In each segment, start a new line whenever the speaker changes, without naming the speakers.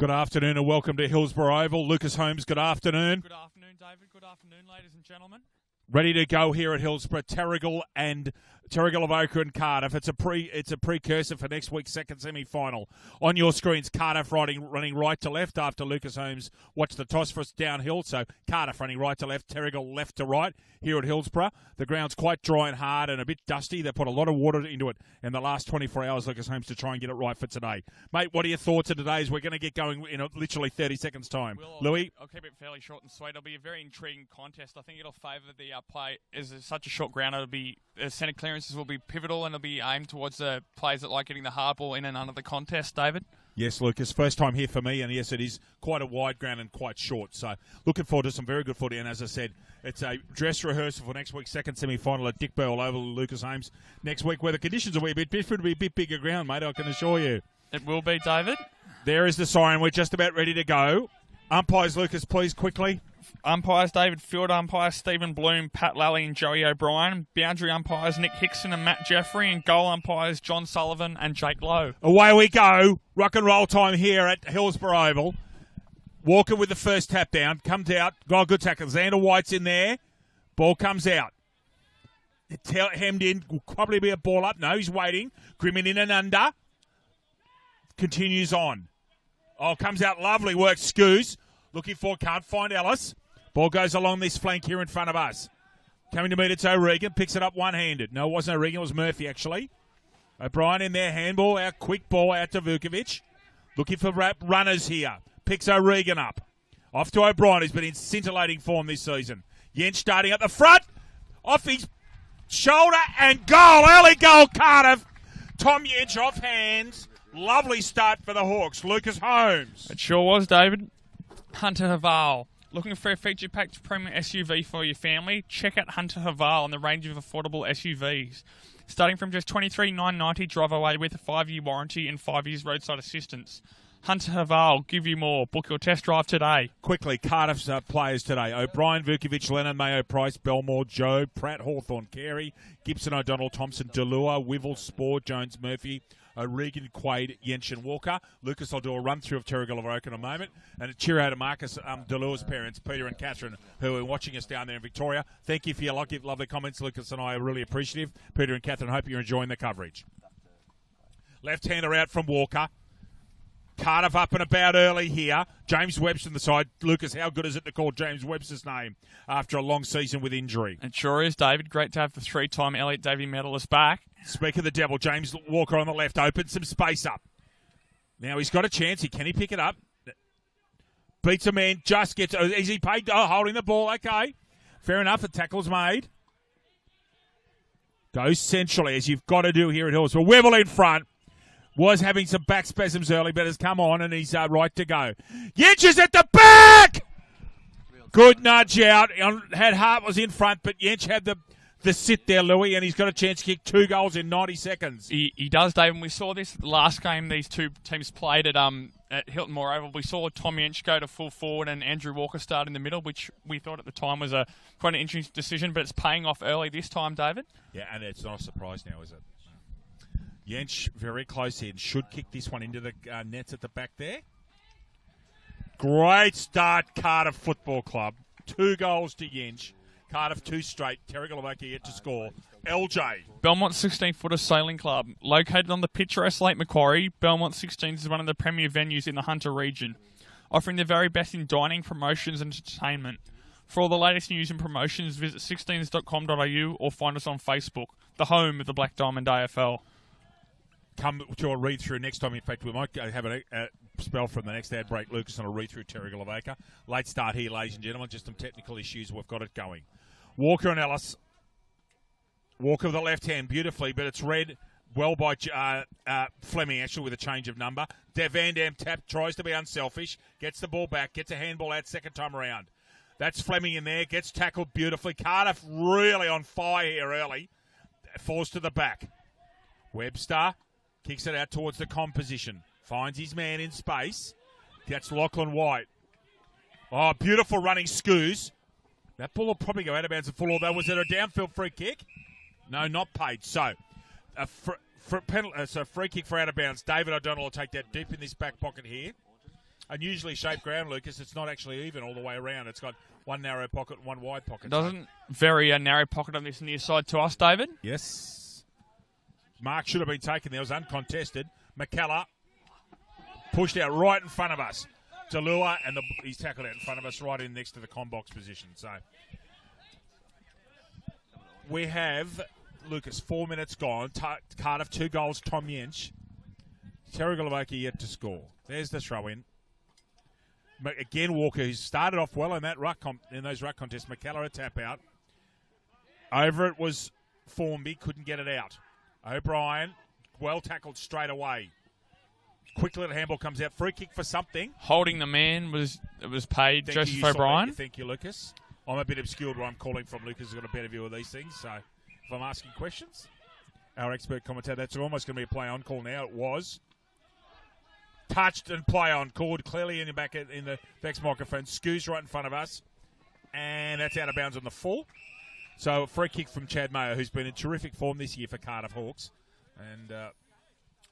Good afternoon and welcome to Hillsborough Oval. Lucas Holmes, good afternoon.
Good afternoon, David. Good afternoon, ladies and gentlemen.
Ready to go here at Hillsborough. Terrigal, Avoca and Cardiff. It's a precursor for next week's second semi-final. On your screens, Cardiff running right to left after Lucas Holmes watched the toss for us downhill. So Cardiff running right to left, Terrigal left to right here at Hillsborough. The ground's quite dry and hard and a bit dusty. They put a lot of water into it in the last 24 hours, Lucas Holmes, to try and get it right for today. Mate, what are your thoughts of today's? We're going to get going in literally 30 seconds' time. Louis?
I'll keep it fairly short and sweet. It'll be a very intriguing contest. I think it'll favour the play. As such a short ground, it'll be centre clearances will be pivotal and it'll be aimed towards the players that like getting the hard ball in and under the contest, David.
Yes, Lucas. First time here for me, and yes, it is quite a wide ground and quite short. So looking forward to some very good footy. And as I said, it's a dress rehearsal for next week's second semi-final at Dick Burwell Oval, Lucas Holmes. Next week, where the conditions will be a bit different, it'll be a bit bigger ground, mate, I can assure you.
It will be, David.
There is the siren. We're just about ready to go. Umpires, Lucas, please, quickly.
Umpires, David. Field umpires, Stephen Bloom, Pat Lally and Joey O'Brien. Boundary umpires, Nick Hickson and Matt Jeffrey. And goal umpires, John Sullivan and Jake Lowe.
Away we go. Rock and roll time here at Hillsborough Oval. Walker with the first tap down. Comes out. Got a good tackle. Xander White's in there. Ball comes out. Hemmed in. Will probably be a ball up. No, he's waiting. Grimmin in and under. Continues on. Oh, comes out. Lovely work. Scoos. Looking for, can't find Ellis. Ball goes along this flank here in front of us. Coming to meet it's O'Regan. Picks it up one-handed. No, it wasn't O'Regan. It was Murphy, actually. O'Brien in there. Handball out. Quick ball out to Vukovic. Looking for runners here. Picks O'Regan up. Off to O'Brien, who's been in scintillating form this season. Yench starting at the front. Off his shoulder and goal. Early goal, Cardiff. Tom Yench off hands. Lovely start for the Hawks. Lucas Holmes.
It sure was, David. Hunter Haval. Looking for a feature-packed premium SUV for your family? Check out Hunter Haval and the range of affordable SUVs. Starting from just $23,990, drive away with a 5-year warranty and 5 years roadside assistance. Hunter Haval, give you more. Book your test drive today.
Quickly, Cardiff's players today. O'Brien, Vukovic, Lennon, Mayo, Price, Belmore, Joe, Pratt, Hawthorne, Carey, Gibson, O'Donnell, Thompson, Delua, Wivel, Spore, Jones, Murphy, O'Regan, Quaid, Yench and Walker. Lucas, I'll do a run-through of Terrigal of Avoca in a moment. And a cheer out to Marcus Delua's parents, Peter and Catherine, who are watching us down there in Victoria. Thank you for your lovely comments. Lucas and I are really appreciative. Peter and Catherine, hope you're enjoying the coverage. Left-hander out from Walker. Cardiff up and about early here. James Webster on the side. Lucas, how good is it to call James Webster's name after a long season with injury?
It sure is, David. Great to have the 3-time Elliot Davey medalist back.
Speak of the devil, James Walker on the left opens some space up. Now he's got a chance. Can he pick it up? Beats a man, just gets... Is he paid? Oh, holding the ball. Okay. Fair enough. The tackle's made. Goes centrally, as you've got to do here at Hillsborough. Webble in front. Was having some back spasms early, but has come on and he's right to go. Yench is at the back! Good nudge out. Had Hart was in front, but Yench had the sit there, Louis, and he's got a chance to kick 2 goals in 90 seconds.
He does, Dave, and we saw this the last game these two teams played at Hilton Moore Oval. We saw Tom Yench go to full forward and Andrew Walker start in the middle, which we thought at the time was quite an interesting decision, but it's paying off early this time, David.
Yeah, and it's not a surprise now, is it? Yench very close in. Should kick this one into the nets at the back there. Great start, Cardiff Football Club. 2 goals to Yench. Cardiff 2 straight. Terrigal Avoca yet to score. LJ.
Belmont 16-footer Sailing Club. Located on the picturesque Lake Macquarie, Belmont 16 is one of the premier venues in the Hunter region, offering the very best in dining, promotions and entertainment. For all the latest news and promotions, visit 16s.com.au or find us on Facebook, the home of the Black Diamond AFL.
Come to a read-through next time. In fact, we might have a spell from the next ad break, Lucas, on a read-through Terrigal Avoca. Late start here, ladies and gentlemen. Just some technical issues. We've got it going. Walker and Ellis. Walker with the left hand beautifully, but it's read well by Fleming, actually, with a change of number. Van Dam tap, tries to be unselfish, gets the ball back, gets a handball out second time around. That's Fleming in there, gets tackled beautifully. Cardiff really on fire here early. Falls to the back. Webster kicks it out towards the composition. Finds his man in space. That's Lachlan White. Oh, beautiful running Scoos. That ball will probably go out of bounds and full, although was it a downfield free kick? No, not paid. So, a free kick for out of bounds. David O'Donnell will take that deep in this back pocket here. unusually shaped ground, Lucas. It's not actually even all the way around. It's got one narrow pocket and one wide pocket.
Doesn't very narrow pocket on this near side to us, David.
Yes. Mark should have been taken there. It was uncontested. McKellar pushed out right in front of us. Delua, and he's tackled out in front of us right in next to the con box position. So we have, Lucas, 4 minutes gone. Cardiff, 2 goals, Tom Yench. Terrigal Avoca yet to score. There's the throw-in. Again, Walker, who started off well in that those ruck contests. McKellar a tap out. Over it was Formby, couldn't get it out. O'Brien, well tackled straight away. Quick little handball comes out. Free kick for something.
Holding the man was paid. Joseph O'Brien.
Thank you, Lucas. I'm a bit obscured where I'm calling from. Lucas has got a better view of these things. So if I'm asking questions, our expert commentator, that's almost going to be a play on call now. It was. Touched and play on. Called clearly in the back in the next microphone. Scoos right in front of us. And that's out of bounds on the full. So a free kick from Chad Mayo, who's been in terrific form this year for Cardiff Hawks. And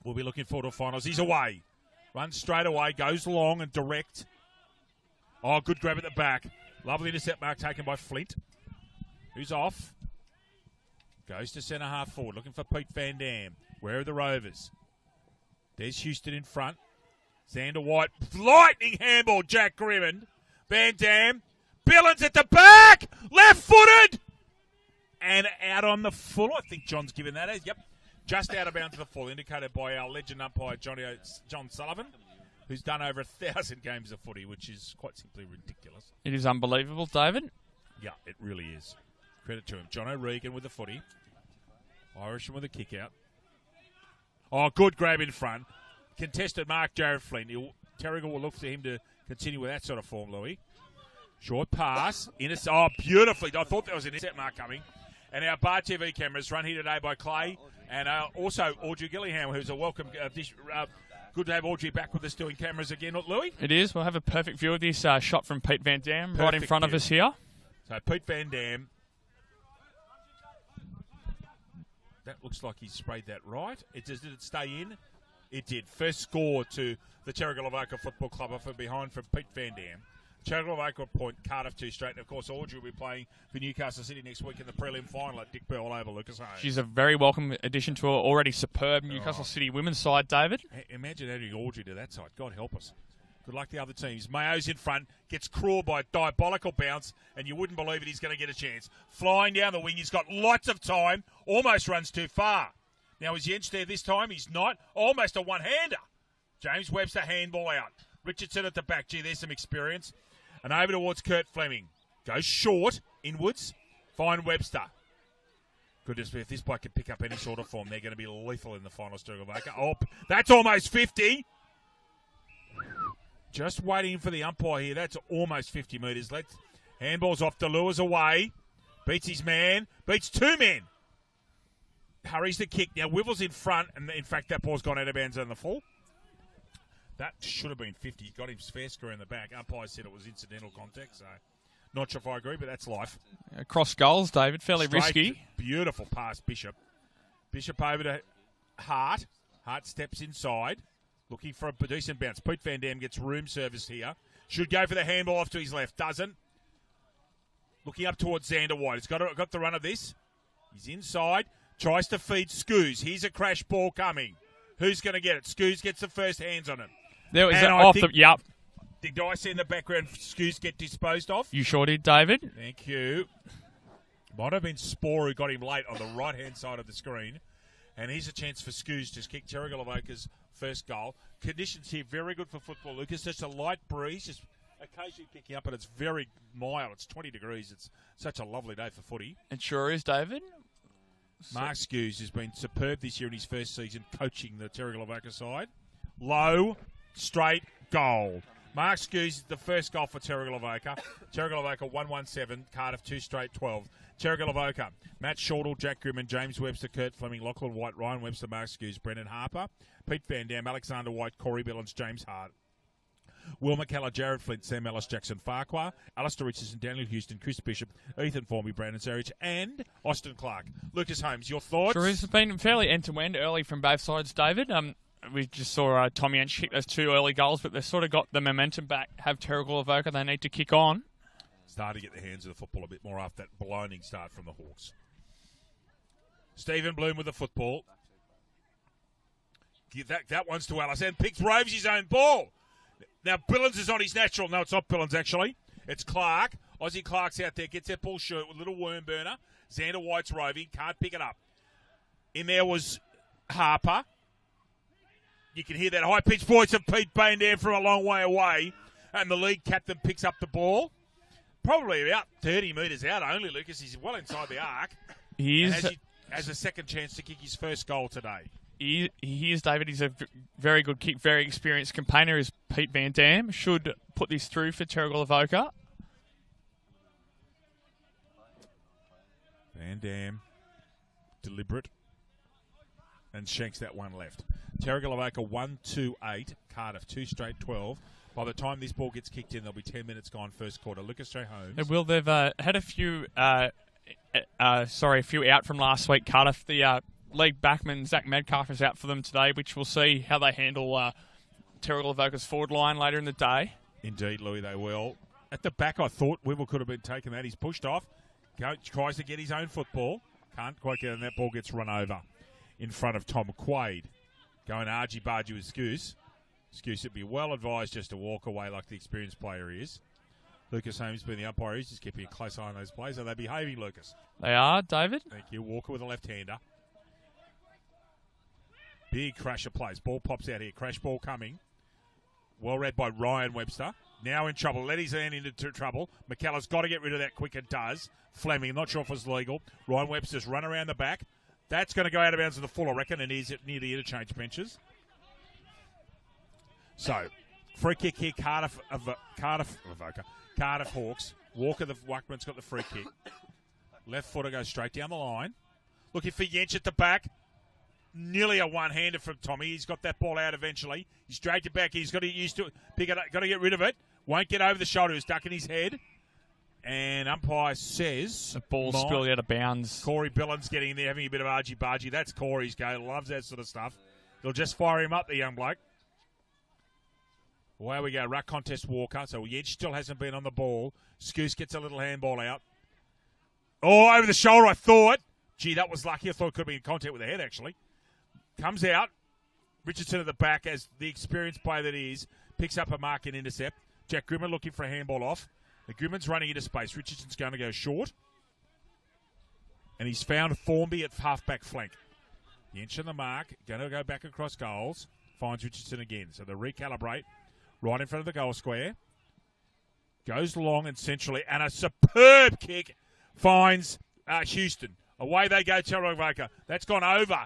we'll be looking forward to finals. He's away. Runs straight away. Goes long and direct. Oh, good grab at the back. Lovely intercept mark taken by Flint. Who's off? Goes to centre half forward. Looking for Pete Van Dam. Where are the Rovers? There's Houston in front. Xander White. Lightning handball, Jack Grimmond. Van Dam. Billings at the back. Left-footed. And out on the full. I think John's given that as. Yep. Just out of bounds to the full. Indicated by our legend umpire, John Sullivan, who's done over 1,000 games of footy, which is quite simply ridiculous.
It is unbelievable, David.
Yeah, it really is. Credit to him. John O'Regan with the footy. Irishman with a kick out. Oh, good grab in front. Contested mark, Jared Flint. Terrigal will look for him to continue with that sort of form, Louis. Short pass. Oh, beautifully. I thought there was an intercept mark coming. And our Bar TV cameras run here today by Clay and also Audrey Gillingham, who's a welcome good to have Audrey back with us doing cameras again, Louis.
It is. We'll have a perfect view of this shot from Pete Van Dam right in front of us here.
So Pete Van Dam. That looks like he sprayed that right. Did it stay in? It did. First score to the Terrigal Avoca Football Club off and behind from Pete Van Dam. Terrigal Avoca point, Cardiff 2 straight. And, of course, Audrey will be playing for Newcastle City next week in the prelim final at Dick Bell over Lucas Hayes. She's
a very welcome addition to our already superb Newcastle City women's side, David.
Imagine adding Audrey to that side. God help us. Good luck to the other teams. Mayo's in front, gets crawled by a diabolical bounce, and you wouldn't believe it, he's going to get a chance. Flying down the wing, he's got lots of time, almost runs too far. Now, is Yench there this time? He's not. Almost a one-hander. James Webster handball out. Richardson at the back. Gee, there's some experience. And over towards Kurt Fleming. Goes short, inwards. Find Webster. Goodness me, if this bloke can pick up any sort of form, they're going to be lethal in the finals, Terrigal Avoca. Oh, that's almost 50. Just waiting for the umpire here. That's almost 50 metres. Handball's off. Delua's away. Beats his man. Beats 2 men. Hurries the kick. Now, Wivel's in front, and in fact, that ball's gone out of bounds on the full. That should have been 50. He got him fair square in the back. Umpire said it was incidental contact, so not sure if I agree, but that's life.
Cross goals, David. Fairly risky.
Beautiful pass, Bishop. Bishop over to Hart. Hart steps inside, looking for a decent bounce. Pete Van Dam gets room service here. Should go for the handball off to his left. Doesn't. Looking up towards Xander White. He's got the run of this. He's inside. Tries to feed Scoos. Here's a crash ball coming. Who's going to get it? Scoos gets the first hands on it.
There was yep.
Did I see in the background Scoos get disposed of?
You sure did, David.
Thank you. Might have been Spore who got him late on the right-hand side of the screen. And here's a chance for Scoos to kick Terrigal Avoca's first goal. Conditions here very good for football, Lucas. Just a light breeze, just occasionally picking up, but it's very mild. It's 20 degrees. It's such a lovely day for footy.
It sure is, David.
Mark Scoos has been superb this year in his first season coaching the Terrigal Avoca side. Low, straight, goal. Mark Scoos is the first goal for Terrigal Avoca. Terrigal Avoca 1-1-7, Cardiff 2 straight 12. Terrigal Avoca, Matt Shortall, Jack Grimmond, James Webster, Kurt Fleming, Lachlan White, Ryan Webster, Mark Scoos, Brendan Harper, Pete Van Dam, Alexander White, Corey Billings, James Hart. Will McKellar, Jared Flint, Sam Ellis, Jackson Farquhar, Alistair Richardson, Daniel Houston, Chris Bishop, Ethan Formby, Brandon Sarich, and Austin Clark. Lucas Holmes, your thoughts?
Sure, it's been fairly end-to-end early from both sides, David. We just saw Tommy Ench kick those 2 early goals, but they've sort of got the momentum back. Have Terrigal Avoca. They need to kick on.
Starting to get the hands of the football a bit more after that bloning start from the Hawks. Stephen Bloom with the football. That one's to Alice. And picks Roves his own ball. Now, Billins is on his natural. No, it's not Billins, actually. It's Clark. Aussie Clark's out there. Gets that ball short with a little worm burner. Xander White's roving. Can't pick it up. In there was Harper. You can hear that high-pitched voice of Pete Bain there from a long way away. And the league captain picks up the ball. Probably about 30 metres out only, Lucas. He's well inside the arc. He has a second chance to kick his first goal today.
He is, David. He's a very good kick, very experienced campaigner, is Pete Van Dam. Should put this through for Terrigal Avoca.
Van Dam, deliberate, and shanks that one left. Terrigal Avoca 1-2-8, Cardiff 2 straight 12. By the time this ball gets kicked in, there'll be 10 minutes gone first quarter. Lucas J. Holmes.
They've had a few out from last week. Cardiff, the league backman Zach Medcalf is out for them today, which we'll see how they handle Terrigal Avoca's forward line later in the day.
Indeed, Louis, they will. At the back, I thought Wivel could have been taken that. He's pushed off. Tries to get his own football. Can't quite get it, and that ball gets run over in front of Tom Quaid. Going argy-bargy with Scoose. Scoose would be well advised just to walk away like the experienced player he is. Lucas Holmes being the umpire, he's just keeping a close eye on those plays. Are they behaving, Lucas?
They are, David.
Thank you. Walker with a left-hander. Big crash of plays. Ball pops out here. Crash ball coming. Well read by Ryan Webster. Now in trouble. Let his hand into trouble. McKellar's got to get rid of that quick. It does. Fleming, not sure if it's legal. Ryan Webster's run around the back. That's going to go out of bounds to the full, I reckon, and he's near the interchange benches. So, free kick here, Cardiff Hawks. Walker, the Wuckman's got the free kick. Left footer goes straight down the line. Looking for Yench at the back. Nearly a one-hander from Tommy. He's got that ball out eventually. He's dragged it back. He's got to get used to it. Pick it up. Got to get rid of it. Won't get over the shoulder. He's ducking his head. And umpire says...
The ball spilled out of bounds.
Corey Billins getting in there, having a bit of argy-bargy. That's Corey's go. Loves that sort of stuff. They'll just fire him up, the young bloke. Away we go. Ruck contest Walker. So Yench still hasn't been on the ball. Scoose gets a little handball out. Oh, over the shoulder, I thought. Gee, that was lucky. I thought it could have been in contact with the head, actually. Comes out. Richardson at the back, as the experienced player that he is, picks up a mark and intercept. Jack Grimmer looking for a handball off. The Grimmer's running into space. Richardson's going to go short. And he's found Formby at half-back flank. Yench on the mark. Going to go back across goals. Finds Richardson again. So they recalibrate. Right in front of the goal square. Goes long and centrally. And a superb kick finds Houston. Away they go, Terrigal Avoca. That's gone over.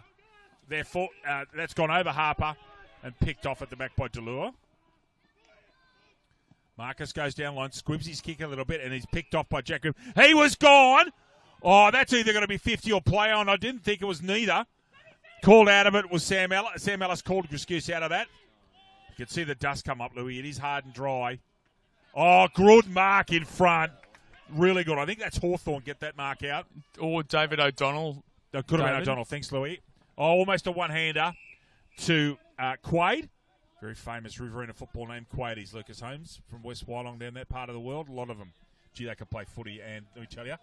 That's gone over Harper and picked off at the back by Delure. Marcus goes down line, squibs his kick a little bit, and he's picked off by Jack Grimm. He was gone. Oh, that's either going to be 50 or play on. I didn't think it was neither. Called out of it was Sam Ellis. Sam Ellis called Guscuse out of that. You can see the dust come up, Louis. It is hard and dry. Oh, good mark in front. Really good. I think that's Hawthorn. Get that mark out.
Or David O'Donnell.
That could have been O'Donnell. Thanks, Louis. Oh, almost a one-hander to Quaid. Very famous Riverina football name, Quaid. He's Lucas Holmes from West Wyalong down that part of the world. A lot of them. Gee, they can play footy, and let me tell you,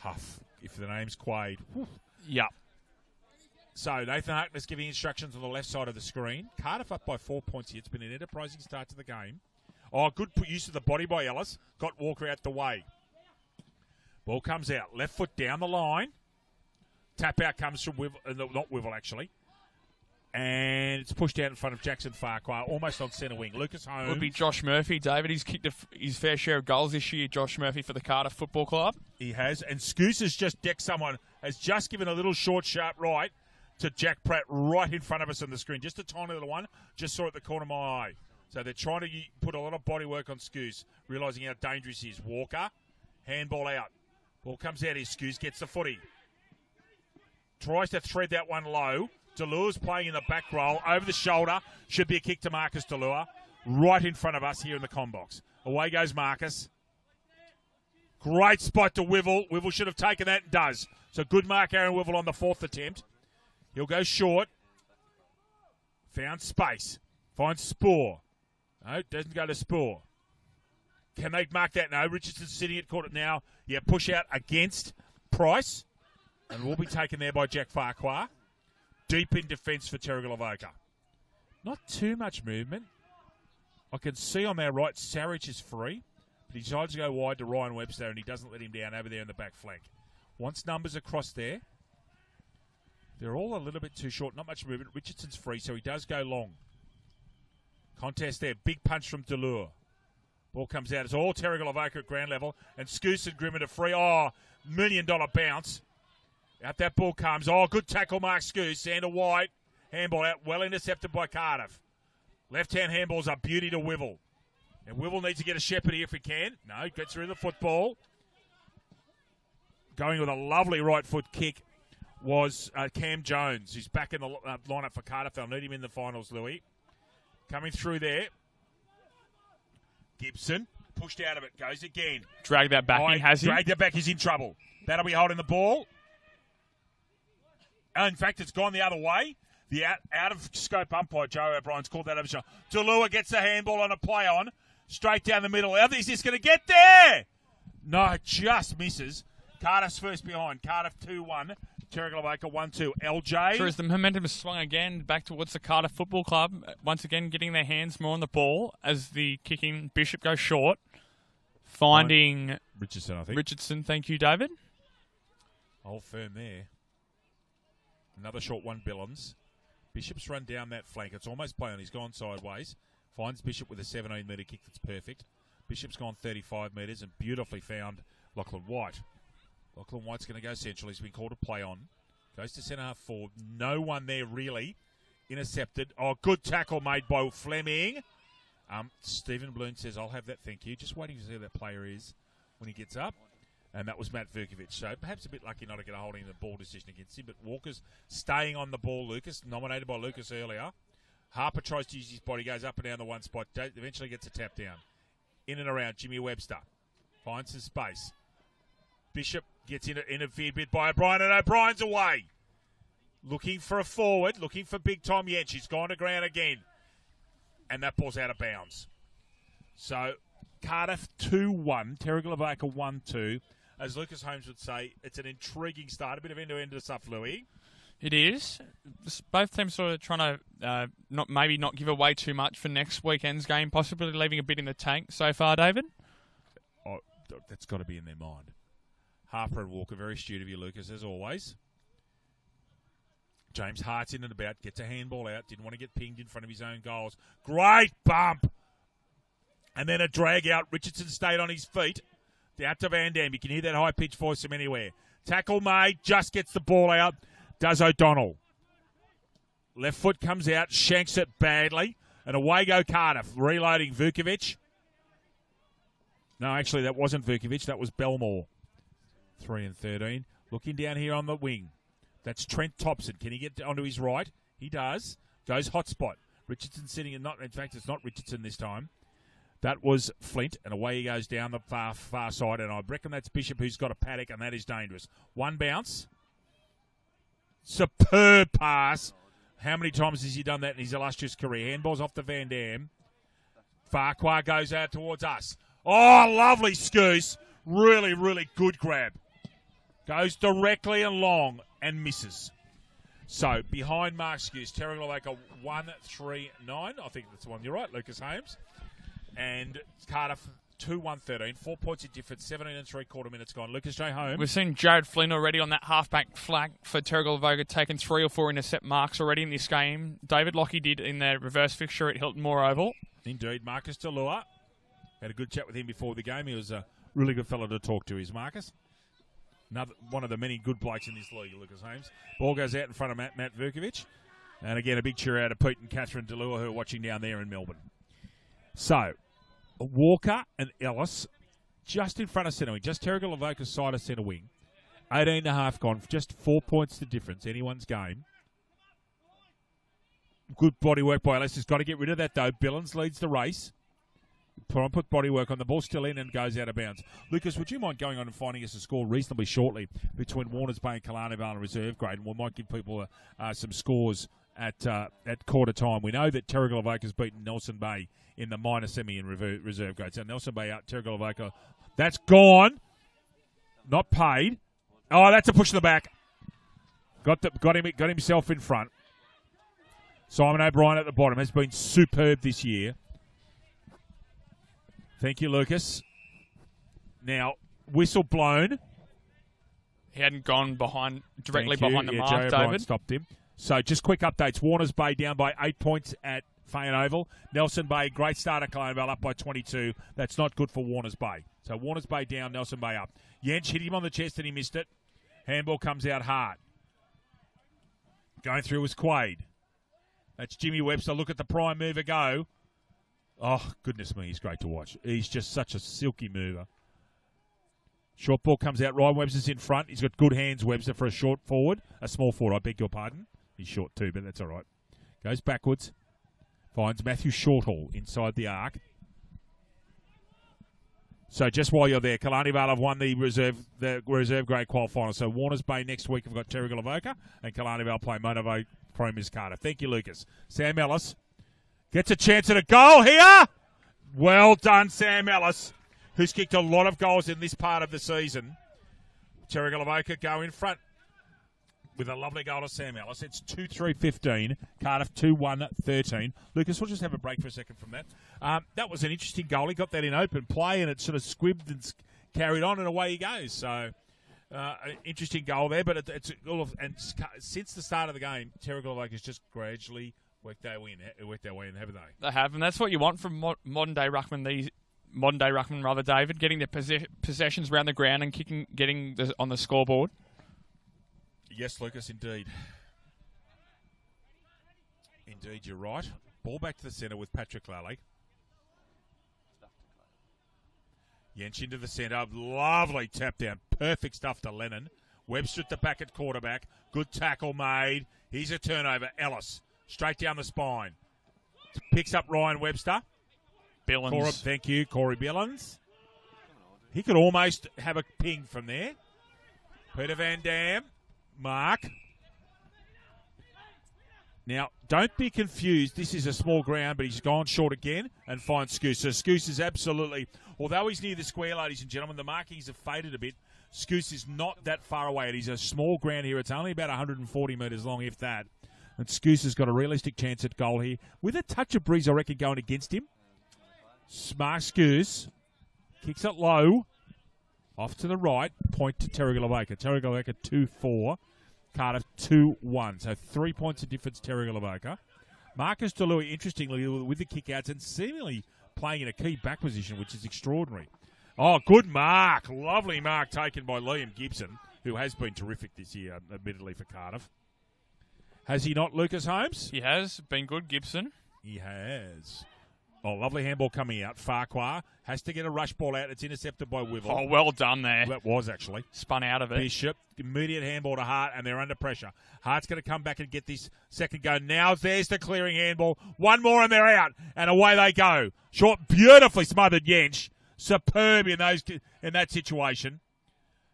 tough if the name's Quaid.
Yeah.
So Nathan Harkness giving instructions on the left side of the screen. Cardiff up by 4 points here. It's been an enterprising start to the game. Oh, good use of the body by Ellis. Got Walker out the way. Ball comes out. Left foot down the line. Tap out comes from Wivel, not Wivel actually. And it's pushed out in front of Jackson Farquhar, almost on centre wing. Lucas Holmes.
It would be Josh Murphy, David. He's kicked his fair share of goals this year, Josh Murphy, for the Cardiff Football Club.
He has. And Scoose has just decked someone, has just given a little short, sharp right to Jack Pratt right in front of us on the screen. Just a tiny little one. Just saw it at the corner of my eye. So they're trying to put a lot of body work on Scoose, realising how dangerous he is. Walker, handball out. Ball comes out here. Scoose gets the footy. Tries to thread that one low. Delure's playing in the back row. Over the shoulder. Should be a kick to Marcus Delure. Right in front of us here in the com box. Away goes Marcus. Great spot to Wivel. Wivel should have taken that and does. So good mark, Aaron Wivel, on the fourth attempt. He'll go short. Found space. Finds Spore. No, doesn't go to Spore. Can they mark that? No, Richardson's sitting at court now. Yeah, push out against Price. And will be taken there by Jack Farquhar. Deep in defence for Terrigal Avoca. Not too much movement. I can see on their right, Sarich is free. But he decides to go wide to Ryan Webster, and he doesn't let him down over there in the back flank. Once numbers across there, they're all a little bit too short. Not much movement. Richardson's free, so he does go long. Contest there. Big punch from Delure. Ball comes out. It's all Terrigal Avoca at ground level. And Scoose and Grimmer to free. Oh, $1 million bounce. Out that ball comes. Oh, good tackle, Mark Scoose. Sander White. Handball out. Well intercepted by Cardiff. Left-hand handball's a beauty to Wivel. And Wivel needs to get a shepherd here if he can. No, gets through the football. Going with a lovely right foot kick was Cam Jones, who's back in the lineup for Cardiff. They'll need him in the finals, Louis. Coming through there. Gibson pushed out of it. Goes again.
Drag that back in, has he?
Drag that back. He's in trouble. That'll be holding the ball. In fact, it's gone the other way. The out of scope umpire, Joe O'Brien's called that over. Delua gets the handball on a play on. Straight down the middle. How is this going to get there? No, just misses. Cardiff's first behind. Cardiff 2-1. Terrigal Avoca 1-2. LJ.
Sure, as the momentum has swung again back towards the Cardiff Football Club. Once again, getting their hands more on the ball as the kicking Bishop goes short. Finding
Richardson, I think.
Richardson, thank you, David.
Old firm there. Another short one, Billons. Bishop's run down that flank. It's almost play on. He's gone sideways. Finds Bishop with a 17-metre kick that's perfect. Bishop's gone 35 metres and beautifully found Lachlan White. Lachlan White's going to go central. He's been called a play on. Goes to centre half forward. No one there really. Intercepted. Oh, good tackle made by Fleming. Stephen Bloom says, I'll have that, thank you. Just waiting to see who that player is when he gets up. And that was Matt Vurkovic. So perhaps a bit lucky not to get a holding in the ball decision against him. But Walker's staying on the ball, Lucas. Nominated by Lucas earlier. Harper tries to use his body. Goes up and down the one spot. Eventually gets a tap down. In and around Jimmy Webster. Finds some space. Bishop gets interfered bit by O'Brien. And O'Brien's away. Looking for a forward. Looking for big Tom Yench. He's gone to ground again. And that ball's out of bounds. So Cardiff 2-1. Terrigal Avoca 1-2. As Lucas Holmes would say, it's an intriguing start. A bit of end-to-end stuff, Louis.
It is. Both teams sort of trying to not give away too much for next weekend's game, possibly leaving a bit in the tank so far, David.
Oh, that's got to be in their mind. Harper and Walker, very astute of you, Lucas, as always. James Hart's in and about, gets a handball out, didn't want to get pinged in front of his own goals. Great bump! And then a drag out. Richardson stayed on his feet. Out to Van Dam. You can hear that high-pitched voice from anywhere. Tackle made, just gets the ball out. Does O'Donnell. Left foot comes out, shanks it badly. And away go Cardiff. Reloading Vukovic. No, actually, that wasn't Vukovic. That was Belmore. 3-13. Looking down here on the wing. That's Trent Thompson. Can he get onto his right? He does. Goes hotspot. Richardson sitting in in fact, it's not Richardson this time. That was Flint, and away he goes down the far side, and I reckon that's Bishop who's got a paddock, and that is dangerous. One bounce. Superb pass. How many times has he done that in his illustrious career? Handball's off the Van Dam. Farquhar goes out towards us. Oh, lovely Scoose. Really, really good grab. Goes directly and long and misses. So, behind Mark Scoose, Terrigal Avoca 1-3-9. I think that's the one. You're right, Lucas Holmes. And Cardiff 2-1-13. 4 points in difference. 17 and 3/4 minutes gone. Lucas J. Holmes.
We've seen Jared Flynn already on that halfback flank for Terrigal Avoca, taken 3 or 4 intercept marks already in this game. David Lockie did in their reverse fixture at Hilton Moore Oval.
Indeed. Marcus Delua. Had a good chat with him before the game. He was a really good fellow to talk to, is Marcus. One of the many good blokes in this league, Lucas Holmes. Ball goes out in front of Matt Vurkovic. And again, a big cheer out of Pete and Catherine Delua, who are watching down there in Melbourne. So, Walker and Ellis just in front of centre wing. Just Terrigal Avoca's side of centre wing. 18.5 gone. Just 4 points to difference. Anyone's game. Good body work by Ellis. Has got to get rid of that, though. Billons leads the race. Put body work on the ball, still in and goes out of bounds. Lucas, would you mind going on and finding us a score reasonably shortly between Warners Bay and Killarney Vale and Reserve Grade? And we might give people some scores at quarter time. We know that Terrigal Avoca has beaten Nelson Bay in the minor semi in reserve grade. So Nelson Bay out, Terrigal Avoca. That's gone. Not paid. Oh, that's a push to the back. Got himself in front. Simon O'Brien at the bottom has been superb this year. Thank you, Lucas. Now, whistle blown.
He hadn't gone directly behind the mark,
Joe O'Brien
David.
Stopped him. So just quick updates. Warners Bay down by 8 points at Fane Oval. Nelson Bay, great start at Colonville, up by 22. That's not good for Warners Bay. So Warners Bay down, Nelson Bay up. Yench hit him on the chest and he missed it. Handball comes out hard. Going through was Quaid. That's Jimmy Webster. Look at the prime mover go. Oh, goodness me, he's great to watch. He's just such a silky mover. Short ball comes out. Ryan Webster's in front. He's got good hands, Webster, for a short forward. A small forward, I beg your pardon. He's short too, but that's all right. Goes backwards. Finds Matthew Shorthall inside the arc. So just while you're there, Killarney Vale have won the reserve grade qual final. So Warners Bay next week have got Terrigal Avoca and Killarney Vale play Monovo Promis Cardiff. Thank you, Lucas. Sam Ellis gets a chance at a goal here. Well done, Sam Ellis, who's kicked a lot of goals in this part of the season. Terrigal Avoca go in front with a lovely goal to Sam Ellis. It's 2-3-15. Cardiff 2-1-13. Lucas, we'll just have a break for a second from that. That was an interesting goal. He got that in open play and it sort of squibbed and carried on and away he goes. So, interesting goal there. But it's all of, and since the start of the game, Terrigal Avoca has just gradually worked their way in, haven't they?
They have, and that's what you want from modern day ruckman. Modern day ruckman, rather, David, getting their possessions around the ground and getting on the scoreboard.
Yes, Lucas, indeed. Indeed, you're right. Ball back to the centre with Patrick Lally. Yench into the centre. Lovely tap down. Perfect stuff to Lennon. Webster at the back at quarterback. Good tackle made. Here's a turnover. Ellis. Straight down the spine. Picks up Ryan Webster.
Billings.
Thank you, Corey Billings. He could almost have a ping from there. Peter Van Dam. Mark. Now, don't be confused. This is a small ground, but he's gone short again and finds Scoose. So Scoose is absolutely, although he's near the square, ladies and gentlemen, the markings have faded a bit. Scoose is not that far away. It is a small ground here. It's only about 140 metres long, if that. And Scoose has got a realistic chance at goal here. With a touch of breeze, I reckon, going against him. Smart Scoose. Kicks it low. Off to the right. Point to Terrigal Avoca. Terrigal Avoca 2-4. Cardiff 2-1. So 3 points of difference, Terrigal Avoca. Marcus DeLuey, interestingly, with the kickouts and seemingly playing in a key back position, which is extraordinary. Oh, good mark. Lovely mark taken by Liam Gibson, who has been terrific this year, admittedly, for Cardiff. Has he not, Lucas Holmes?
He has. Been good, Gibson.
He has. Oh, lovely handball coming out. Farquhar has to get a rush ball out. It's intercepted by Wivel.
Oh, well done there.
That was, actually.
Spun out of it.
Bishop, immediate handball to Hart, and they're under pressure. Hart's going to come back and get this second go. Now there's the clearing handball. One more and they're out. And away they go. Short, beautifully smothered Yench. Superb in that situation.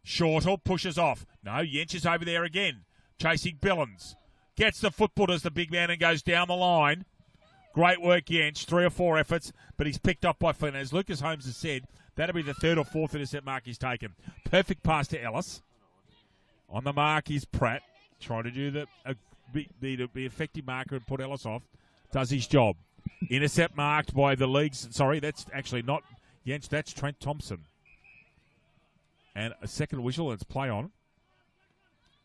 Shortle pushes off. No, Yench is over there again. Chasing Billings. Gets the football as the big man and goes down the line. Great work, Yench. 3 or 4 efforts, but he's picked up by Flynn. As Lucas Holmes has said, that'll be the 3rd or 4th intercept mark he's taken. Perfect pass to Ellis. On the mark is Pratt. Trying to do the effective marker and put Ellis off. Does his job. Intercept marked by the league's... Sorry, that's actually not Yench. That's Trent Thompson. And a second whistle, and it's play on.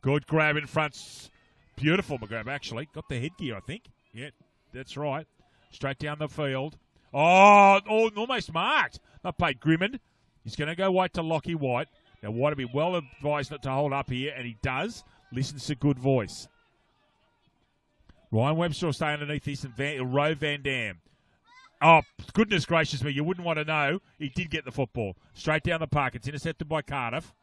Good grab in front. Beautiful grab, actually. Got the headgear, I think. Yeah, that's right. Straight down the field. Oh, almost marked. Not paid Grimmond. He's going to go White to Lockie White. Now, White would be well advised not to hold up here, and he does. Listens to good voice. Ryan Webster will stay underneath this, and Rowe Van Dam. Oh, goodness gracious me. You wouldn't want to know. He did get the football. Straight down the park. It's intercepted by Cardiff.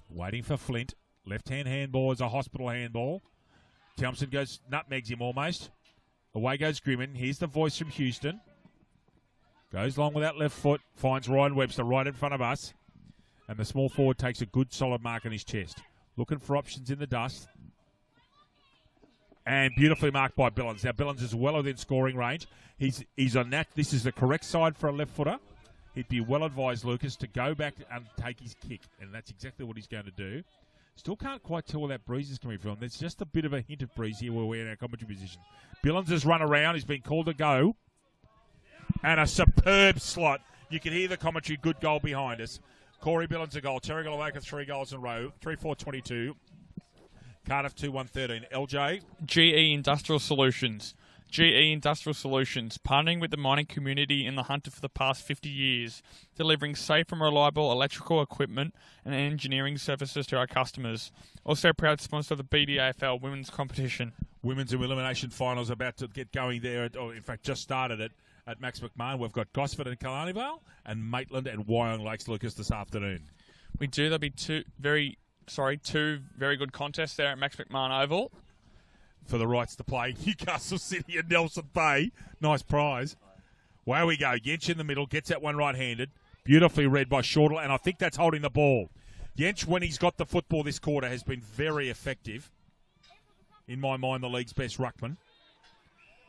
Waiting for Flint. Left-hand handball is a hospital handball. Thompson goes, nutmegs him almost. Away goes Grimmond. Here's the voice from Houston. Goes long with that left foot. Finds Ryan Webster right in front of us. And the small forward takes a good solid mark on his chest. Looking for options in the dust. And beautifully marked by Billings. Now, Billings is well within scoring range. He's on that. This is the correct side for a left footer. He'd be well advised, Lucas, to go back and take his kick. And that's exactly what he's going to do. Still can't quite tell where that breeze is coming from. There's just a bit of a hint of breeze here where we're in our commentary position. Billings has run around. He's been called to go. And a superb slot. You can hear the commentary. Good goal behind us. Corey Billings a goal. Terrigal Avoca 3 goals in a row. 3-4-22. Cardiff 2-1-13. LJ.
GE Industrial Solutions. GE Industrial Solutions, partnering with the mining community in the Hunter for the past 50 years, delivering safe and reliable electrical equipment and engineering services to our customers. Also proud sponsor of the BDAFL Women's Competition.
Women's Elimination Finals about to get going there, or in fact just started it at Max McMahon. We've got Gosford and Killarney Vale and Maitland and Wyong Lakes, Lucas, this afternoon.
We do. There'll be two very good contests there at Max McMahon Oval.
For the rights to play Newcastle City and Nelson Bay. Nice prize. Away we go. Yench in the middle, gets that one right-handed. Beautifully read by Shortle, and I think that's holding the ball. Yench, when he's got the football this quarter, has been very effective. In my mind, the league's best ruckman.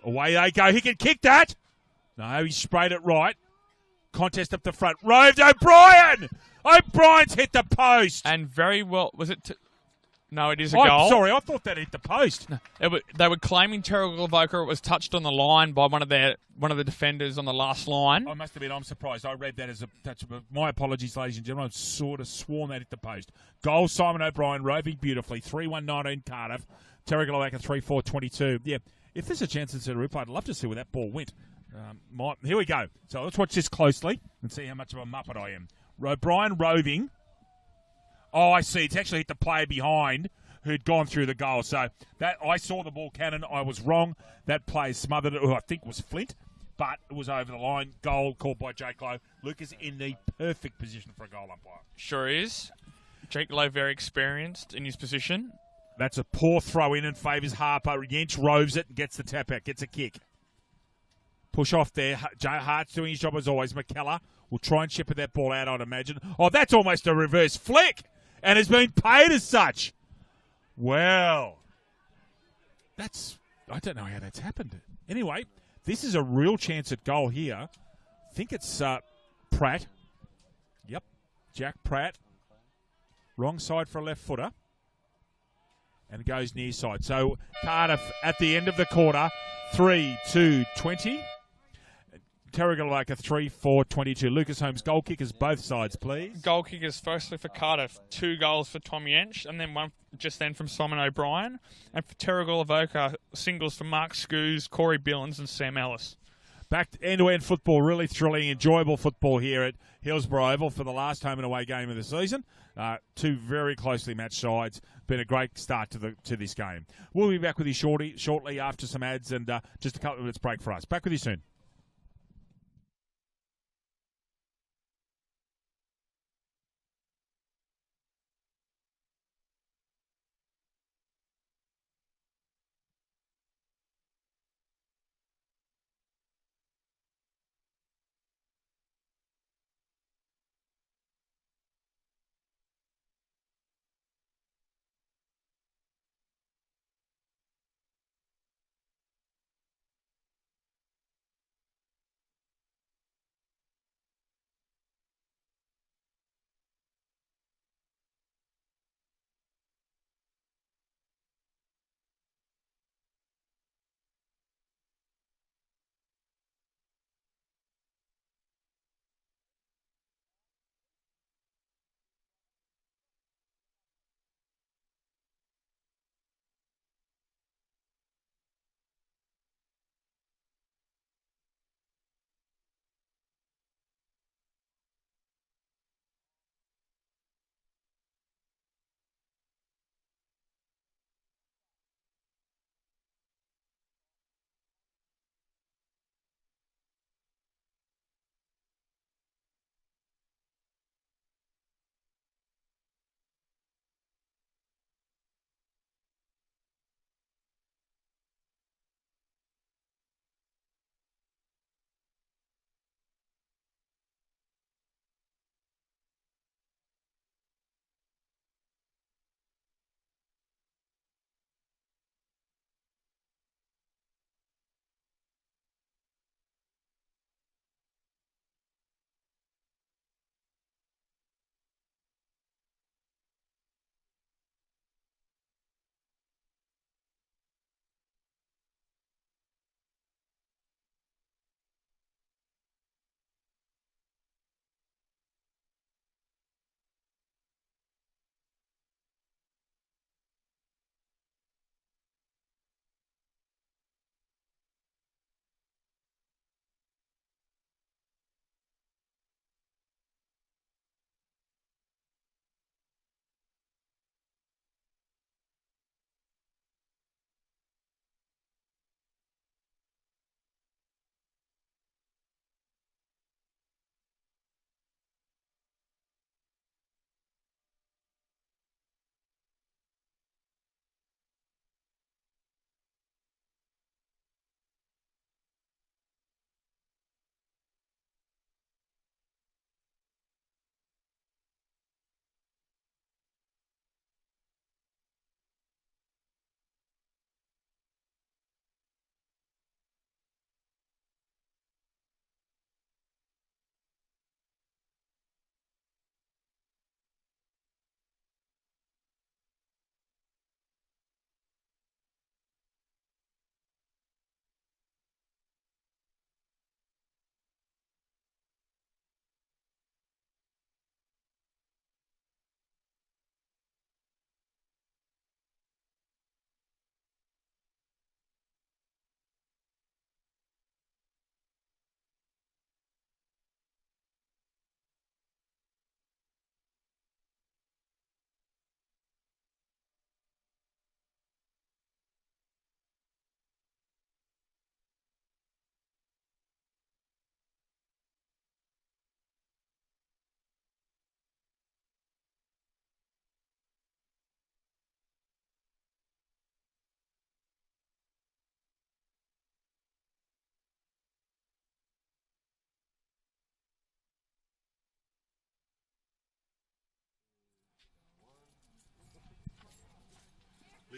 Away they go. He can kick that. No, he sprayed it right. Contest up the front. Roved O'Brien! O'Brien's hit the post.
And very well, was it... No, it is a goal.
Sorry, I thought that hit the post.
No, they were claiming Terrigal Avoca. It was touched on the line by one of the defenders on the last line.
I must admit, I'm surprised. I read that as a touch. My apologies, ladies and gentlemen. I've sort of sworn that hit the post. Goal, Simon O'Brien, roving beautifully. 3-1-19 Cardiff. Terrigal Avoca 3-4-22. Yeah, if there's a chance in Centre I'd love to see where that ball went. Here we go. So let's watch this closely and see how much of a muppet I am. O'Brien roving. Oh, I see. It's actually hit the player behind who'd gone through the goal. So that I saw the ball cannon. I was wrong. That player smothered it, who I think was Flint, but it was over the line. Goal called by Jake Lowe. Lucas in the perfect position for a goal umpire.
Sure is. Jake Lowe very experienced in his position.
That's a poor throw in and favours Harper. Yench roves it and gets the tap out, gets a kick. Push off there. Hart's doing his job as always. McKellar will try and shepherd that ball out, I'd imagine. Oh, that's almost a reverse flick. And has been paid as such. Well, I don't know how that's happened. Anyway, this is a real chance at goal here. I think it's Pratt. Yep, Jack Pratt. Wrong side for a left footer. And goes near side. So Cardiff at the end of the quarter, 3-2-20. Terrigal Avoca 3-4-22. Lucas Holmes, goal kickers both sides, please.
Goal kickers firstly for Cardiff, 2 goals for Tom Yench, and then one just then from Simon O'Brien. And for Terrigal Avoca, singles for Mark Scoos, Corey Billings, and Sam Ellis.
Back to end-to-end football, really thrilling, enjoyable football here at Hillsborough Oval for the last home and away game of the season. 2 very closely matched sides. Been a great start to this game. We'll be back with you shortly after some ads and just a couple of minutes break for us. Back with you soon.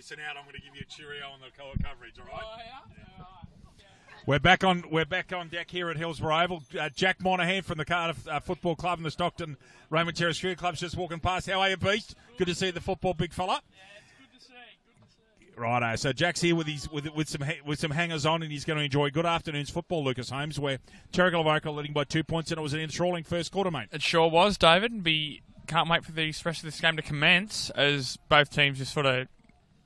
listen out. I'm going to give you a cheerio on the coverage. All right. We're back on deck here at Hillsborough Oval. Jack Monahan from the Cardiff Football Club and the Stockton Raymond Terrace Cricket Club's just walking past. How are you, Beast? Good to see the football big fella. Righto, so Jack's here with some hangers on, and he's going to enjoy good afternoon's football, Lucas Holmes, where Terrigal Avoca leading by 2 points, and it was an enthralling first quarter, mate.
It sure was, David, and we can't wait for the rest of this game to commence as both teams just sort of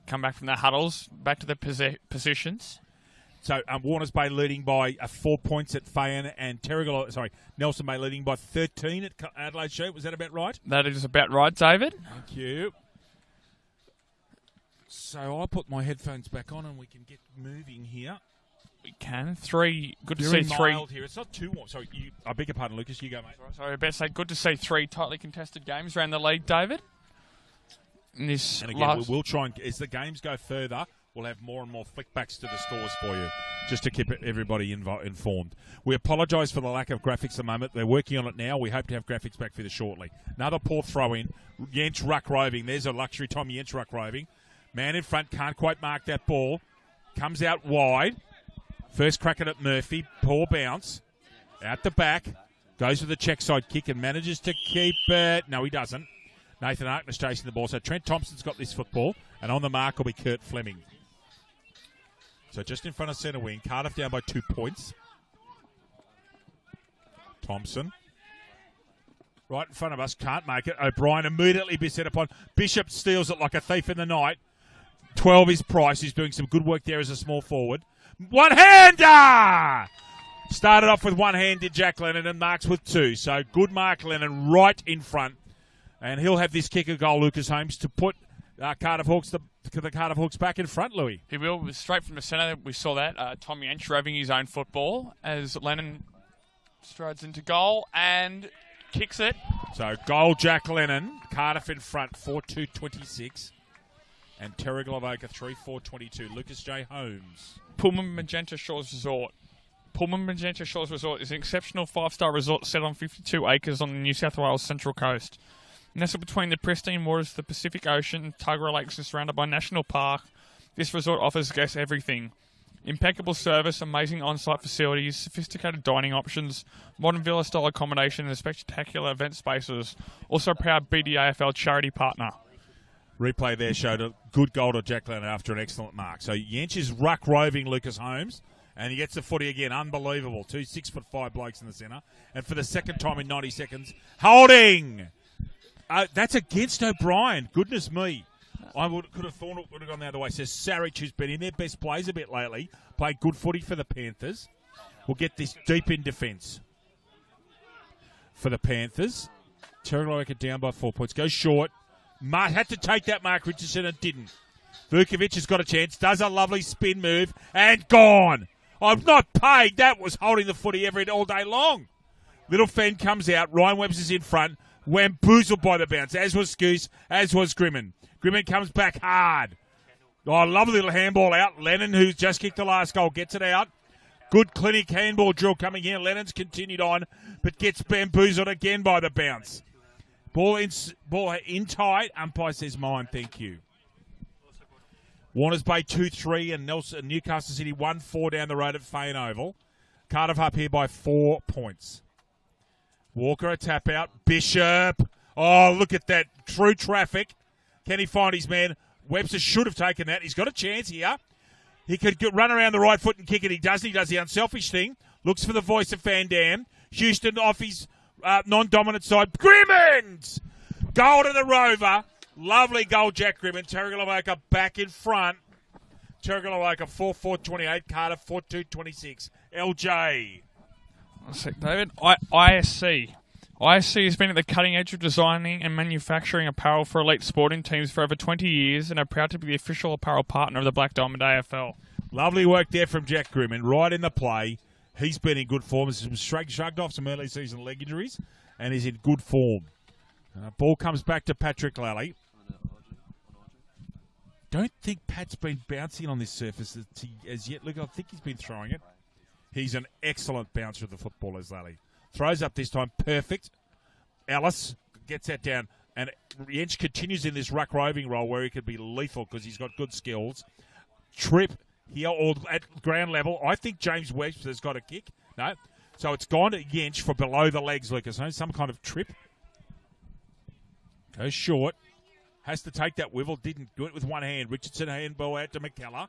come back from their huddles, back to their positions.
So Warners Bay leading by 4 points at Fayen, and Nelson Bay leading by 13 at Adelaide Sheep. Was that about right?
That is about right, David.
Thank you. So I'll put my headphones back on and we can get moving here.
We can. Good to
Very
see three.
Mild here. It's not too warm. Sorry, I beg your pardon, Lucas. You go, mate.
Sorry, I better say good to see three tightly contested games around the league, David. And
again, we'll try and, as the games go further, we'll have more and more flickbacks to the scores for you, just to keep everybody informed. We apologise for the lack of graphics at the moment. They're working on it now. We hope to have graphics back for you shortly. Another poor throw-in. Jens ruck roving. There's a luxury Tom Jens ruck roving. Man in front, can't quite mark that ball. Comes out wide. First crack at it, Murphy. Poor bounce. Out the back. Goes with the check side kick and manages to keep it. No, he doesn't. Nathan Arkness chasing the ball. So Trent Thompson's got this football. And on the mark will be Kurt Fleming. So just in front of centre wing. Cardiff down by 2 points. Thompson. Right in front of us. Can't make it. O'Brien immediately be set upon. Bishop steals it like a thief in the night. 12 is Price. He's doing some good work there as a small forward. One-hander! Started off with one hand, did Jack Lennon, and Marks with two. So good Mark Lennon right in front. And he'll have this kicker goal, Lucas Holmes, to put Cardiff Hawks the Cardiff Hawks back in front, Louis.
He will. Straight from the centre, we saw that. Tom Yench roving his own football as Lennon strides into goal and kicks it.
So goal, Jack Lennon. Cardiff in front, 4-2-26. And Terrigal Avoca 3-4-22. Lucas J. Holmes.
Pullman Magenta Shores Resort. Pullman Magenta Shores Resort is an exceptional 5-star resort set on 52 acres on the New South Wales Central Coast. Nestled between the pristine waters of the Pacific Ocean, Tuggerah Lakes, and surrounded by National Park, this resort offers guests everything. Impeccable service, amazing on-site facilities, sophisticated dining options, modern villa-style accommodation, and spectacular event spaces. Also a proud BDAFL charity partner.
Replay there showed a good goal to Jack Lennon after an excellent mark. So Yench is ruck roving Lucas Holmes, and he gets the footy again. Unbelievable. 2 6'5" blokes in the centre. And for the second time in 90 seconds, holding! That's against O'Brien. Goodness me. Could have thought it would have gone the other way. Says Sarich, who's been in their best plays a bit lately, played good footy for the Panthers. We'll get this deep in defence for the Panthers. Terrigal Avoca down by 4 points. Goes short. Had to take that, Mark Richardson, and didn't. Vukovic has got a chance. Does a lovely spin move and gone. I'm not paid. That was holding the footy all day long. Little Fen comes out. Ryan Webster's in front. Wamboozled by the bounce, as was Scoose, as was Grimmin. Grimmin comes back hard. Oh, lovely little handball out. Lennon, who's just kicked the last goal, gets it out. Good clinic handball drill coming here. Lennon's continued on, but gets bamboozled again by the bounce. Ball in tight. Umpire says mine, thank you. Warners Bay 2-3 and Newcastle City 1-4 down the road at Fane Oval. Cardiff up here by 4 points. Walker a tap out. Bishop. Oh, look at that. Through traffic. Can he find his man? Webster should have taken that. He's got a chance here. He could run around the right foot and kick it. He doesn't. He does the unselfish thing. Looks for the voice of Van Dam. Houston off his non-dominant side. Grimmins! Goal to the Rover. Lovely goal, Jack Grimmin. Terrigal Avoca back in front. Terrigal Avoca 4-4-28. Cardiff 4-2-26. LJ.
One sec, David. ISC. ISC has been at the cutting edge of designing and manufacturing apparel for elite sporting teams for over 20 years and are proud to be the official apparel partner of the Black Diamond AFL.
Lovely work there from Jack Grimmin. Right in the play. He's been in good form. He's shrugged off some early season leg injuries and is in good form. Ball comes back to Patrick Lally. Don't think Pat's been bouncing on this surface as yet. Look, I think he's been throwing it. He's an excellent bouncer of the football, as Lally. Throws up this time. Perfect. Ellis gets that down. And Jensch continues in this ruck roving role where he could be lethal because he's got good skills. Trip here or at ground level. I think James Webster's got a kick. No. So it's gone to Jensch for below the legs, Lucas. Some kind of trip. Goes short. Has to take that wivel. Didn't do it with one hand. Richardson handball out to McKellar.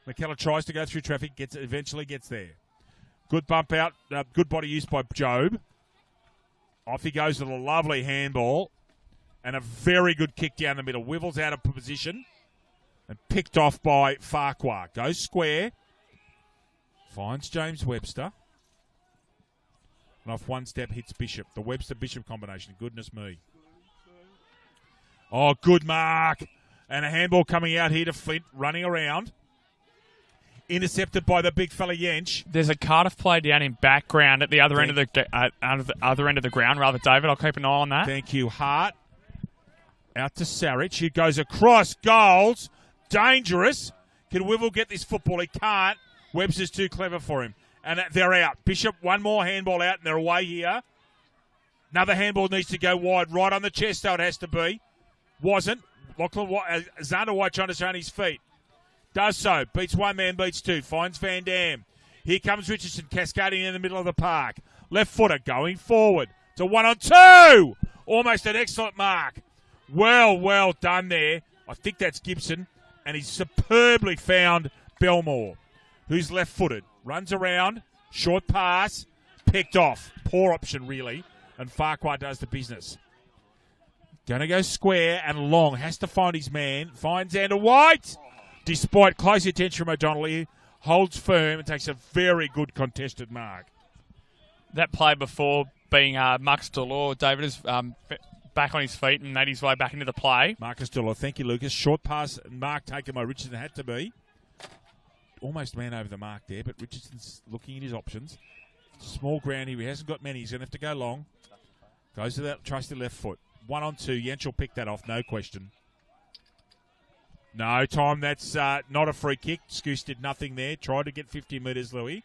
McKellar tries to go through traffic. Eventually gets there. Good bump out. Good body use by Jobe. Off he goes with a lovely handball. And a very good kick down the middle. Wivels out of position. And picked off by Farquhar. Goes square. Finds James Webster. And off one step hits Bishop. The Webster-Bishop combination. Goodness me. Oh, good mark. And a handball coming out here to Flint, running around. Intercepted by the big fella Jensch.
There's a Cardiff play down in background at the other end of the other end of the ground, rather, David. I'll keep an eye on that.
Thank you, Hart. Out to Sarich. He goes across goals. Dangerous. Can Wivel get this football? He can't. Webster's too clever for him. And they're out. Bishop, one more handball out, and they're away here. Another handball needs to go wide. Right on the chest, though, it has to be. Wasn't. Xander White trying to stay on his feet. Does so. Beats one man, beats two. Finds Van Dam. Here comes Richardson cascading in the middle of the park. Left footer going forward. It's a 1-on-2. Almost an excellent mark. Well done there. I think that's Gibson. And he's superbly found Belmore, who's left-footed. Runs around. Short pass. Picked off. Poor option, really. And Farquhar does the business. Going to go square and long. Has to find his man. Finds Xander White. Despite close attention from O'Donnell, he holds firm and takes a very good contested mark.
That play before being Marcus Delors, David is back on his feet and made his way back into the play.
Marcus Delors, thank you, Lucas. Short pass, mark taken by Richardson, had to be. Almost man over the mark there, but Richardson's looking at his options. Small ground here, he hasn't got many. He's going to have to go long. Goes to that trusty left foot. 1-on-2, Jensch will pick that off, no question. No, Tom, that's not a free kick. Scoose did nothing there. Tried to get 50 metres, Louis.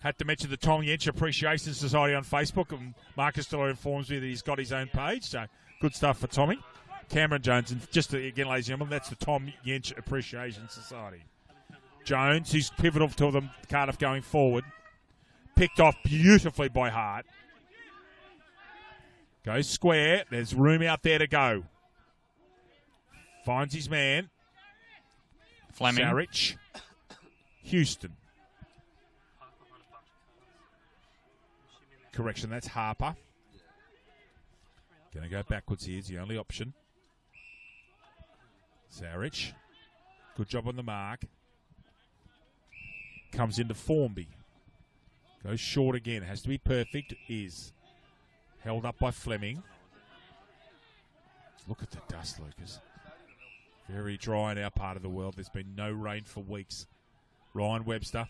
Had to mention the Tom Jensch Appreciation Society on Facebook, and Marcus Delors informs me that he's got his own page, so good stuff for Tommy. Cameron Jones, and just again, ladies and gentlemen, that's the Tom Jensch Appreciation Society. Jones, who's pivotal to the Cardiff going forward, picked off beautifully by Hart. Goes square. There's room out there to go. Finds his man.
Fleming.
Sarich. Houston. Correction, that's Harper. Going to go backwards here. It's the only option. Sarich. Good job on the mark. Comes into Formby. Goes short again. Has to be perfect. Is. Held up by Fleming. Look at the dust, Lucas. Very dry in our part of the world. There's been no rain for weeks. Ryan Webster.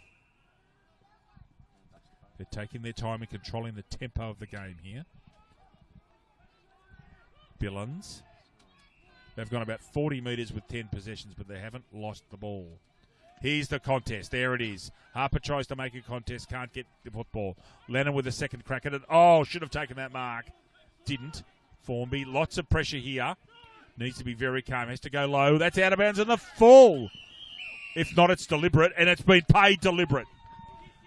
They're taking their time and controlling the tempo of the game here. Billons. They've gone about 40 metres with 10 possessions, but they haven't lost the ball. Here's the contest. There it is. Harper tries to make a contest. Can't get the football. Lennon with a second crack at it. Oh, should have taken that mark. Didn't. Formby. Lots of pressure here. Needs to be very calm. Has to go low. That's out of bounds in the full. If not, it's deliberate, and it's been paid deliberate.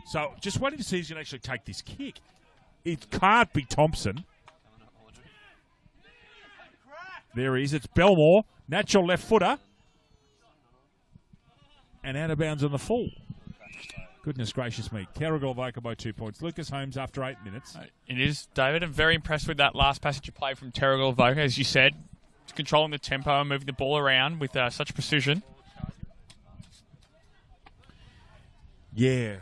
So just waiting to see who's going to actually take this kick. It can't be Thompson. There he is. It's Belmore. Natural left footer. And out of bounds on the full. Goodness gracious me. Terrigal Avoca by 2 points. Lucas Holmes after 8 minutes.
It is, David. I'm very impressed with that last passage of play from Terrigal Avoca, as you said. Controlling the tempo and moving the ball around with such precision.
Yeah.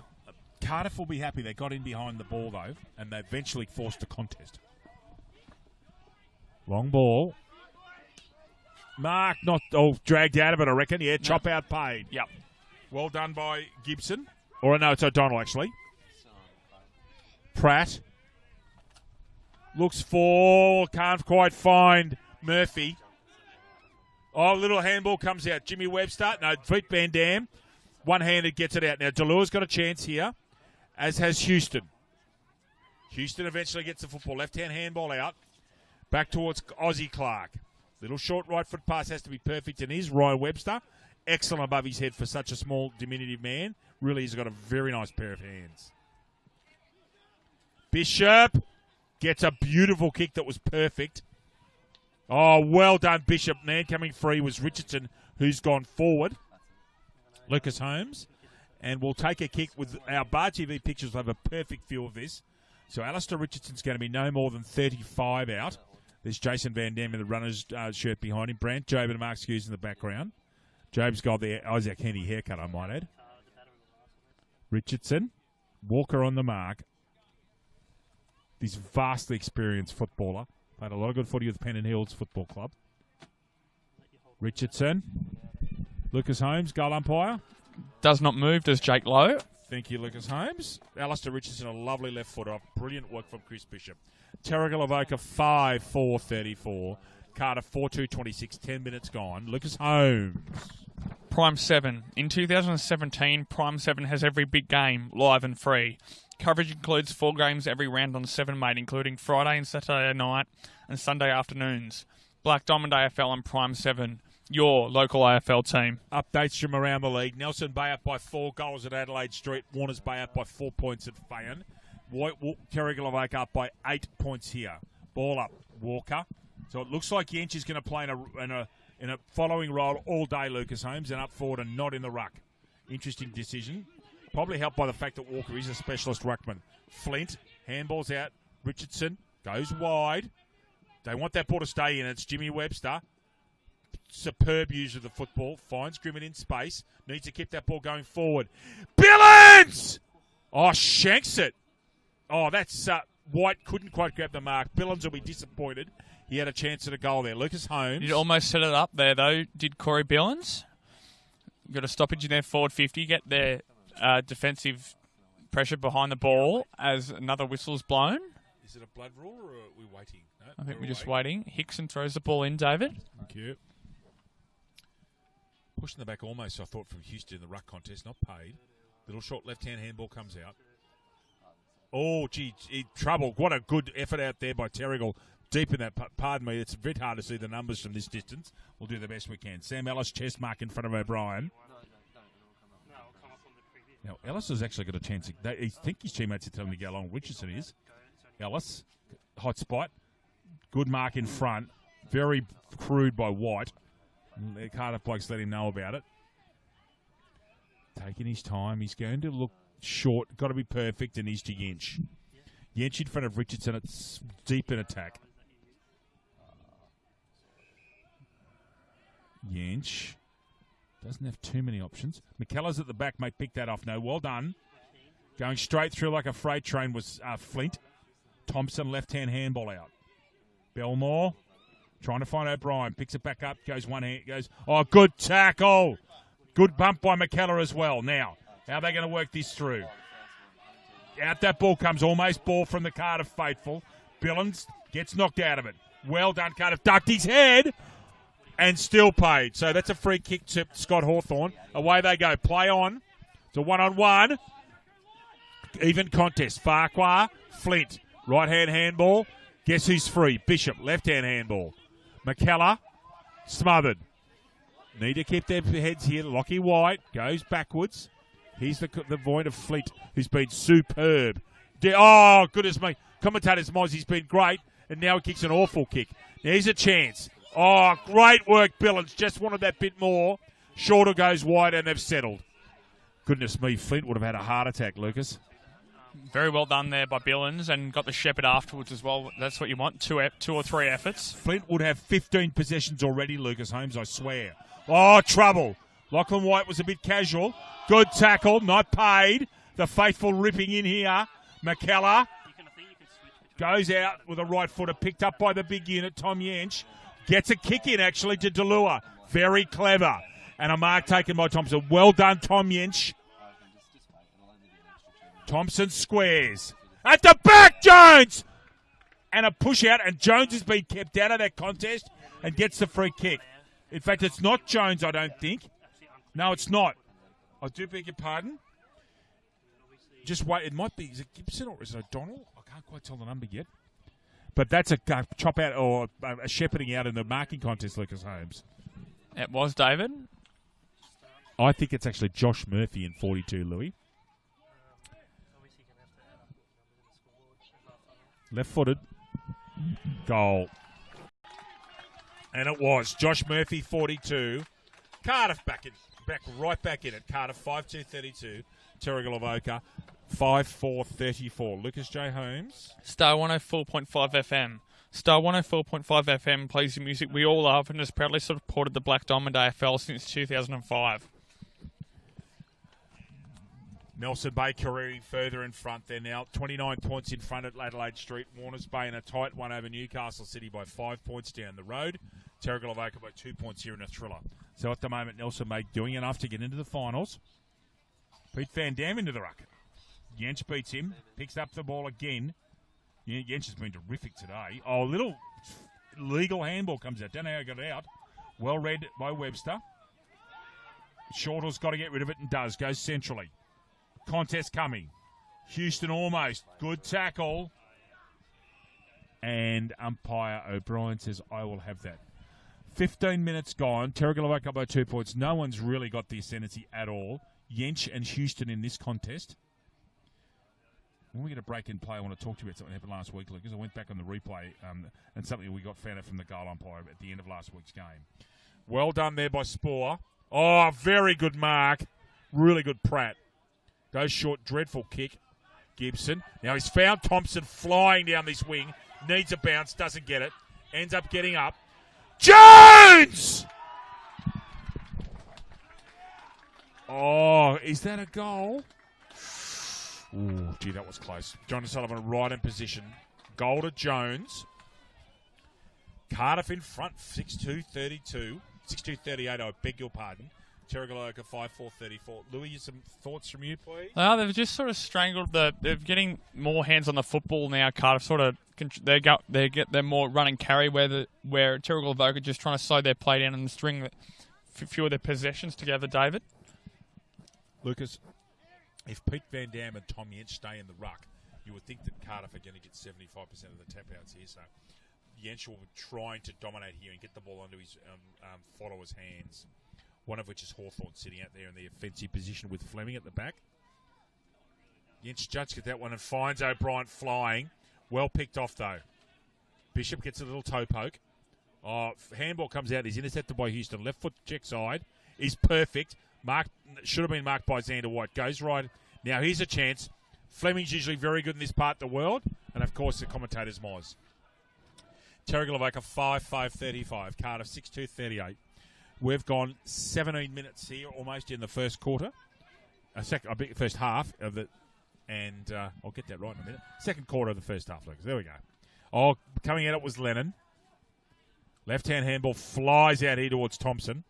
Cardiff will be happy they got in behind the ball, though, and they eventually forced a contest. Long ball. Mark not dragged out of it, I reckon. Yeah, chop out paid.
Yep.
Well done by Gibson. Or no, it's O'Donnell, actually. Pratt. Looks for, can't quite find Murphy. Oh, little handball comes out. Jimmy Webster. No, beat Van Dam. One-handed gets it out. Now, Delors got a chance here, as has Houston. Houston eventually gets the football. Left-hand handball out. Back towards Aussie Clark. Little short right foot pass has to be perfect, and is Ryan Webster. Excellent above his head for such a small, diminutive man. Really, he's got a very nice pair of hands. Bishop gets a beautiful kick that was perfect. Oh, well done, Bishop. Man coming free was Richardson, who's gone forward. Lucas Holmes. And we'll take a kick with our Bar TV pictures. We'll have a perfect view of this. So Alistair Richardson's going to be no more than 35 out. There's Jason Van Dam in the runner's shirt behind him. Brant Job and Mark Skews in the background. Job's got the Isaac Henry haircut, I might add. Richardson. Walker on the mark. This vastly experienced footballer. Played a lot of good footy with Pennant Hills Football Club. Richardson. Lucas Holmes, goal umpire.
Does not move, does Jake Lowe.
Thank you, Lucas Holmes. Alistair Richardson, a lovely left footer. Brilliant work from Chris Bishop. Terrigal Avoca 5-4-34. Cardiff 4-2-26. 10 minutes gone. Lucas Holmes.
Prime 7. In 2017, Prime 7 has every big game live and free. Coverage includes 4 games every round on 7, mate, including Friday and Saturday night and Sunday afternoons. Black Diamond AFL and Prime 7, your local AFL team.
Updates from around the league. Nelson Bay up by 4 goals at Adelaide Street. Warners Bay up by 4 points at Fayon. Terrigal Avoca up by 8 points here. Ball up, Walker. So it looks like Yench is going to play in a following role all day, Lucas Holmes, and up forward and not in the ruck. Interesting decision. Probably helped by the fact that Walker is a specialist ruckman. Flint, handballs out. Richardson goes wide. They want that ball to stay in. It's Jimmy Webster. Superb use of the football. Finds Grimmin in space. Needs to keep that ball going forward. Billings! Oh, shanks it. Oh, that's White couldn't quite grab the mark. Billings will be disappointed. He had a chance at a goal there. Lucas Holmes.
You'd almost set it up there, though, did Corey Billings. Got a stoppage in their forward 50. Get their defensive pressure behind the ball as another whistle's blown.
Is it a blood rule or are we waiting? No,
I think we're just waiting. Hickson throws the ball in, David.
Thank you. Pushing the back almost, I thought, from Houston in the ruck contest. Not paid. Little short left-hand handball comes out. Oh, gee, trouble. What a good effort out there by Terrigal. Deep in that, pardon me, it's a bit hard to see the numbers from this distance. We'll do the best we can. Sam Ellis, chest mark in front of O'Brien. Now, Ellis has actually got a chance. I think his teammates are telling him to go along. Richardson is. Ellis, hot spot. Good mark in front. Very crude by White. The Cardiff blokes let him know about it. Taking his time. He's going to look short. Got to be perfect, and he's to Yench. Yench in front of Richardson. It's deep in attack. Yench doesn't have too many options. McKellar's at the back, mate. Pick that off. No, well done. Going straight through like a freight train was Flint. Thompson, left-hand handball out. Belmore trying to find O'Brien. Picks it back up. Goes one hand. Goes. Oh, good tackle. Good bump by McKellar as well. Now, how are they going to work this through? Out that ball comes. Almost ball from the Cardiff faithful. Billings gets knocked out of it. Well done, Cardiff. Ducked his head. And still paid. So that's a free kick to Scott Hawthorn. Away they go. Play on. It's a one-on-one. Even contest. Farquhar, Flint. Right-hand handball. Guess who's free? Bishop. Left-hand handball. McKellar. Smothered. Need to keep their heads here. Lockie White goes backwards. He's the void of Flint, who's been superb. Oh, goodness me. Commentators, Moz, he's been great. And now he kicks an awful kick. There's a chance. Oh, great work, Billings. Just wanted that bit more. Shorter goes wide, and they've settled. Goodness me, Flint would have had a heart attack, Lucas.
Very well done there by Billings, and got the shepherd afterwards as well. That's what you want, two or three efforts.
Flint would have 15 possessions already, Lucas Holmes, I swear. Oh, trouble. Lachlan White was a bit casual. Good tackle, not paid. The faithful ripping in here. McKellar goes out with a right footer, picked up by the big unit, Tom Yench. Gets a kick in, actually, to Delua. Very clever. And a mark taken by Thompson. Well done, Tom Yench. Thompson squares. At the back, Jones! And a push out, and Jones has been kept out of that contest and gets the free kick. In fact, it's not Jones, I don't think. No, it's not. I do beg your pardon. Just wait. It might be. Is it Gibson or is it O'Donnell? I can't quite tell the number yet. But that's a chop out or a shepherding out in the marking contest, Lucas Holmes.
It was, David.
I think it's actually Josh Murphy in 42, Louis. Left-footed. Goal. And it was Josh Murphy, 42. Cardiff right back in it. Cardiff 5-2-32. Terrigal Avoca 5-4-34. Lucas J. Holmes.
Star 104.5 FM. Star 104.5 FM plays the music we all love and has proudly supported the Black Diamond AFL since 2005.
Nelson Bay careering further in front. They're now 29 points in front at Adelaide Street. Warners Bay in a tight one over Newcastle City by 5 points down the road. Terrigal Avoca by 2 points here in a thriller. So at the moment, Nelson Bay doing enough to get into the finals. Pete Van Dam into the ruck. Jensch beats him. Picks up the ball again. Yeah, Jensch has been terrific today. Oh, little legal handball comes out. Don't know how he got it out. Well read by Webster. Shortall's got to get rid of it and does. Goes centrally. Contest coming. Houston almost. Good tackle. And umpire O'Brien says, I will have that. 15 minutes gone. Terrigal Avoca by 2 points. No one's really got the ascendancy at all. Jensch and Houston in this contest. When we get a break in play, I want to talk to you about something that happened last week, because I went back on the replay and something we found out from the goal umpire at the end of last week's game. Well done there by Spoor. Oh, very good mark. Really good Pratt. Goes short, dreadful kick. Gibson. Now he's found Thompson flying down this wing. Needs a bounce, doesn't get it. Ends up getting up. Jones! Oh, is that a goal? Ooh, gee, that was close. John Sullivan right in position. Goal to Jones. Cardiff in front, 6-2-32. 6-2-38, I beg your pardon. Terrigal Avoca 5-4-34. Louis, some thoughts from you, please?
They've just sort of strangled they're getting more hands on the football now. Cardiff sort of they're more run and carry where Terrigal Avoca just trying to slow their play down and string a few of their possessions together. David,
Lucas, if Pete Van Dam and Tom Jensch stay in the ruck, you would think that Cardiff are going to get 75% of the tap outs here. So Jensch will be trying to dominate here and get the ball onto his follower's hands. One of which is Hawthorn sitting out there in the offensive position with Fleming at the back. Jensch judges that one and finds O'Brien flying. Well picked off, though. Bishop gets a little toe poke. Oh, handball comes out. He's intercepted by Houston. Left foot check side. Is perfect. Should have been marked by Xander White. Goes right. Now here's a chance. Fleming's usually very good in this part of the world. And, of course, the commentator's Moz. Terrigal Avoca 5-5-35. Cardiff 6-2-38. We've gone 17 minutes here, almost in the first quarter. First half of it, and I'll get that right in a minute. Second quarter of the first half, Lucas. There we go. Oh, coming out it was Lennon. Left-hand handball flies out here towards Thompson.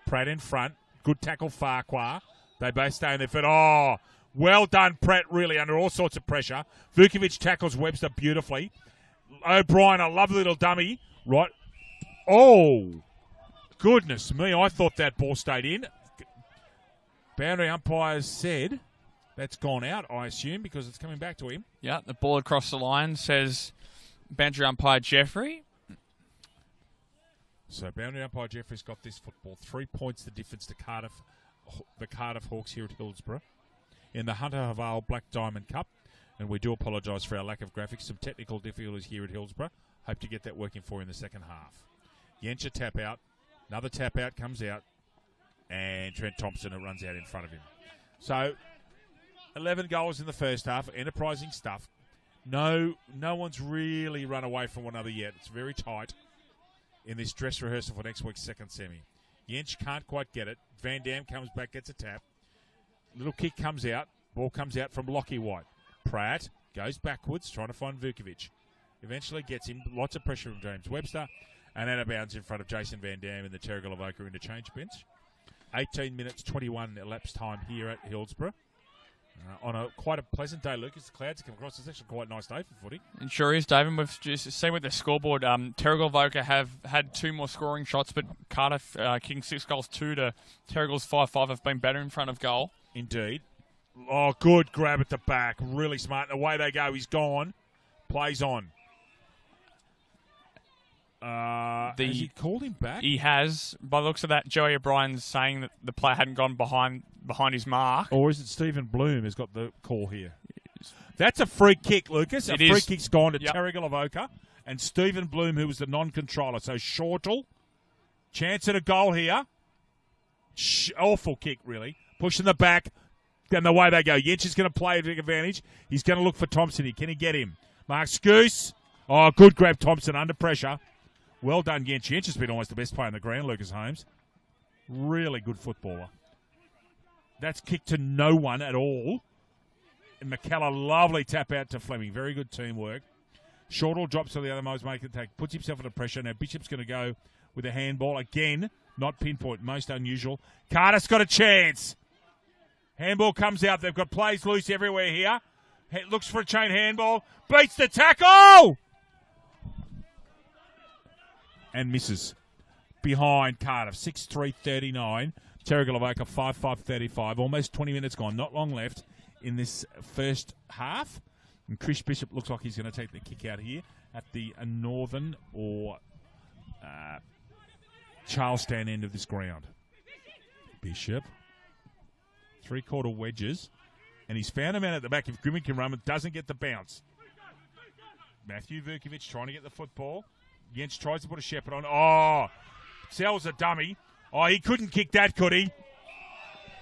Pratt in front. Good tackle, Farquhar. They both stay in their foot. Oh, well done, Pratt, really, under all sorts of pressure. Vukovic tackles Webster beautifully. O'Brien, a lovely little dummy. Right. Oh, goodness me, I thought that ball stayed in. Boundary umpires said that's gone out, I assume, because it's coming back to him.
Yeah, the ball across the line says boundary umpire Jeffrey.
So boundary umpire Jeffrey's got this football. 3 points the difference to Cardiff, the Cardiff Hawks here at Hillsborough in the Hunter Haval Black Diamond Cup. And we do apologise for our lack of graphics. Some technical difficulties here at Hillsborough. Hope to get that working for you in the second half. Jensch tap out. Another tap out comes out, and Trent Thompson runs out in front of him. So, 11 goals in the first half, enterprising stuff. No one's really run away from one another yet. It's very tight in this dress rehearsal for next week's second semi. Jensch can't quite get it. Van Dam comes back, gets a tap. Little kick comes out. Ball comes out from Lockie White. Pratt goes backwards, trying to find Vukovic. Eventually gets him. Lots of pressure from James Webster. And out of bounds in front of Jason Van Dam in the Terrigal Avoca interchange bench. 18 minutes, 21 elapsed time here at Hillsborough. On quite a pleasant day, Lucas. The clouds come across. It's actually quite a nice day for footy.
It sure is, David. We've just seen with the scoreboard, Terrigal Avoca have had 2 more scoring shots, but Cardiff kicking 6 goals, 2 to Terrigal's 5-5 have been better in front of goal.
Indeed. Oh, good grab at the back. Really smart. And away they go. He's gone. Plays on. Has he called him back?
He has. By the looks of that, Joey O'Brien's saying that the player hadn't gone behind his mark.
Or is it Stephen Bloom who's got the call here? That's a free kick, Lucas. A free kick's gone to Terrigal Avoca and Stephen Bloom, who was the non-controller. So Shortle, chance at a goal here. Awful kick, really. Pushing the back. Then the way they go. Yench is going to play a big advantage. He's going to look for Thompson here. Can he get him? Mark Scoose. Oh, good grab, Thompson, under pressure. Well done, Yench. Yench has been almost the best player in the ground, Lucas Holmes. Really good footballer. That's kicked to no one at all. And McKellar, lovely tap out to Fleming. Very good teamwork. Shortle drops to the other most make attack. Puts himself under pressure. Now Bishop's going to go with a handball. Again, not pinpoint. Most unusual. Cardiff's got a chance. Handball comes out. They've got plays loose everywhere here. Looks for a chain handball. Beats the tackle! And misses. Behind Cardiff. 6-3-39. Terrigal Avoca 5-5-35. Almost 20 minutes gone. Not long left in this first half. And Chris Bishop looks like he's going to take the kick out here at the northern or Charlestown end of this ground. Bishop. Three-quarter wedges. And he's found a man at the back. If Grimmy can run, it doesn't get the bounce. Matthew Vukovic trying to get the football. Jens tries to put a shepherd on. Oh, sells a dummy. Oh, he couldn't kick that, could he?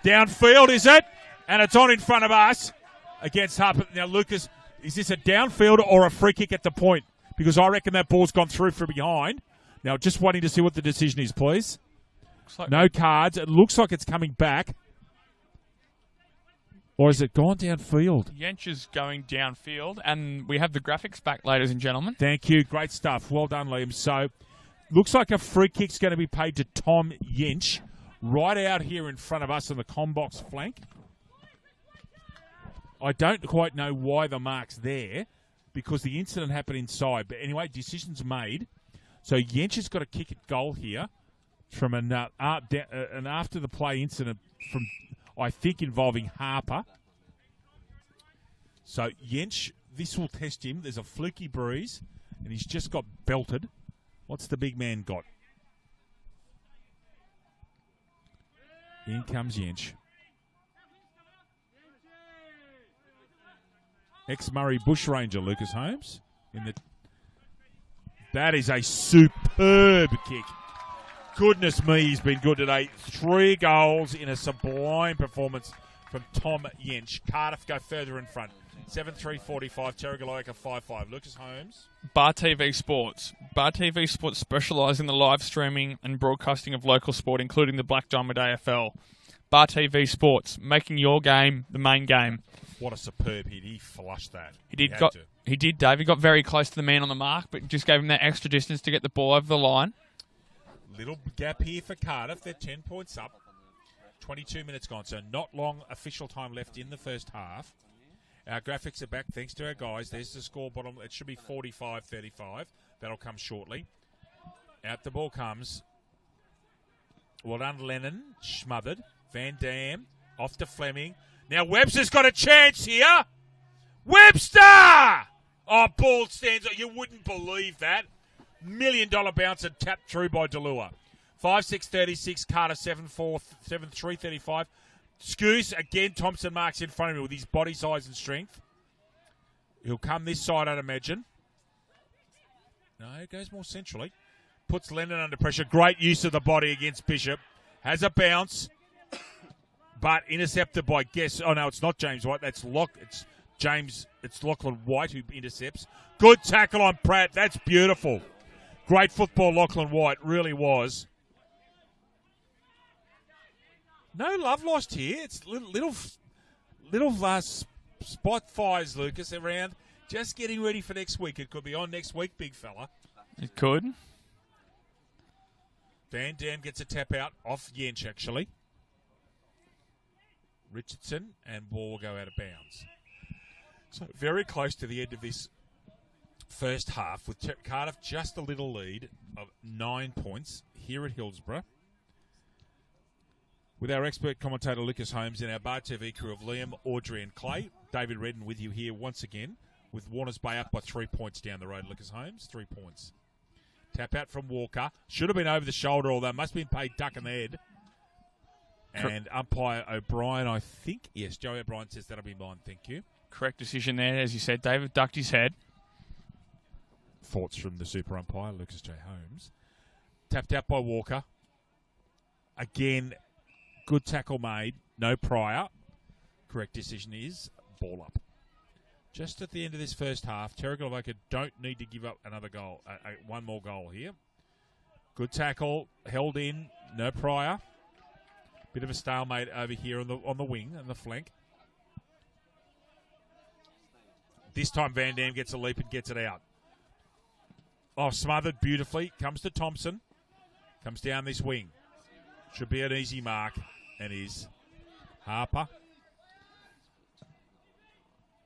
Downfield, is it? And it's on in front of us against Harper. Now, Lucas, is this a downfield or a free kick at the point? Because I reckon that ball's gone through from behind. Now, just waiting to see what the decision is, please.
Like
no cards. It looks like it's coming back. Or has it gone downfield?
Yench is going downfield, and we have the graphics back, ladies and gentlemen.
Thank you. Great stuff. Well done, Liam. So, looks like a free kick's going to be paid to Tom Yench right out here in front of us on the combox flank. I don't quite know why the mark's there because the incident happened inside. But anyway, decision's made. So, Yench has got a kick at goal here from an after-the-play incident from, I think, involving Harper. So, Yench, this will test him. There's a fluky breeze, and he's just got belted. What's the big man got? In comes Yench. Ex-Murray Bushranger, Lucas Holmes. That is a superb kick. Goodness me, he's been good today. 3 goals in a sublime performance from Tom Yench. Cardiff go further in front. 7-3-45, Terrigal Avoca 5-5. Lucas Holmes.
Bar TV Sports. Bar TV Sports specialise in the live streaming and broadcasting of local sport, including the Black Diamond AFL. Bar TV Sports, making your game the main game.
What a superb hit. He flushed that.
He did, Dave. He got very close to the man on the mark, but just gave him that extra distance to get the ball over the line.
Little gap here for Cardiff. They're 10 points up. 22 minutes gone, so not long official time left in the first half. Our graphics are back thanks to our guys. There's the score bottom. It should be 45-35. That'll come shortly. Out the ball comes. Well done, Lennon. Smothered. Van Dam. Off to Fleming. Now Webster's got a chance here. Webster! Oh, ball stands. You wouldn't believe that. $1 million bouncer tapped through by Delua. 5-6-36, Carter 7-4, 7-3-35. Scoose, again, Thompson marks in front of him with his body size and strength. He'll come this side, I'd imagine. No, he goes more centrally. Puts Lennon under pressure. Great use of the body against Bishop. Has a bounce, but intercepted by Guess. Oh, no, it's not James White. It's Lachlan White who intercepts. Good tackle on Pratt. That's beautiful. Great football, Lachlan White. Really was. No love lost here. It's little spot fires, Lucas, around. Just getting ready for next week. It could be on next week, big fella.
It could.
Van Dam gets a tap out off Yench, actually. Richardson, and ball will go out of bounds. So very close to the end of this first half with Cardiff just a little lead of 9 points here at Hillsborough. With our expert commentator Lucas Holmes and our Bar TV crew of Liam, Audrey and Clay. David Redden with you here once again with Warners Bay up by 3 points down the road. Lucas Holmes, 3 points. Tap out from Walker. Should have been over the shoulder, although must have been paid duck in the head. And umpire O'Brien, I think. Yes, Joey O'Brien says that'll be mine. Thank you.
Correct decision there, as you said, David. Ducked his head.
Thoughts from the super umpire, Lucas J. Holmes. Tapped out by Walker. Again, good tackle made. No prior. Correct decision is ball up. Just at the end of this first half, Terrigal and Avoca don't need to give up another goal. One more goal here. Good tackle, held in, no prior. Bit of a stalemate over here on the wing and the flank. This time Van Dam gets a leap and gets it out. Oh, smothered beautifully. Comes to Thompson. Comes down this wing. Should be an easy mark. And is Harper.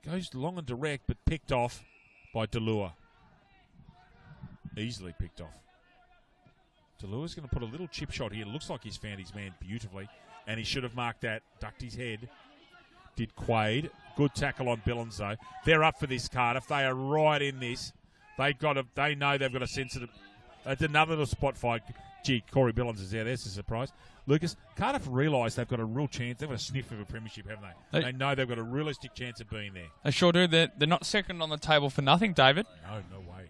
Goes long and direct, but picked off by Delua. Easily picked off. Delua's going to put a little chip shot here. Looks like he's found his man beautifully. And he should have marked that. Ducked his head. Did Quaid. Good tackle on Billings, though. They're up for this, Cardiff. They are right in this. They know they've got a sensitive. It's another little spot fight. Gee, Corey Billings is there. There's a surprise. Lucas, Cardiff realise they've got a real chance. They've got a sniff of a premiership, haven't they? They know they've got a realistic chance of being there.
They sure do. They're not second on the table for nothing, David.
No way.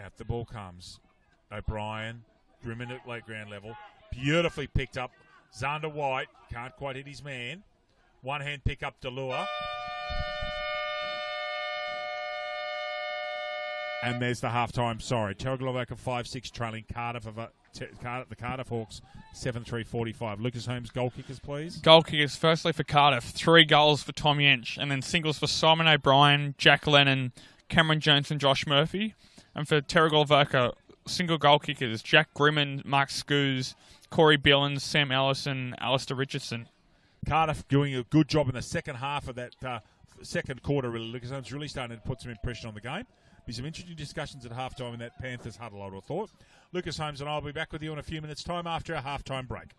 Out the ball comes. O'Brien, Grimmin at late ground level. Beautifully picked up. Xander White can't quite hit his man. One hand pick up Delua. And there's the halftime. Sorry, Terrigal Avoca 5-6 trailing Cardiff. The Cardiff Hawks 7-3-45. Lucas Holmes, goal kickers, please.
Goal kickers, firstly for Cardiff. 3 goals for Tom Yench. And then singles for Simon O'Brien, Jack Lennon, Cameron Jones and Josh Murphy. And for Terrigal Avoca, single goal kickers, Jack Grimmin, Mark Scoos, Corey Billings, Sam Ellison, Alistair Richardson.
Cardiff doing a good job in the second half of that second quarter, really. Lucas Holmes really starting to put some impression on the game. Be some interesting discussions at halftime in that Panthers huddle, I would have thought. Lucas Holmes and I will be back with you in a few minutes' time after a halftime break.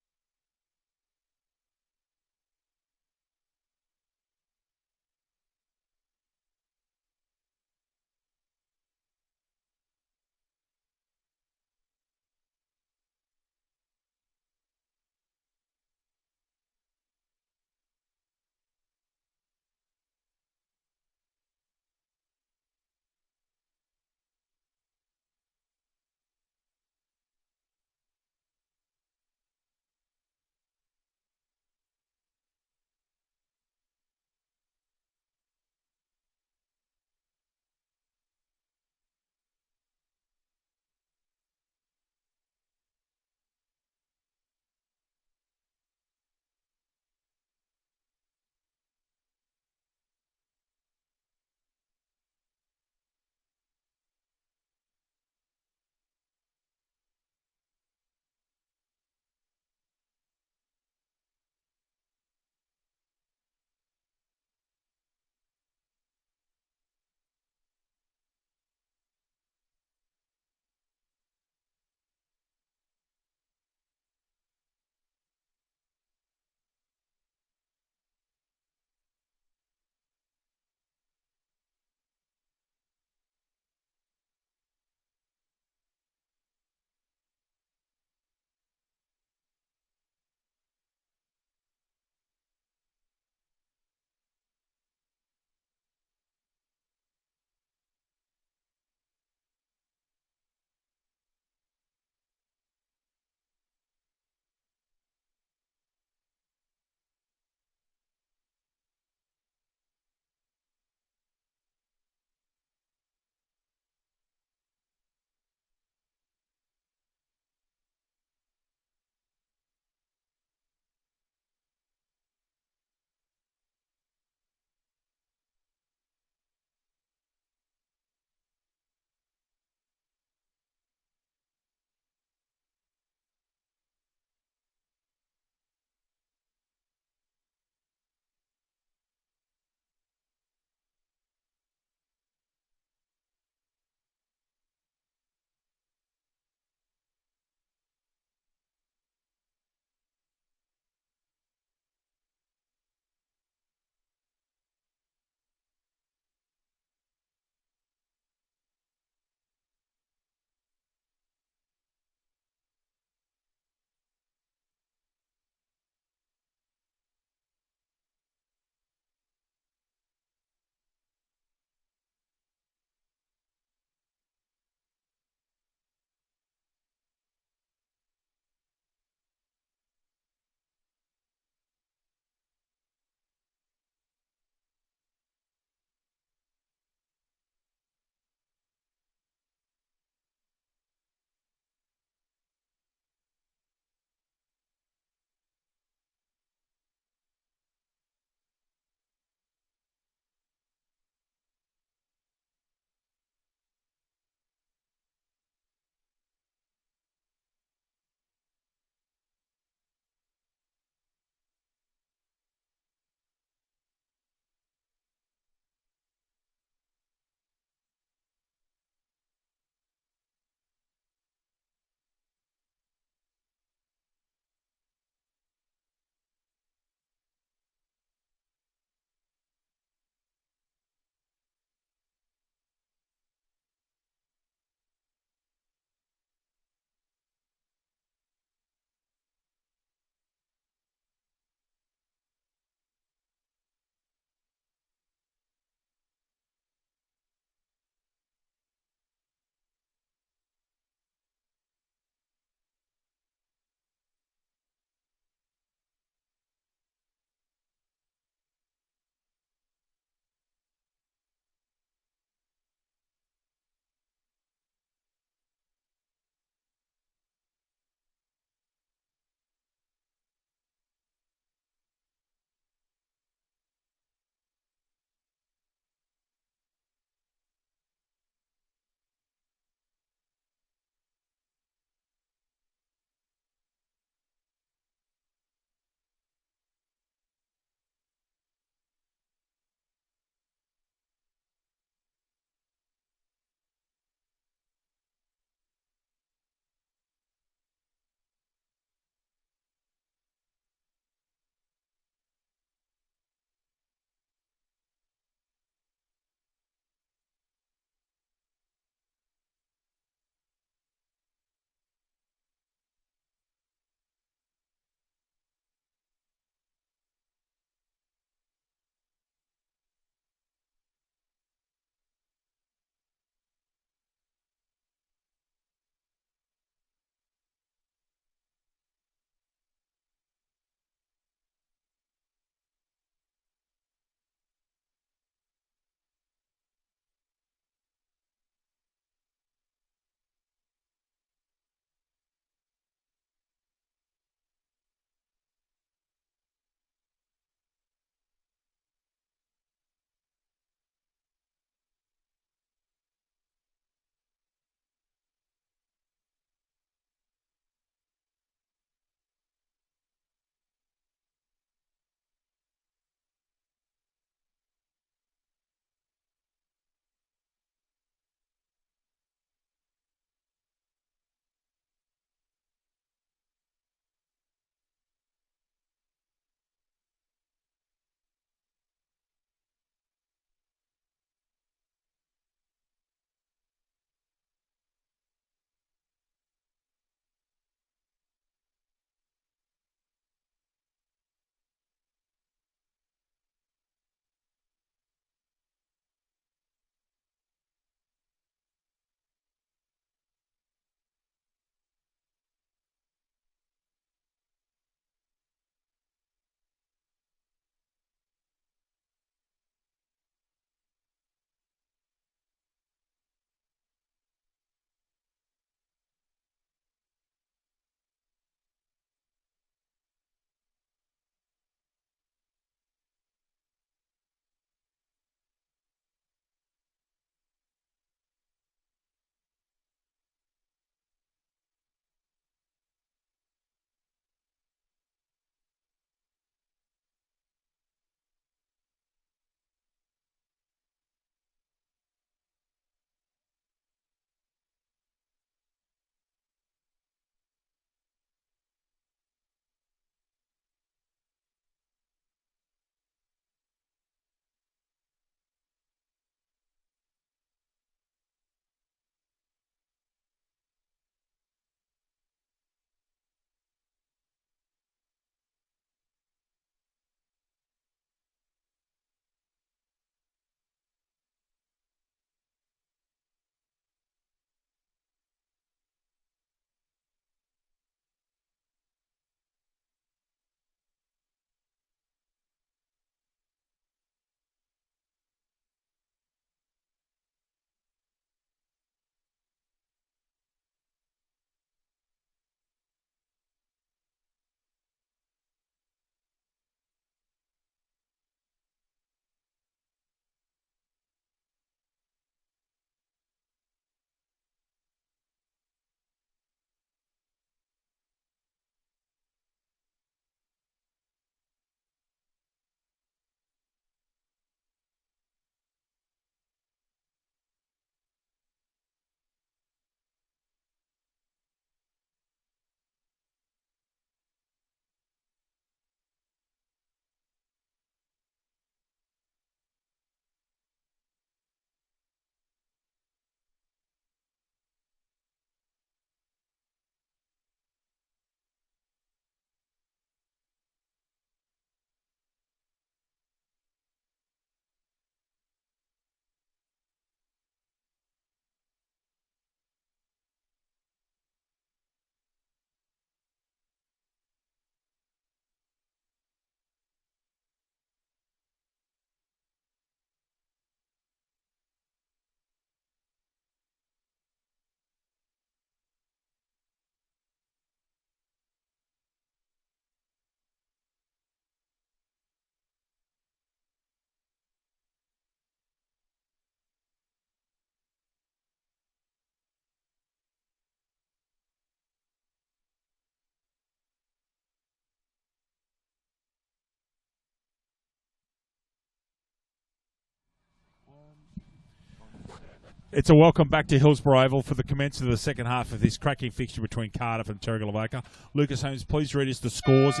It's a welcome back to Hillsborough Oval for the commencement of the second half of this cracking fixture between Cardiff and Terrigal Avoca. Lucas Holmes, please read us the scores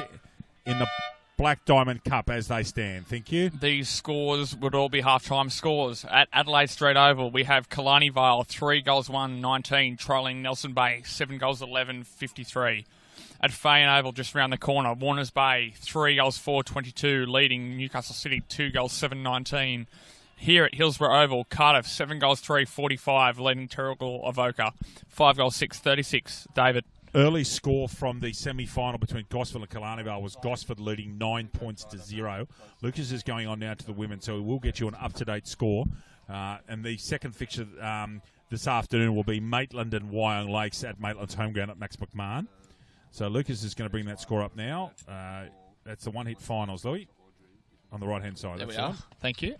in the Black Diamond Cup as they stand. Thank you.
These scores would all be half-time scores. At Adelaide Street Oval, we have Killarney Vale, 3 goals 1, 19, trolling Nelson Bay, 7 goals 11, 53. At Fayen Oval, just around the corner, Warners Bay, 3 goals 4, 22, leading Newcastle City, 2 goals 7, 19. Here at Hillsborough Oval, Cardiff, 7 goals 3, 45, leading Terrigal Avoca, 5 goals 6, 36. David.
Early score from the semi-final between Gosford and Killarney Vale was Gosford leading 9 points to 0. Lucas is going on now to the women, so we will get you an up-to-date score. And the second fixture this afternoon will be Maitland and Wyong Lakes at Maitland's home ground at Max McMahon. So Lucas is going to bring that score up now. That's the one-hit finals, Louis, on the right-hand side.
There we are. Thank you.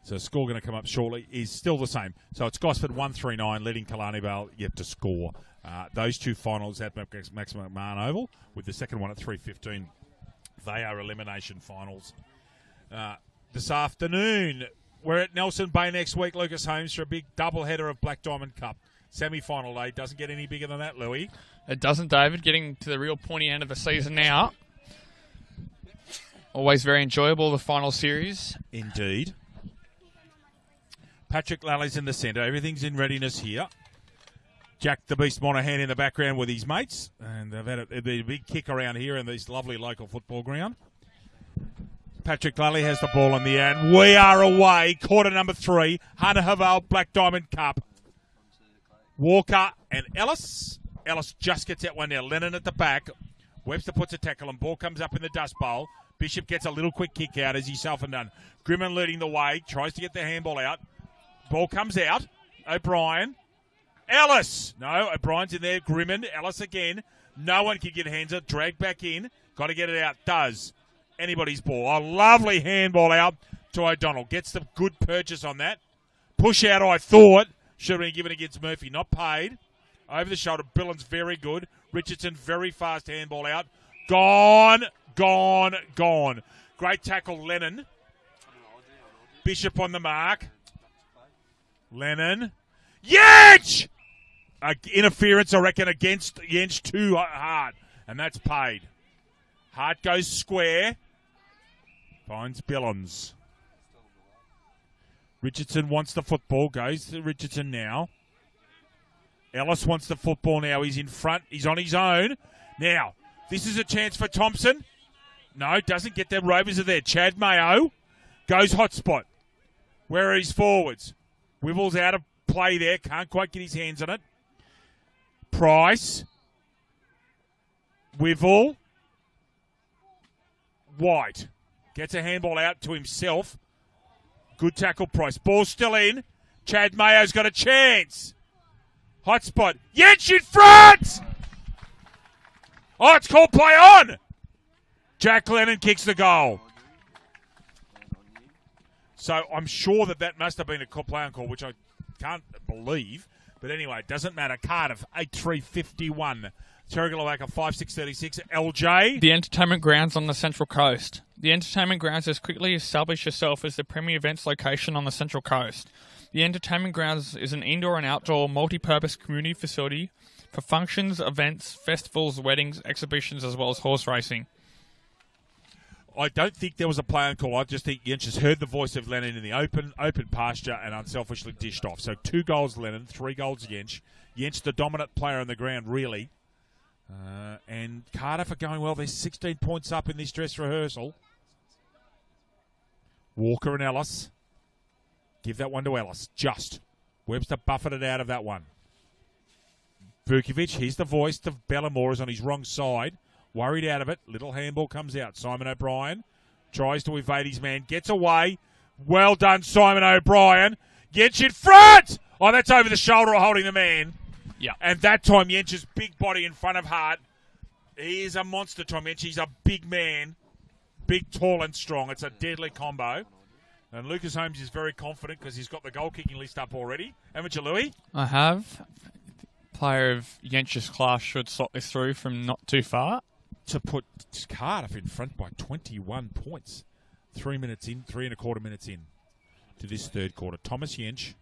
So score going to come up shortly is still the same. So it's Gosford 139, leading Killarney Vale yet to score. Those two finals at Max McMahon Oval, with the second one at 3:15. They are elimination finals. This afternoon, we're at Nelson Bay next week, Lucas Holmes, for a big doubleheader of Black Diamond Cup. Semi-final day. Doesn't get any bigger than that, Louis.
It doesn't, David. Getting to the real pointy end of the season now. Always very enjoyable, the final series.
Indeed. Patrick Lally's in the centre. Everything's in readiness here. Jack the Beast Monahan in the background with his mates. And they've had a big kick around here in this lovely local football ground. Patrick Lally has the ball in the end. We are away. Quarter number 3. Hunter Haval Black Diamond Cup. Walker and Ellis. Ellis just gets that one now. Lennon at the back. Webster puts a tackle and ball comes up in the dust bowl. Bishop gets a little quick kick out as he's self and done. Grimman leading the way. Tries to get the handball out. Ball comes out. O'Brien. Ellis. No, O'Brien's in there. Grimman. Ellis again. No one can get hands up. Drag back in. Got to get it out. Does. Anybody's ball. A lovely handball out to O'Donnell. Gets the good purchase on that. Push out, I thought. Should have been given against Murphy. Not paid. Over the shoulder. Billins very good. Richardson very fast handball out. Gone. Gone. Gone. Great tackle, Lennon. Bishop on the mark. Lennon. Yench! Interference, I reckon, against Yench too hard. And that's paid. Hart goes square. Finds Billons. Richardson wants the football. Goes to Richardson now. Ellis wants the football now. He's in front. He's on his own. Now, this is a chance for Thompson. No, doesn't get there. Rovers are there. Chad Mayo goes hotspot. Where are his forwards? Wivel's out of play there. Can't quite get his hands on it. Price. Wivel. White. Gets a handball out to himself. Good tackle, Price. Ball still in. Chad Mayo's got a chance. Hotspot. Yench in front! Oh, it's called play on! Jack Lennon kicks the goal. So I'm sure that must have been a play on call, which I can't believe. But anyway, it doesn't matter. Cardiff, 8-3-51. Terrigal Avoca, 5-6-36. LJ.
The entertainment grounds on the Central Coast. The entertainment grounds has quickly established itself as the premier events location on the Central Coast. The entertainment grounds is an indoor and outdoor multi-purpose community facility for functions, events, festivals, weddings, exhibitions, as well as horse racing.
I don't think there was a play on call. I just think Yench just heard the voice of Lennon in the open pasture and unselfishly dished off. So 2 goals Lennon, 3 goals Yench. Yench the dominant player on the ground, really. And Cardiff are going well. They're 16 points up in this dress rehearsal. Walker and Ellis. Give that one to Ellis. Just. Webster buffeted out of that one. Vukovic, here's the voice. The Bellamore is on his wrong side. Worried out of it. Little handball comes out. Simon O'Brien tries to evade his man. Gets away. Well done, Simon O'Brien. Yench in front! Oh, that's over the shoulder holding the man.
Yeah.
And that time, Yench's big body in front of Hart. He is a monster, Tom Yench. He's a big man. Big, tall, and strong. It's a deadly combo. And Lucas Holmes is very confident because he's got the goal-kicking list up already. Haven't you, Louis?
I have. Player of Yench's class should slot this through from not too far.
To put Cardiff in front by 21 points. 3 minutes in, 3 1/4 minutes in to this third quarter. Thomas Yench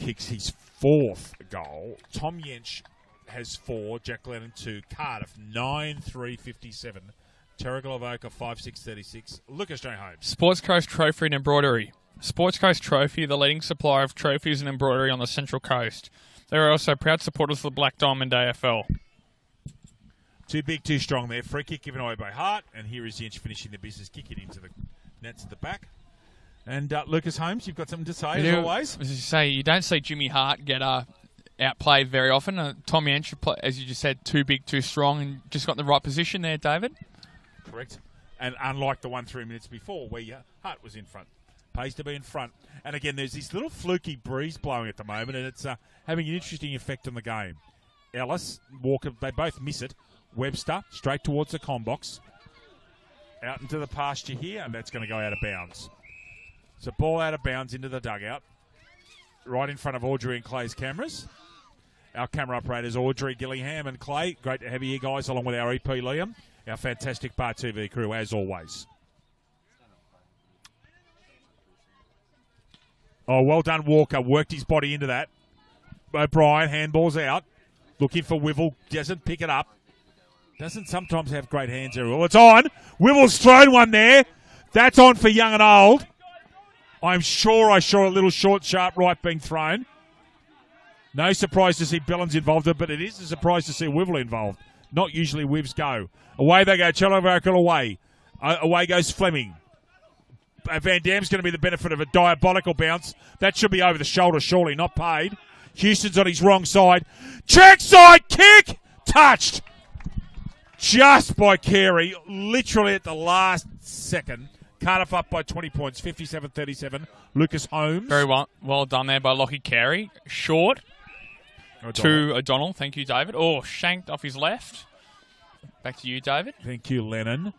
kicks his 4th goal. Tom Yench has 4. Jack Lennon 2. Cardiff 9-3-57. Terrigal Avoca 5-6-36. Lucas J. Holmes.
Sports Coast Trophy and Embroidery. Sports Coast Trophy, the leading supplier of trophies and embroidery on the Central Coast. They are also proud supporters of the Black Diamond AFL.
Too big, too strong there. Free kick given away by Hart. And here is Yench finishing the business. Kick it into the nets at the back. And Lucas Holmes, you've got something to say, as always.
As you say, you don't see Jimmy Hart get outplayed very often. Tom Yench, as you just said, too big, too strong, and just got in the right position there, David.
Correct. And unlike the 1-3 minutes before where Hart was in front. Pays to be in front. And again, there's this little fluky breeze blowing at the moment, and it's having an interesting effect on the game. Ellis, Walker, they both miss it. Webster, straight towards the combox. Out into the pasture here, and that's going to go out of bounds. It's a ball out of bounds into the dugout. Right in front of Audrey and Clay's cameras. Our camera operators, Audrey, Gillingham and Clay. Great to have you here, guys, along with our EP, Liam. Our fantastic Bar TV crew, as always. Oh, well done, Walker. Worked his body into that. O'Brien, handball's out. Looking for Wivel. Doesn't pick it up. Doesn't sometimes have great hands there. Well, it's on. Wivel's thrown one there. That's on for young and old. I'm sure I saw a little short, sharp right being thrown. No surprise to see Bellens involved, but it is a surprise to see Wivel involved. Not usually Wivs go. Away they go. Cello Vocal away. Away goes Fleming. Van Dam's going to be the benefit of a diabolical bounce. That should be over the shoulder, surely, not paid. Houston's on his wrong side. Check side kick! Touched! Just by Carey, literally at the last second. Cardiff up by 20 points, 57-37. Lucas Holmes.
Very well done there by Lockie Carey. Short to O'Donnell. Thank you, David. Oh, shanked off his left. Back to you, David.
Thank you, Lennon.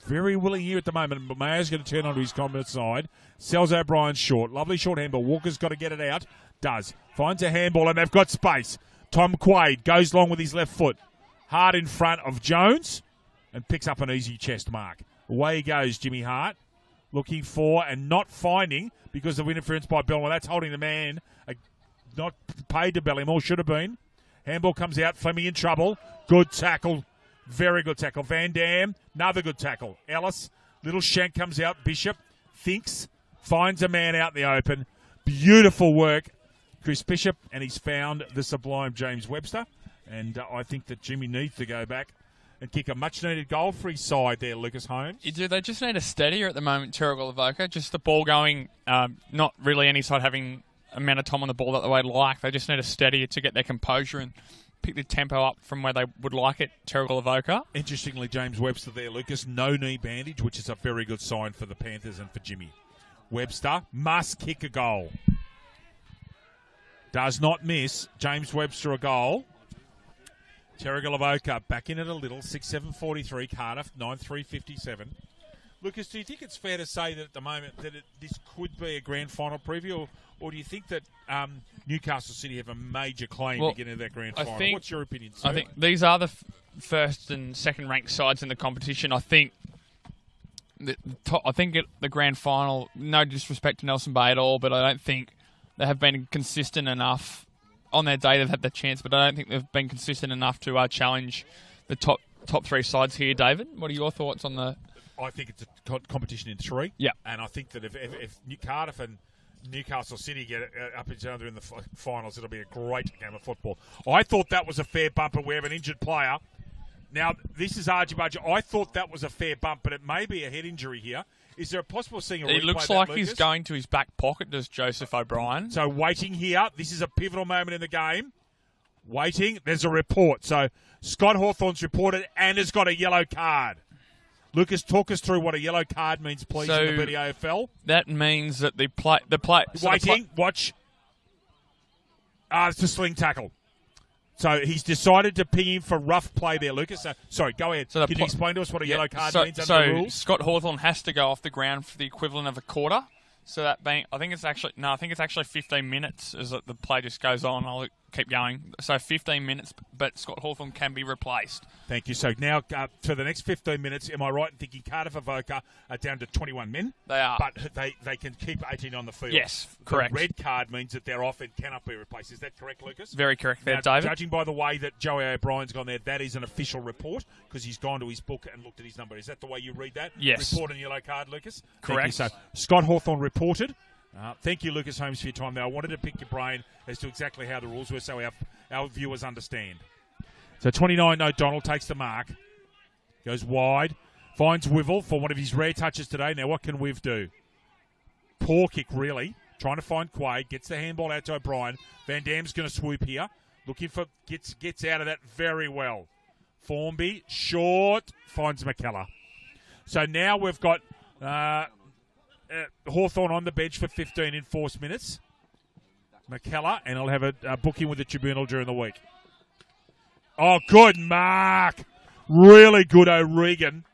Very willing here at the moment, but Mayo's going to turn onto his combat side. Sells O'Brien short. Lovely short handball. Walker's got to get it out. Does. Finds a handball, and they've got space. Tom Quaid goes long with his left foot. Hard in front of Jones and picks up an easy chest mark. Away goes Jimmy Hart. Looking for and not finding because of interference by Belmore. That's holding the man. Not paid to Bellimore. Should have been. Handball comes out. Fleming in trouble. Good tackle. Very good tackle. Van Dam, another good tackle. Ellis, little shank comes out. Bishop thinks, finds a man out in the open. Beautiful work, Chris Bishop, and he's found the sublime James Webster. And I think that Jimmy needs to go back and kick a much-needed goal for his side there, Lucas Holmes.
They just need a steadier at the moment, Terrigal Avoca. Just the ball going, not really any side having amount of time on the ball that they would like. They just need a steadier to get their composure and pick the tempo up from where they would like it, Terrigal Avoca.
Interestingly, James Webster there, Lucas, no knee bandage, which is a very good sign for the Panthers and for Jimmy. Webster must kick a goal. Does not miss. James Webster a goal. Terrigal Avoca back in it a little. 6-7-43. Cardiff 9-3-57. Lucas, do you think it's fair to say that at the moment that this could be a grand final preview, or do you think that Newcastle City have a major claim to get into that grand final? What's your opinion, sir?
I think these are the first and second ranked sides in the competition. I think the grand final, no disrespect to Nelson Bay at all, but I don't think they have been consistent enough. On their day, they've had the chance, but I don't think they've been consistent enough to challenge the top three sides here. David, what are your thoughts on the...
I think it's a competition in three.
Yeah.
And I think that if Cardiff and Newcastle City get up each other in the finals, it'll be a great game of football. I thought that was a fair bump, but we have an injured player. Now, this is Archibald. I thought that was a fair bump, but it may be a head injury here. Is there a possible seeing a replay?
It looks like he's going to his back pocket, does Joseph O'Brien.
So waiting here. This is a pivotal moment in the game. Waiting. There's a report. So Scott Hawthorne's reported and has got a yellow card. Lucas, talk us through what a yellow card means, please, in the BDAFL.
That means that the play.
Waiting. Watch. It's a sling tackle. So he's decided to ping him for rough play there, Lucas. Sorry, go ahead. Can you explain to us what a yellow card means under the rules?
Scott Hawthorne has to go off the ground for the equivalent of a quarter. So that being, I think it's actually 15 minutes as the play just goes on. keep going. So 15 minutes, but Scott Hawthorn can be replaced.
Thank you. So now for the next 15 minutes, am I right in thinking Cardiff Avoca are down to 21 men?
They are.
But they can keep 18 on the field.
Yes, correct.
The red card means that they're off and cannot be replaced. Is that correct, Lucas?
Very correct there,
Now,
David.
Judging by the way that Joey O'Brien's gone there, that is an official report because he's gone to his book and looked at his number. Is that the way you read that?
Yes.
Report and yellow card, Lucas?
Correct.
Thank you. So Scott Hawthorn reported. Thank you, Lucas Holmes, for your time. Now, I wanted to pick your brain as to exactly how the rules were so our viewers understand. So 29, O'Donnell takes the mark. Goes wide. Finds Wivel for one of his rare touches today. Now, what can Wiv do? Poor kick, really. Trying to find Quaid. Gets the handball out to O'Brien. Van Dam's going to swoop here. Looking for... Gets out of that very well. Formby, short. Finds McKellar. So now we've got... Hawthorn on the bench for 15 enforced minutes. McKellar, and I'll have a booking with the tribunal during the week. Oh, good mark. Really good, O'Regan.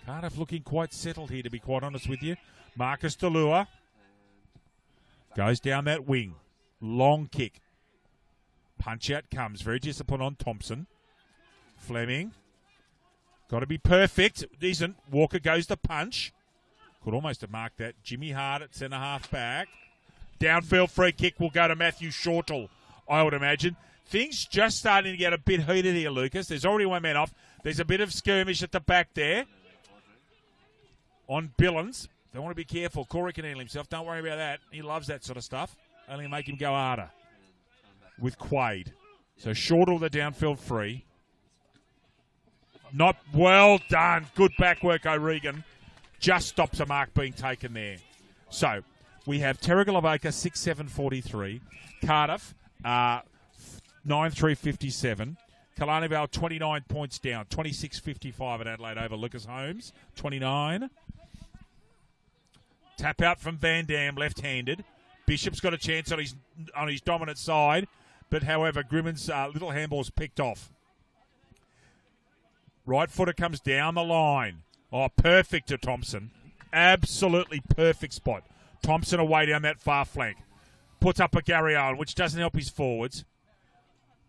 Cardiff looking quite settled here, to be quite honest with you. Marcus Delua goes down that wing. Long kick. Punch out comes. Very disciplined on Thompson. Fleming. Got to be perfect. Isn't. Walker goes to punch. Could almost have marked that. Jimmy Hart at centre-half back. Downfield free kick will go to Matthew Shortall, I would imagine. Things just starting to get a bit heated here, Lucas. There's already one man off. There's a bit of skirmish at the back there on Billings. They want to be careful. Corey can handle himself. Don't worry about that. He loves that sort of stuff. Only make him go harder with Quaid. So Shortall the downfield free. Not well done. Good backwork, O'Regan. Just stops a mark being taken there. So we have Terrigal Avoca 6-7-43. Cardiff 9-3-57. Killarney Vale 29 points down. 26-55 at Adelaide over Lucas Holmes. 29. Tap out from Van Dam, left-handed. Bishop's got a chance on his dominant side. But, however, Grimmon's little handball's picked off. Right footer comes down the line. Oh, perfect to Thompson. Absolutely perfect spot. Thompson away down that far flank. Puts up a Gary Owen, which doesn't help his forwards.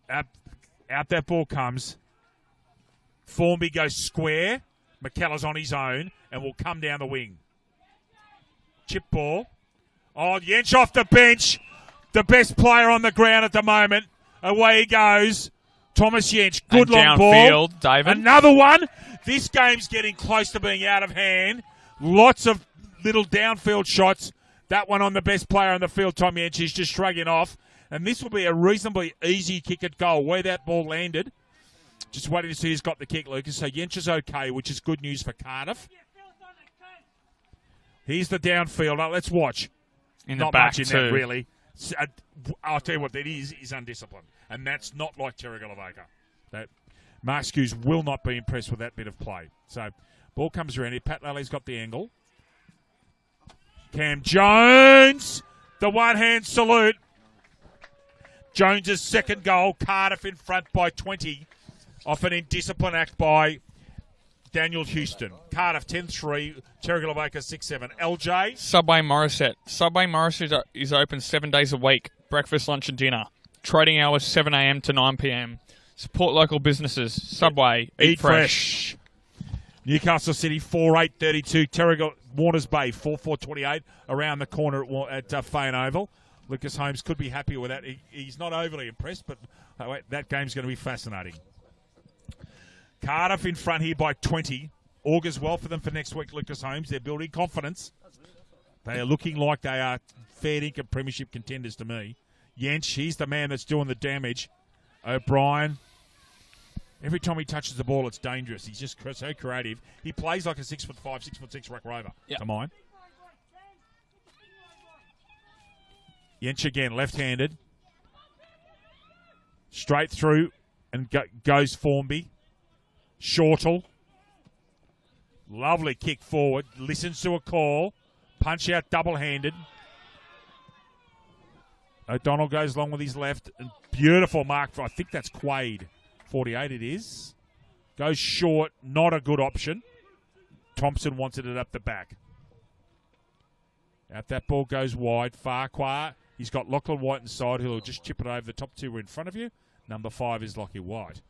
Out that ball comes. Formby goes square. McKellar's on his own and will come down the wing. Chip ball. Oh, Yench off the bench. The best player on the ground at the moment. Away he goes. Thomas Yench. Good long ball.
David.
Another one. This game's getting close to being out of hand. Lots of little downfield shots. That one on the best player on the field, Tom Yench, is just shrugging off. And this will be a reasonably easy kick at goal. Where that ball landed. Just waiting to see who's got the kick, Lucas. So Yench is okay, which is good news for Cardiff. Here's the downfield. Now, let's watch.
In the
Not
back
much in
too.
that, really. I'll tell you what, that is undisciplined. And that's not like Terrigal Avoca. Mark Skews will not be impressed with that bit of play. So, ball comes around here. Pat Lally's got the angle. Cam Jones, the one-hand salute. Jones' second goal. Cardiff in front by 20. Off an indisciplined act by Daniel Houston. Cardiff 10-3. Terrigal Avoca 6-7. LJ.
Subway Morisset. Subway Morisset is open 7 days a week. Breakfast, lunch and dinner. Trading hours 7 a.m. to 9 p.m. Support local businesses. Subway. Eat fresh.
Newcastle City 4-8-32. Terrigal Warners Bay 4-4-28. Around the corner at Fane Oval. Lucas Holmes could be happy with that. He's not overly impressed, but that game's going to be fascinating. Cardiff in front here by 20. Augurs well for them for next week, Lucas Holmes. They're building confidence. They are looking like they are fair dinkum premiership contenders to me. Yench, he's the man that's doing the damage. O'Brien, every time he touches the ball, it's dangerous. He's just so creative. He plays like a 6'5", 6'6" ruck rover.
Yep.
To mine. Yench again, left-handed. Straight through and goes Formby. Shortall. Lovely kick forward. Listens to a call. Punch out double-handed. O'Donnell goes along with his left. And beautiful mark for, I think that's Quaid. 48 it is. Goes short. Not a good option. Thompson wanted it up the back. Out that ball goes wide. Farquhar He's got Lachlan White inside, who'll just chip it over. The top two were in front of you. Number 5 is Lockie White.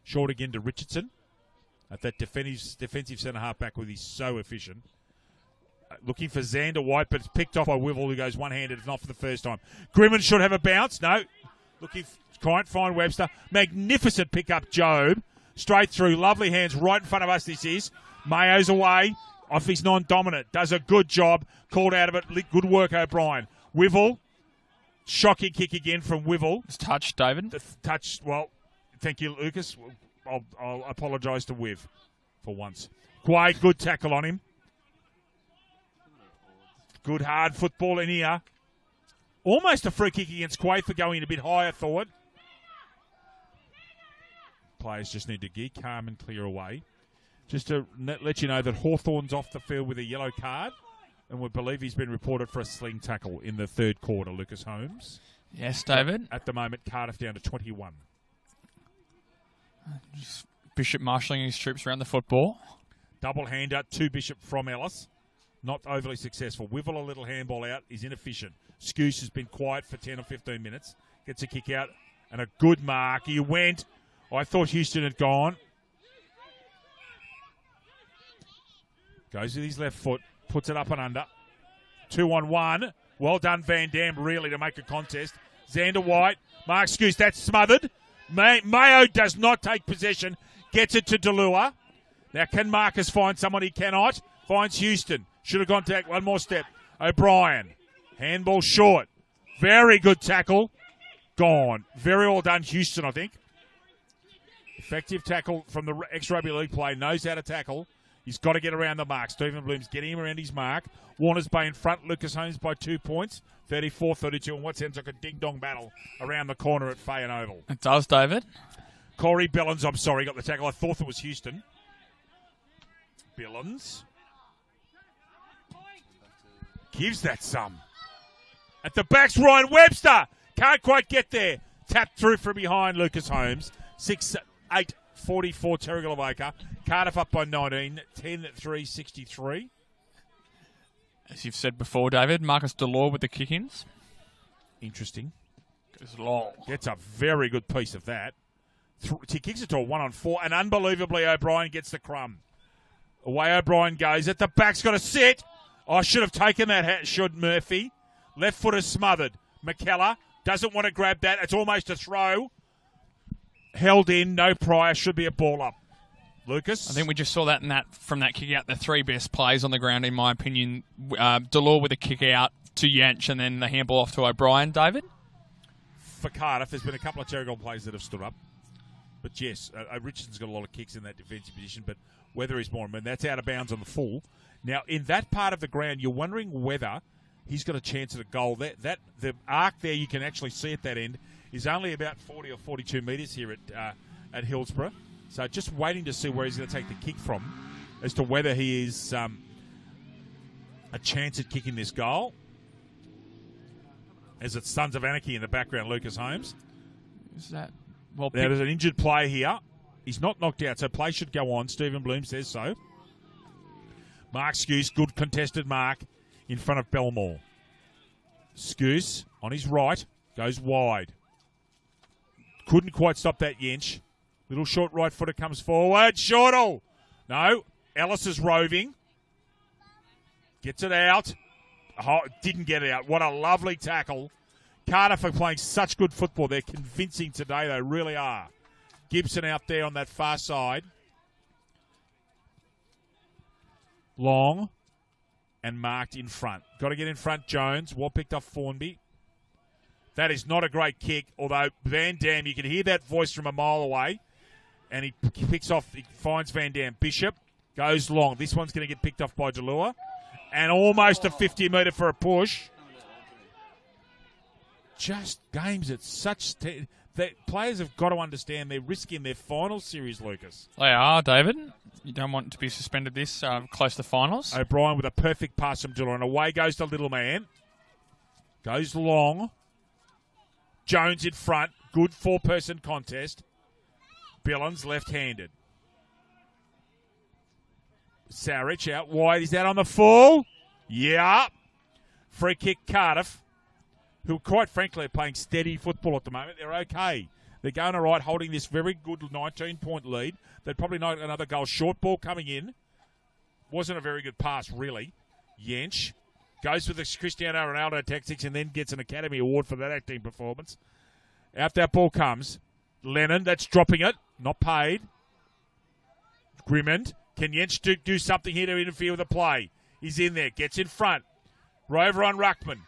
Short again to Richardson. At that defensive centre-half back with he's so efficient. Looking for Xander White, but it's picked off by Wivell, who goes one-handed, if not for the first time. Grimman should have a bounce. No. Looking, can't find Webster. Magnificent pick-up, Job. Straight through. Lovely hands right in front of us, this is. Mayo's away. Off his non-dominant. Does a good job. Called out of it. Good work, O'Brien. Wivell. Shocking kick again from Wivell.
It's touched, David.
Touched. Well, thank you, Lucas. I'll apologise to Wiv for once. Quade, good tackle on him. Good hard football in here. Almost a free kick against Quade for going a bit higher, thought. Players just need to get calm and clear away. Just to let you know that Hawthorn's off the field with a yellow card, and we believe he's been reported for a sling tackle in the third quarter, Lucas Holmes.
Yes, David.
At the moment, Cardiff down to 21.
Just Bishop marshalling his troops around the football.
Double-hander to Bishop from Ellis. Not overly successful. Wivell a little handball out. He's inefficient. Scoose has been quiet for 10 or 15 minutes. Gets a kick out and a good mark. He went. I thought Houston had gone. Goes with his left foot. Puts it up and under. 2-on-1. Well done, Van Dam, really, to make a contest. Xander White. Mark Scoose. That's smothered. Mayo does not take possession. Gets it to Delua. Now, can Marcus find someone? He cannot. Finds Houston. Should have gone to one more step. O'Brien. Handball short. Very good tackle. Gone. Very well done, Houston, I think. Effective tackle from the ex-rugby league play. Knows how to tackle. He's got to get around the mark. Stephen Bloom's getting him around his mark. Warner's Bay in front. Lucas Holmes by 2 points. 34-32. And what sounds like a ding-dong battle around the corner at Fay and Oval.
It does, David.
Corey Billings, I'm sorry, got the tackle. I thought it was Houston. Billings. Gives that some. At the back's Ryan Webster. Can't quite get there. Tapped through from behind Lucas Holmes. 6-8-44 Terrigal Avoca. Cardiff up by 19. 10-3-63.
As you've said before, David, Marcus Delore with the kick-ins.
Interesting.
Goes long.
Gets a very good piece of that. He kicks it to a 1-on-4. And unbelievably, O'Brien gets the crumb. Away O'Brien goes. At the back's got to sit. I should have taken that, should Murphy. Left foot is smothered. McKellar doesn't want to grab that. It's almost a throw. Held in, no prior. Should be a ball up. Lucas?
I think we just saw that from that kick out. The three best plays on the ground, in my opinion. Delore with a kick out to Yanch and then the handball off to O'Brien. David?
For Cardiff, there's been a couple of Terrigal plays that have stood up. But yes, Richardson's got a lot of kicks in that defensive position, but whether he's more, I mean, that's out of bounds on the full. Now, in that part of the ground, you're wondering whether he's got a chance at a goal. The arc there, you can actually see at that end, is only about 40 or 42 metres here at Hillsborough. So just waiting to see where he's going to take the kick from as to whether he is a chance at kicking this goal. As it's Sons of Anarchy in the background, Lucas Holmes.
Is that... Well,
now, there's an injured player here. He's not knocked out, so play should go on. Stephen Bloom says so. Mark Scoose, good contested mark in front of Belmore. Scoose on his right, goes wide. Couldn't quite stop that Yench. Little short right footer comes forward. Shortle. No, Ellis is roving. Gets it out. Oh, didn't get it out. What a lovely tackle. Cardiff are playing such good football. They're convincing today. They really are. Gibson out there on that far side. Long and marked in front. Got to get in front, Jones. Well picked up Formby. That is not a great kick, although Van Dam, you can hear that voice from a mile away. And he picks off, he finds Van Dam. Bishop goes long. This one's going to get picked off by Delua. And almost a 50-metre for a push. Just games at such... that players have got to understand they're risking their final series, Lucas.
They are, David. You don't want to be suspended this close to finals.
O'Brien with a perfect pass from Delua. And away goes the little man. Goes long. Jones in front. Good four-person contest. Billings left-handed. Sarich out wide. Is that on the full? Yeah. Free kick, Cardiff, who quite frankly are playing steady football at the moment. They're okay. They're going all right, holding this very good 19-point lead. They'd probably know another goal. Short ball coming in. Wasn't a very good pass, really. Jensch goes with the Cristiano Ronaldo tactics and then gets an Academy Award for that acting performance. Out that ball comes. Lennon, that's dropping it. Not paid. Grimmond. Can Jensch do something here to interfere with the play? He's in there. Gets in front. Rover on Ruckman.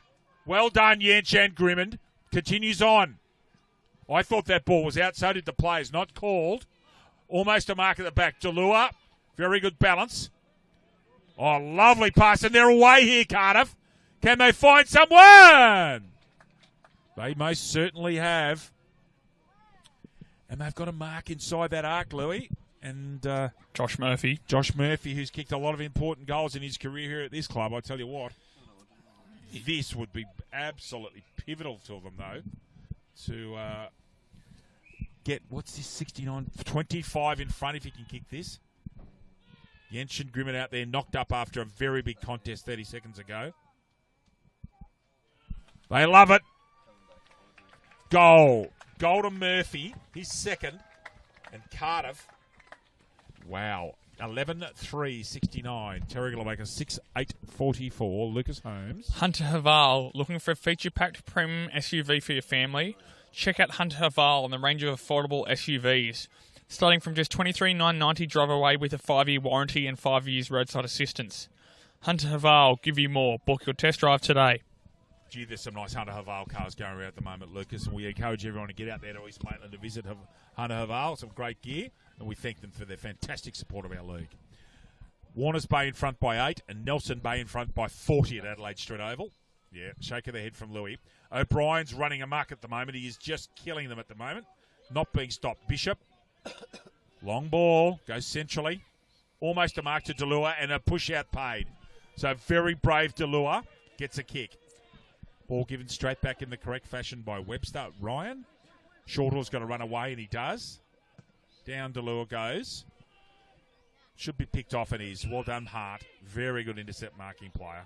Well done, Jensch and Grimmond. Continues on. I thought that ball was out. So did the players. Not called. Almost a mark at the back. Delua. Very good balance. Oh, lovely pass. And they're away here, Cardiff. Can they find someone? They most certainly have. And they've got a mark inside that arc, Louis. And
Josh Murphy.
Josh Murphy, who's kicked a lot of important goals in his career here at this club. I tell you what, this would be absolutely pivotal to them, though, to get, what's this, 69, 25 in front if he can kick this. Jensch and Grimmond out there knocked up after a very big contest 30 seconds ago. They love it. Goal. Goal to Murphy. He's second. And Cardiff. Wow. 11-3-69. Terrigal will make a 6-8-44. Lucas Holmes.
Hunter Haval, looking for a feature-packed premium SUV for your family? Check out Hunter Haval and the range of affordable SUVs. Starting from just $23,990 drive away with a 5-year warranty and 5 years roadside assistance. Hunter Haval, give you more. Book your test drive today.
Gee, there's some nice Hunter Haval cars going around at the moment, Lucas, and we encourage everyone to get out there to East Maitland to visit Hunter Haval. Some great gear, and we thank them for their fantastic support of our league. Warners Bay in front by 8, and Nelson Bay in front by 40 at Adelaide Street Oval. Yeah, shake of the head from Louis. O'Brien's running amok at the moment. He is just killing them at the moment. Not being stopped. Bishop. Long ball. Goes centrally. Almost a mark to Delua, and a push-out paid. So very brave Delua gets a kick. Ball given straight back in the correct fashion by Webster. Ryan. Shortall's going to run away, and he does. Down Delua goes. Should be picked off, and is. Well done, Hart. Very good intercept marking player.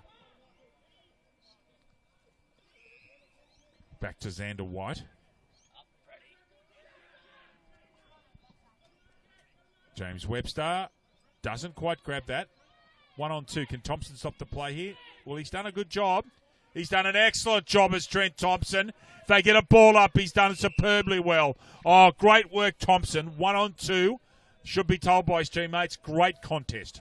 Back to Xander White. James Webster doesn't quite grab that. 1-on-2. Can Thompson stop the play here? Well, he's done a good job. He's done an excellent job as Trent Thompson. If they get a ball up, he's done superbly well. Oh, great work, Thompson. 1-on-2. Should be told by his teammates. Great contest.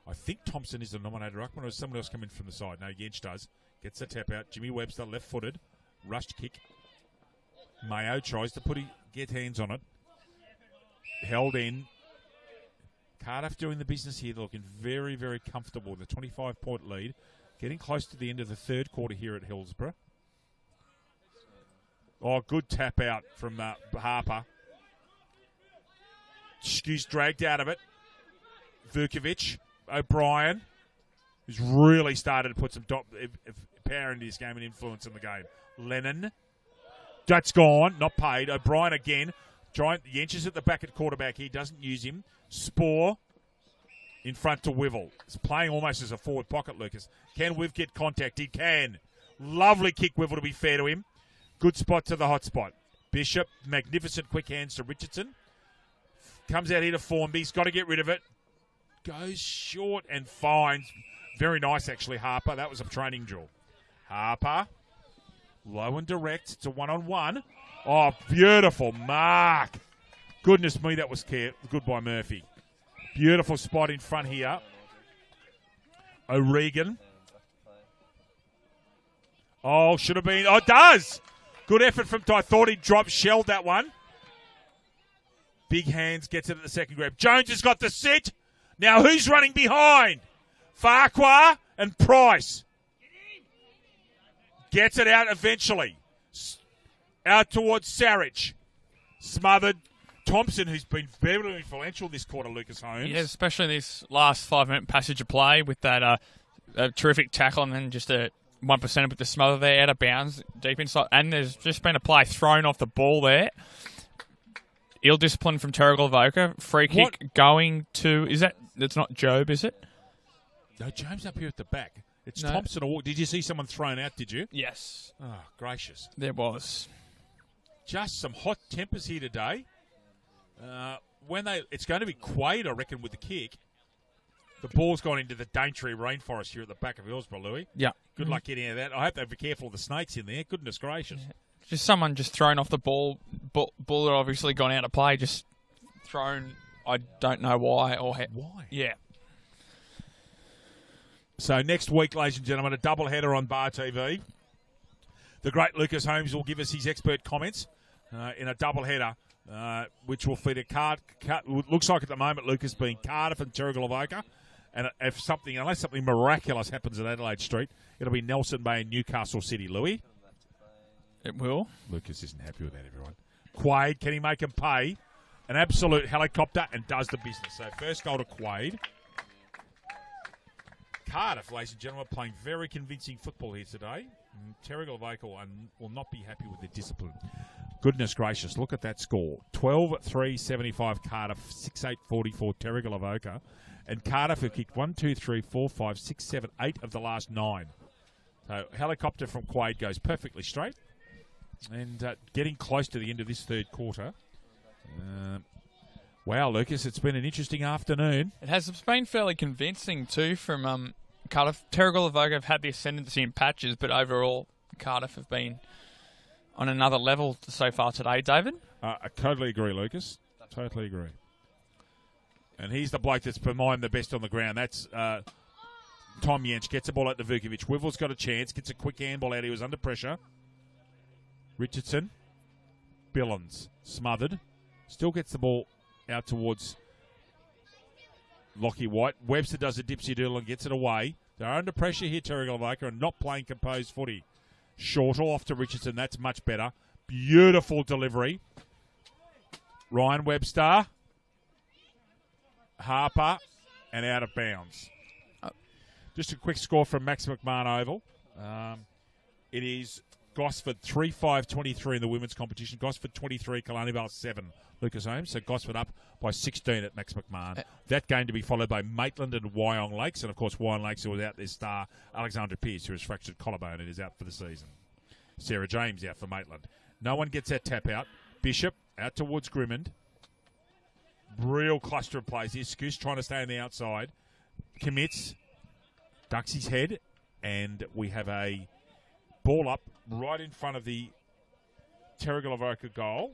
I think Thompson is the nominated ruckman, or does someone else come in from the side? No, Jensch does. Gets the tap out. Jimmy Webster, left-footed. Rushed kick. Mayo tries to get hands on it. Held in. Cardiff doing the business here. They're looking very, very comfortable with a 25-point lead. Getting close to the end of the third quarter here at Hillsborough. Oh, good tap out from Harper. Excuse dragged out of it. Vukovic. O'Brien, who's really started to put some power into his game and influence in the game. Lennon. That's gone. Not paid. O'Brien again. Jensch is at the back at quarterback. He doesn't use him. Spore in front to Wivel. He's playing almost as a forward pocket, Lucas. Can Wiv get contact? He can. Lovely kick, Wivel, to be fair to him. Good spot to the hot spot. Bishop, magnificent quick hands to Richardson. Comes out here to Formby. He's got to get rid of it. Goes short and finds. Very nice, actually, Harper. That was a training drill. Harper. Low and direct. It's a 1-on-1. Oh, beautiful mark. Goodness me, that was good by Murphy. Beautiful spot in front here. O'Regan. Oh, should have been. Oh, it does. Good effort from. I thought he shelled that one. Big hands, gets it at the second grab. Jones has got the sit. Now who's running behind? Farquhar and Price. Gets it out eventually. Out towards Sarich. Smothered. Thompson, who's been very influential this quarter, Lucas Holmes.
Yeah, especially this last 5-minute passage of play with that a terrific tackle and then just a 1% with the smother there out of bounds deep inside. And there's just been a play thrown off the ball there. Ill discipline from Terrigal Avoca. Free kick going to... That's not Job, is it?
No, James up here at the back. It's
No.
Thompson or Walker. Did you see someone thrown out, did you?
Yes.
Oh, gracious.
There was.
Just some hot tempers here today. It's going to be Quaid, I reckon, with the kick. The ball's gone into the Daintree rainforest here at the back of Hillsborough, Louis.
Yeah.
Good luck getting out of that. I hope they'll be careful of the snakes in there. Goodness gracious.
Yeah. Just someone just thrown off the ball. Ball had obviously gone out of play. Just thrown. I don't know why or
Why?
Yeah.
So next week, ladies and gentlemen, a double header on Bar TV. The great Lucas Holmes will give us his expert comments in a double header, which will feed looks like at the moment, Lucas, being Cardiff and Terrigal Avoca. And unless something miraculous happens at Adelaide Street, it'll be Nelson Bay and Newcastle City, Louis.
It will.
Lucas isn't happy with that, everyone. Quaid, can he make him pay? An absolute helicopter and does the business. So first goal to Quaid. Cardiff, ladies and gentlemen, playing very convincing football here today. Terrigal Avoca will not be happy with their discipline. Goodness gracious, look at that score. 12-3-75 Cardiff, 6-8-44 Terrigal Avoca. And Cardiff have kicked 1, 2, 3, 4, 5, 6, 7, 8 of the last 9. So helicopter from Quaid goes perfectly straight. And getting close to the end of this third quarter. Wow, Lucas, it's been an interesting afternoon.
It has been fairly convincing too from Cardiff. Terrigal Avoca have had the ascendancy in patches, but overall Cardiff have been on another level so far today, David.
I totally agree, Lucas. Totally agree. And he's the bloke that's behind the best on the ground. That's Tom Jensch. Gets the ball out to Vukovic. Wivel's got a chance. Gets a quick handball out. He was under pressure. Richardson. Billons. Smothered. Still gets the ball out towards Lockie White. Webster does a dipsy doodle and gets it away. They're under pressure here, Terrigal Avoca, and not playing composed footy. Shortle off to Richardson. That's much better. Beautiful delivery. Ryan Webster. Harper. And out of bounds. Just a quick score from Max McMahon Oval. It is Gosford 3-5-23 in the women's competition. Gosford 23, Killarney Vale 7. Lucas Holmes. So Gosford up by 16 at Max McMahon. That game to be followed by Maitland and Wyong Lakes. And, of course, Wyong Lakes are without their star, Alexandra Pearce, who has fractured collarbone and is out for the season. Sarah James out for Maitland. No one gets that tap out. Bishop out towards Grimmond. Real cluster of plays here. Scoose trying to stay on the outside. Commits. Ducks his head. And we have a ball up right in front of the Terrigal Avoca goal.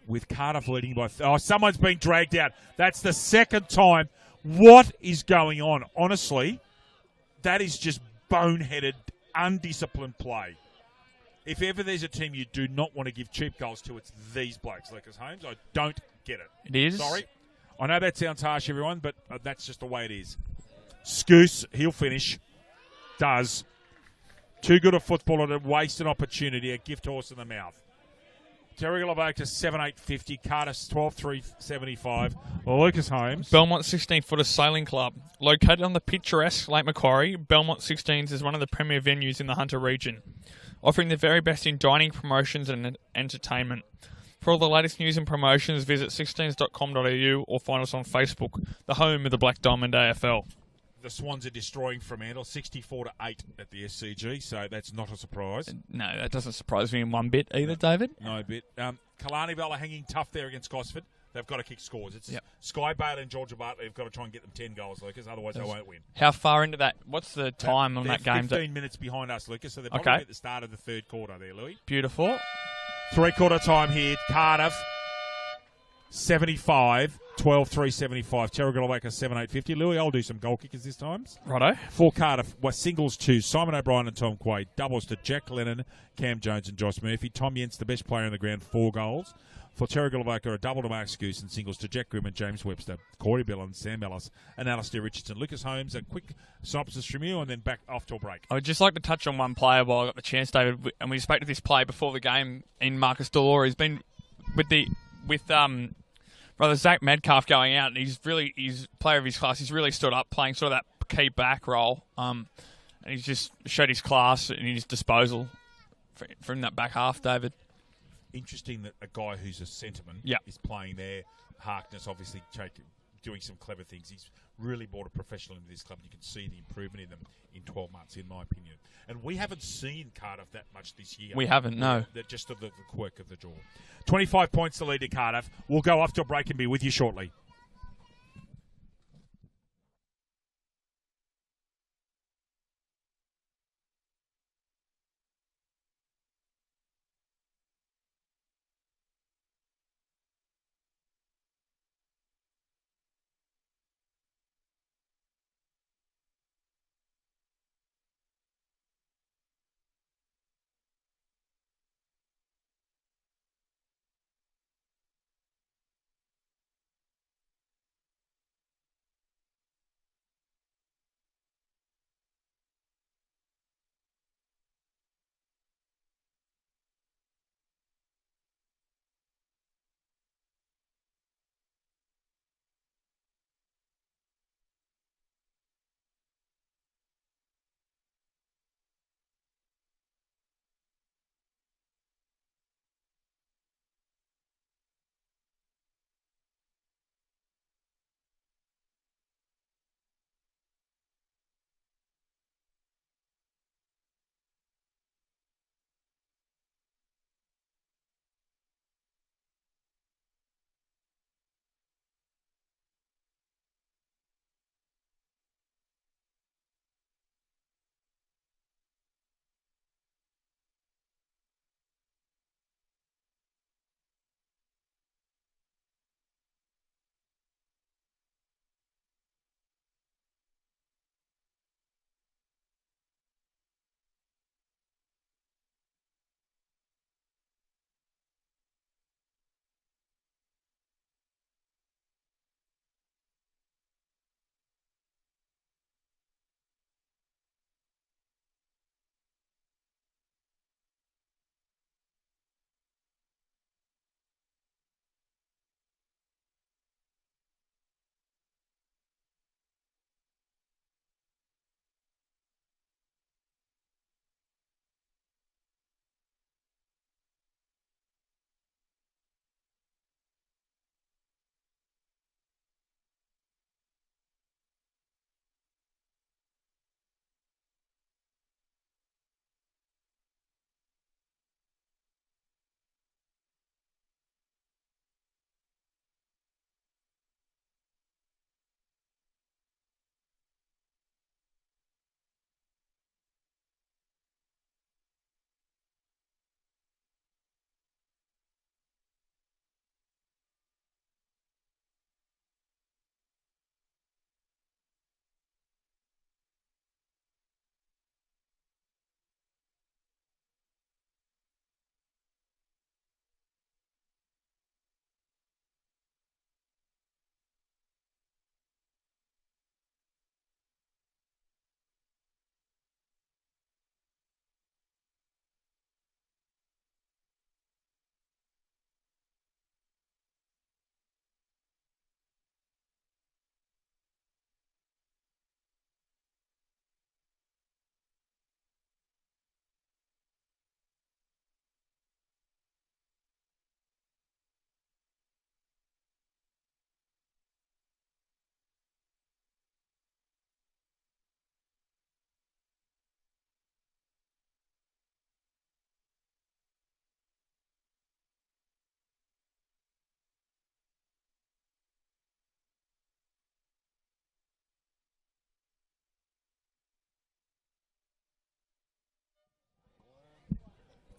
With Cardiff leading by... someone's been dragged out. That's the second time. What is going on? Honestly, that is just boneheaded, undisciplined play. If ever there's a team you do not want to give cheap goals to, it's these blokes, Lucas Holmes. I don't get it.
It is.
Sorry. I know that sounds harsh, everyone, but that's just the way it is. Scoose, he'll finish. Does. Too good a footballer to waste an opportunity. A gift horse in the mouth. Terrigal Avoca 7-8-50. Cardiff 12-3-75. Lucas Holmes.
Belmont 16-footer Sailing Club. Located on the picturesque Lake Macquarie, Belmont 16s is one of the premier venues in the Hunter region, offering the very best in dining, promotions and entertainment. For all the latest news and promotions, visit 16s.com.au or find us on Facebook, the home of the Black Diamond AFL.
The Swans are destroying Fremantle 64-8 at the SCG, so that's not a surprise.
No, that doesn't surprise me in one bit either, David.
No bit. Killarney Vale are hanging tough there against Gosford. They've got to kick scores. It's Sky Bailey and Georgia Bartley have got to try and get them 10 goals, Lucas, otherwise they won't win.
How far into that? What's the time on that game?
15 minutes behind us, Lucas, so they're probably at the start of the third quarter there, Louis.
Beautiful.
Three-quarter time here. Cardiff 75, 12-3-75. Terrigal Avoca 7-8-50. Louis, I'll do some goal kickers this time.
Righto.
For Cardiff, singles to Simon O'Brien and Tom Quaid. Doubles to Jack Lennon, Cam Jones and Josh Murphy. Tom Jensch, the best player in the ground, 4 goals. For Terrigal Avoca, a double to Mark Scoose and singles to Jack Grimm and James Webster, Corey Billon, Sam Ellis and Alistair Richardson. Lucas Holmes, a quick synopsis from you and then back off to a break.
I would just like to touch on one player while I got the chance, David, and we spoke to this player before the game in Marcus Delore. He's been with brother Zach Medcalf going out, and he's player of his class. He's really stood up, playing sort of that key back role, and he's just showed his class and his disposal from that back half, David.
Interesting that a guy who's a centreman is playing there. Harkness obviously doing some clever things. He's really brought a professional into this club. You can see the improvement in them in 12 months, in my opinion. And we haven't seen Cardiff that much this year.
We haven't, no.
Just the quirk of the draw. 25 points to lead to Cardiff. We'll go off to a break and be with you shortly.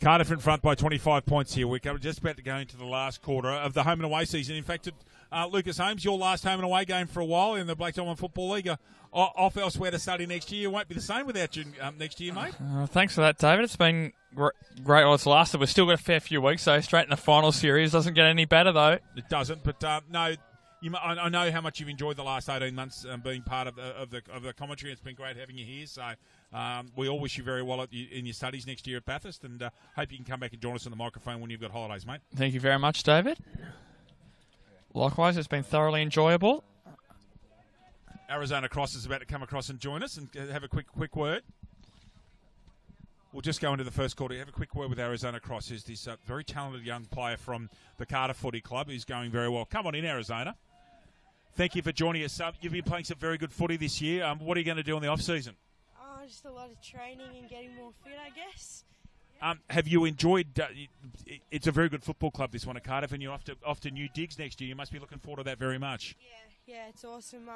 Cardiff in front by 25 points here. We're just about to go into the last quarter of the home and away season. In fact, Lucas Holmes, your last home and away game for a while in the Black Diamond Football League. Off elsewhere to study next year. It won't be the same without you next year, mate.
Thanks for that, David. It's been great while it's lasted. We've still got a fair few weeks, so straight in the final series. Doesn't get any better, though.
It doesn't, but no. I know how much you've enjoyed the last 18 months being part of the commentary. It's been great having you here. So we all wish you very well in your studies next year at Bathurst, and hope you can come back and join us on the microphone when you've got holidays, mate.
Thank you very much, David. Likewise, it's been thoroughly enjoyable.
Arizona Cross is about to come across and join us and have a quick word. We'll just go into the first quarter. Have a quick word with Arizona Cross. Who's this very talented young player from the Cardiff Footy Club who's going very well. Come on in, Arizona. Thank you for joining us. You've been playing some very good footy this year. What are you going to do in the off-season?
Just a lot of training and getting more fit, I guess.
Have you enjoyed... it's a very good football club, this one at Cardiff, and you're off to new digs next year. You must be looking forward to that very much.
Yeah, it's awesome.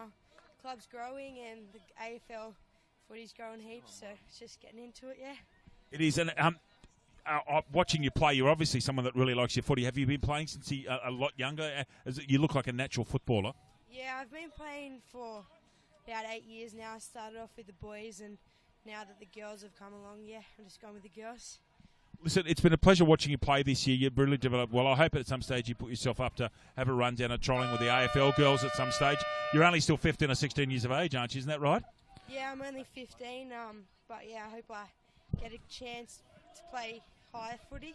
Club's growing and the AFL footy's growing heaps, so it's just getting into it, yeah.
It is, and watching you play, you're obviously someone that really likes your footy. Have you been playing since a lot younger? You look like a natural footballer.
Yeah, I've been playing for about 8 years now. I started off with the boys, and now that the girls have come along, yeah, I'm just going with the girls.
Listen, it's been a pleasure watching you play this year. You've really developed well. I hope at some stage you put yourself up to have a run down at trolling with the AFL girls at some stage. You're only still 15 or 16 years of age, aren't you? Isn't that right?
Yeah, I'm only 15, but yeah, I hope I get a chance to play higher footy.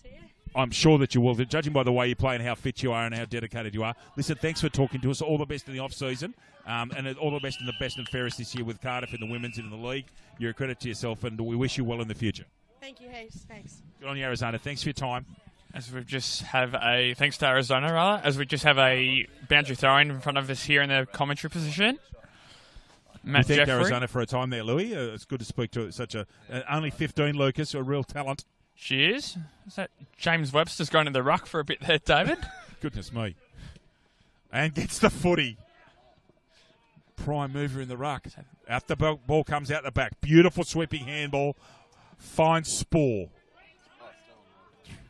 So yeah.
I'm sure that you will, judging by the way you play and how fit you are and how dedicated you are. Listen, thanks for talking to us. All the best in the off-season, and all the best in the best and fairest this year with Cardiff in the women's and in the league. You're a credit to yourself, and we wish you well in the future.
Thank you, Hayes. Thanks.
Good on you, Arizona. Thanks for your time.
As we just have thanks to Arizona, rather, as we just have a boundary throw-in in front of us here in the commentary position. Matt
We thanked
Jeffrey.
Arizona for a time there, Louis. It's good to speak to such only 15, Lucas, a real talent.
She is. Is that James Webster's going to the ruck for a bit there, David?
Goodness me. And gets the footy. Prime mover in the ruck. Out the ball comes out the back. Beautiful sweeping handball. Fine Spore.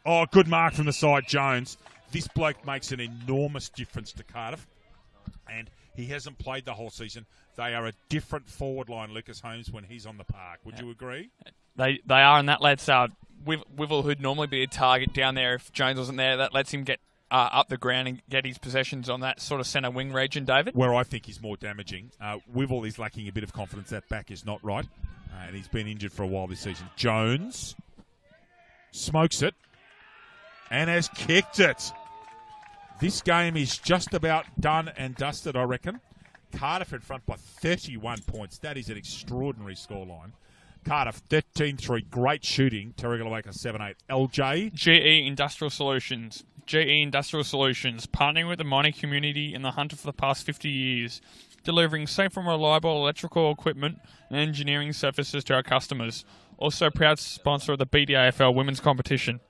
Oh, good mark from the side, Jones. This bloke makes an enormous difference to Cardiff. And he hasn't played the whole season. They are a different forward line, Lucas Holmes, when he's on the park. Would you agree?
They are, and that lets Wivell, who'd normally be a target down there if Jones wasn't there, that lets him get up the ground and get his possessions on that sort of centre wing region, David.
Where I think he's more damaging. Wivell is lacking a bit of confidence. That back is not right. And he's been injured for a while this season. Jones smokes it and has kicked it. This game is just about done and dusted, I reckon. Cardiff in front by 31 points. That is an extraordinary scoreline. Cardiff 13-3. Great shooting. Terrigal Avoca 7-8. LJ.
GE Industrial Solutions. GE Industrial Solutions, partnering with the mining community in the Hunter for the past 50 years, delivering safe and reliable electrical equipment and engineering services to our customers. Also proud sponsor of the BDAFL women's competition.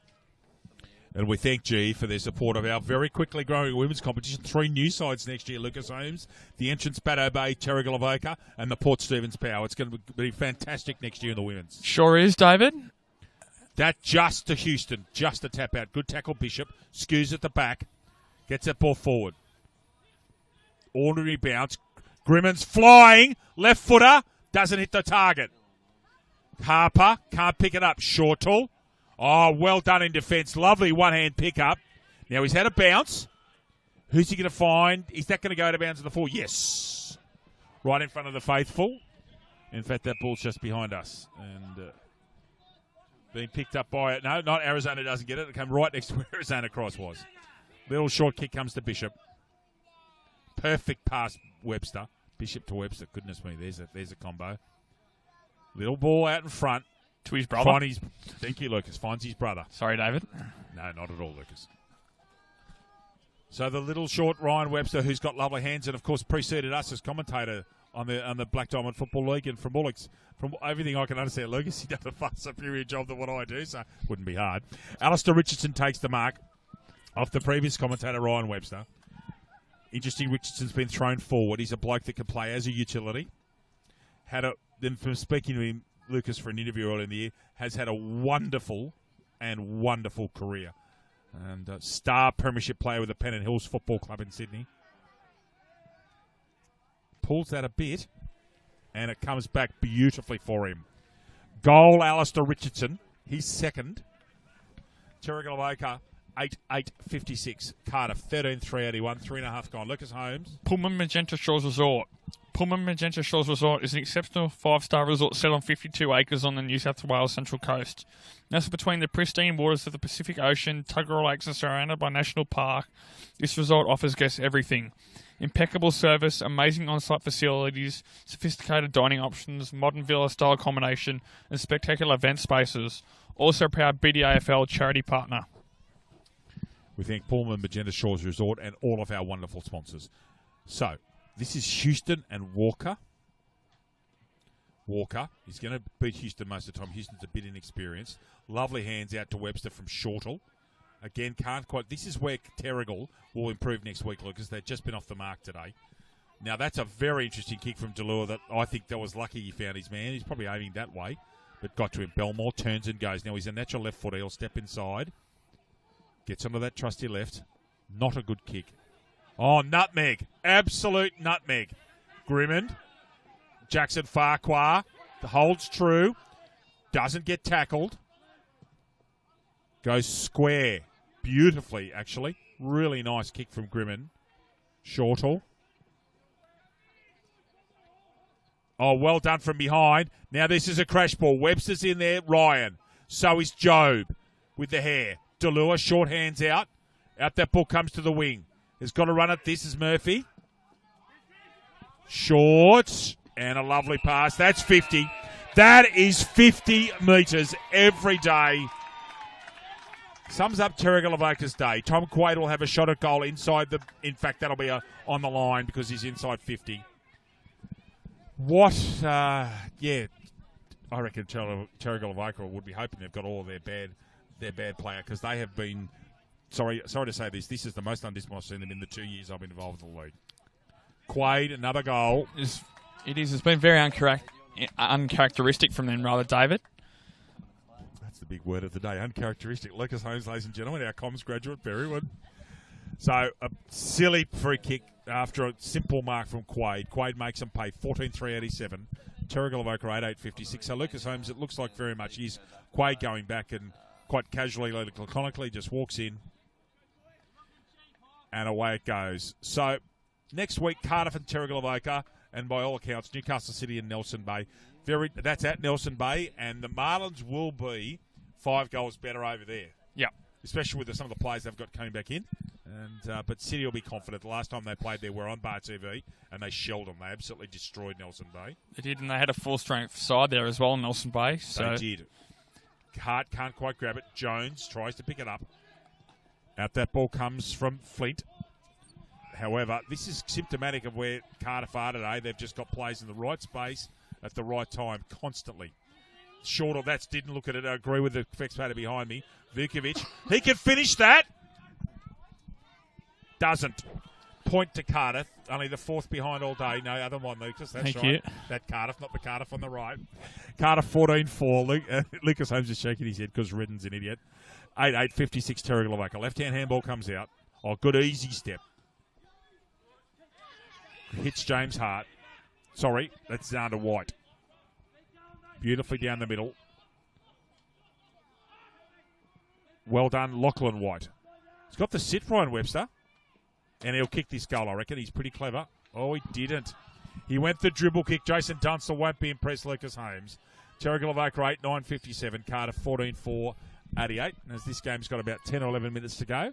And we thank G for their support of our very quickly growing women's competition. 3 new sides next year, Lucas Holmes. The entrance Baddo Bay, Terrigal Avoca, and the Port Stephens Power. It's going to be fantastic next year in the women's.
Sure is, David.
That just to Houston. Just a tap out. Good tackle, Bishop. Skews at the back. Gets that ball forward. Ordinary bounce. Grimmon's flying. Left footer. Doesn't hit the target. Harper can't pick it up. Shortall. Oh, well done in defence. Lovely one-hand pick-up. Now he's had a bounce. Who's he going to find? Is that going to go to bounds on the floor? Yes. Right in front of the faithful. In fact, that ball's just behind us. And being picked up by it. No, not Arizona doesn't get it. It came right next to where Arizona Cross was. Little short kick comes to Bishop. Perfect pass, Webster. Bishop to Webster. Goodness me, there's a combo. Little ball out in front.
To his brother.
Thank you, Lucas. Finds his brother.
Sorry, David.
No, not at all, Lucas. So the little short Ryan Webster, who's got lovely hands and, of course, preceded us as commentator on the Black Diamond Football League. And from everything I can understand, Lucas, he does a far superior job than what I do, so it wouldn't be hard. Alistair Richardson takes the mark off the previous commentator, Ryan Webster. Interesting, Richardson's been thrown forward. He's a bloke that can play as a utility. Then from speaking to him, Lucas, for an interview earlier in the year, has had a wonderful career. And star premiership player with the Pennant Hills Football Club in Sydney. Pulls that a bit, and it comes back beautifully for him. Goal, Alistair Richardson. He's second. Terrigal Avoca, 8-8-56. Cardiff, 13-3-81. 3.5 gone. Lucas Holmes.
Pullman Magenta Shores Resort. Pullman Magenta Shores Resort is an exceptional 5-star resort set on 52 acres on the New South Wales Central Coast. Nestled between the pristine waters of the Pacific Ocean, Tuggerah Lakes, and surrounded by National Park, this resort offers guests everything. Impeccable service, amazing on-site facilities, sophisticated dining options, modern villa-style accommodation, and spectacular event spaces. Also a proud BDAFL charity partner.
We thank Pullman Magenta Shores Resort and all of our wonderful sponsors. So, this is Houston and Walker. Walker, he's going to beat Houston most of the time. Houston's a bit inexperienced. Lovely hands out to Webster from Shortle. Again, can't quite. This is where Terrigal will improve next week, Lucas. They've just been off the mark today. Now, that's a very interesting kick from Delure that I think that was lucky he found his man. He's probably aiming that way, but got to him. Belmore turns and goes. Now, he's a natural left footer. He'll step inside. Gets onto that trusty left. Not a good kick. Oh, nutmeg. Absolute nutmeg. Grimmond. Jackson Farquhar. Holds true. Doesn't get tackled. Goes square. Beautifully, actually. Really nice kick from Grimmond. Shortle. Oh, well done from behind. Now this is a crash ball. Webster's in there. Ryan. So is Job with the hair. Delure, short hands out. Out that ball comes to the wing. Has got to run it. This is Murphy. Short. And a lovely pass. That's 50. That is 50 metres every day. Sums up Terrigal Avoca's day. Tom Quaid will have a shot at goal inside the... In fact, that'll be on the line because he's inside 50. What... I reckon Terrigal Avoca would be hoping they've got all of their bad player because they have been... Sorry to say this. This is the most undisciplined I've seen them in the 2 years I've been involved in the league. Quaid, another goal.
It is. It's been very uncharacteristic from them, rather, David.
That's the big word of the day. Uncharacteristic. Lucas Holmes, ladies and gentlemen, our comms graduate, Berrywood. So, a silly free kick after a simple mark from Quaid. Quaid makes them pay 14.387. Terrigal Avoca 8.856. So, Lucas Holmes, it looks like very much is Quaid going back and quite casually, laconically, just walks in. And away it goes. So, next week, Cardiff and Terrigal Avoca. And by all accounts, Newcastle City and Nelson Bay. That's at Nelson Bay, and the Marlins will be 5 goals better over there.
Yeah,
especially with some of the players they've got coming back in. And but City will be confident. The last time they played there, we're on Bar TV, and they shelled them. They absolutely destroyed Nelson Bay.
They did, and they had a full-strength side there as well, Nelson Bay. So.
They did. Hart can't quite grab it. Jones tries to pick it up. Out that ball comes from Flint. However, this is symptomatic of where Cardiff are today. They've just got players in the right space at the right time constantly. Short of that, didn't look at it. I agree with the spectator behind me. Vukovic, he can finish that. Doesn't. Point to Cardiff. Only the fourth behind all day. No other one, Lucas. That's
Thank
right.
you.
That Cardiff, not the Cardiff on the right. Cardiff 14-4. Lucas Holmes is shaking his head because Redden's an idiot. 8.856 Terrigal Avoca. Left-hand handball comes out. Oh, good easy step. Hits James Hart. Sorry, that's down to White. Beautifully down the middle. Well done, Lachlan White. He's got the sit, Ryan Webster. And he'll kick this goal, I reckon. He's pretty clever. Oh, he didn't. He went the dribble kick. Jason Dunstall won't be impressed, Lucas Holmes. Terrigal Avoca 8.957. Cardiff 14-4, 88. And as this game's got about 10 or 11 minutes to go.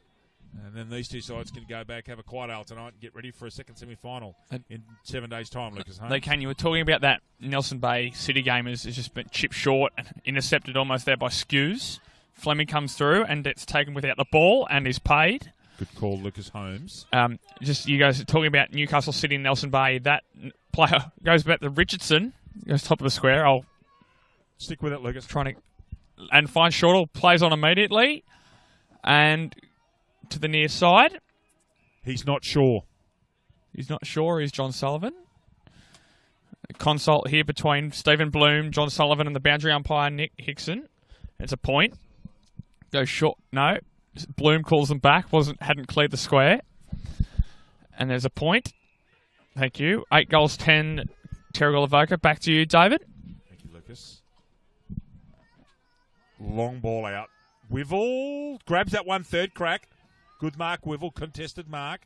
And then these two sides can go back, have a quiet hour tonight, and get ready for a second semi-final in 7 days' time, Lucas Holmes.
They can. You were talking about that Nelson Bay City game has just been chipped short and intercepted almost there by Skews. Fleming comes through and it's taken without the ball and is paid.
Good call, Lucas Holmes.
Just you guys are talking about Newcastle City and Nelson Bay. That player goes back to Richardson, goes top of the square. I'll
stick with it, Lucas.
And finds Shortle, plays on immediately, and to the near side.
He's not sure.
He's not sure. He's John Sullivan. A consult here between Stephen Bloom, John Sullivan, and the boundary umpire Nick Hickson. It's a point. Goes short. No. Bloom calls them back. Hadn't cleared the square. And there's a point. Thank you. 8 goals, 10 Terrigal Avoca. Back to you, David.
Thank you, Lucas. Long ball out. Wivel grabs that 1/3 crack. Good mark, Wivel. Contested mark.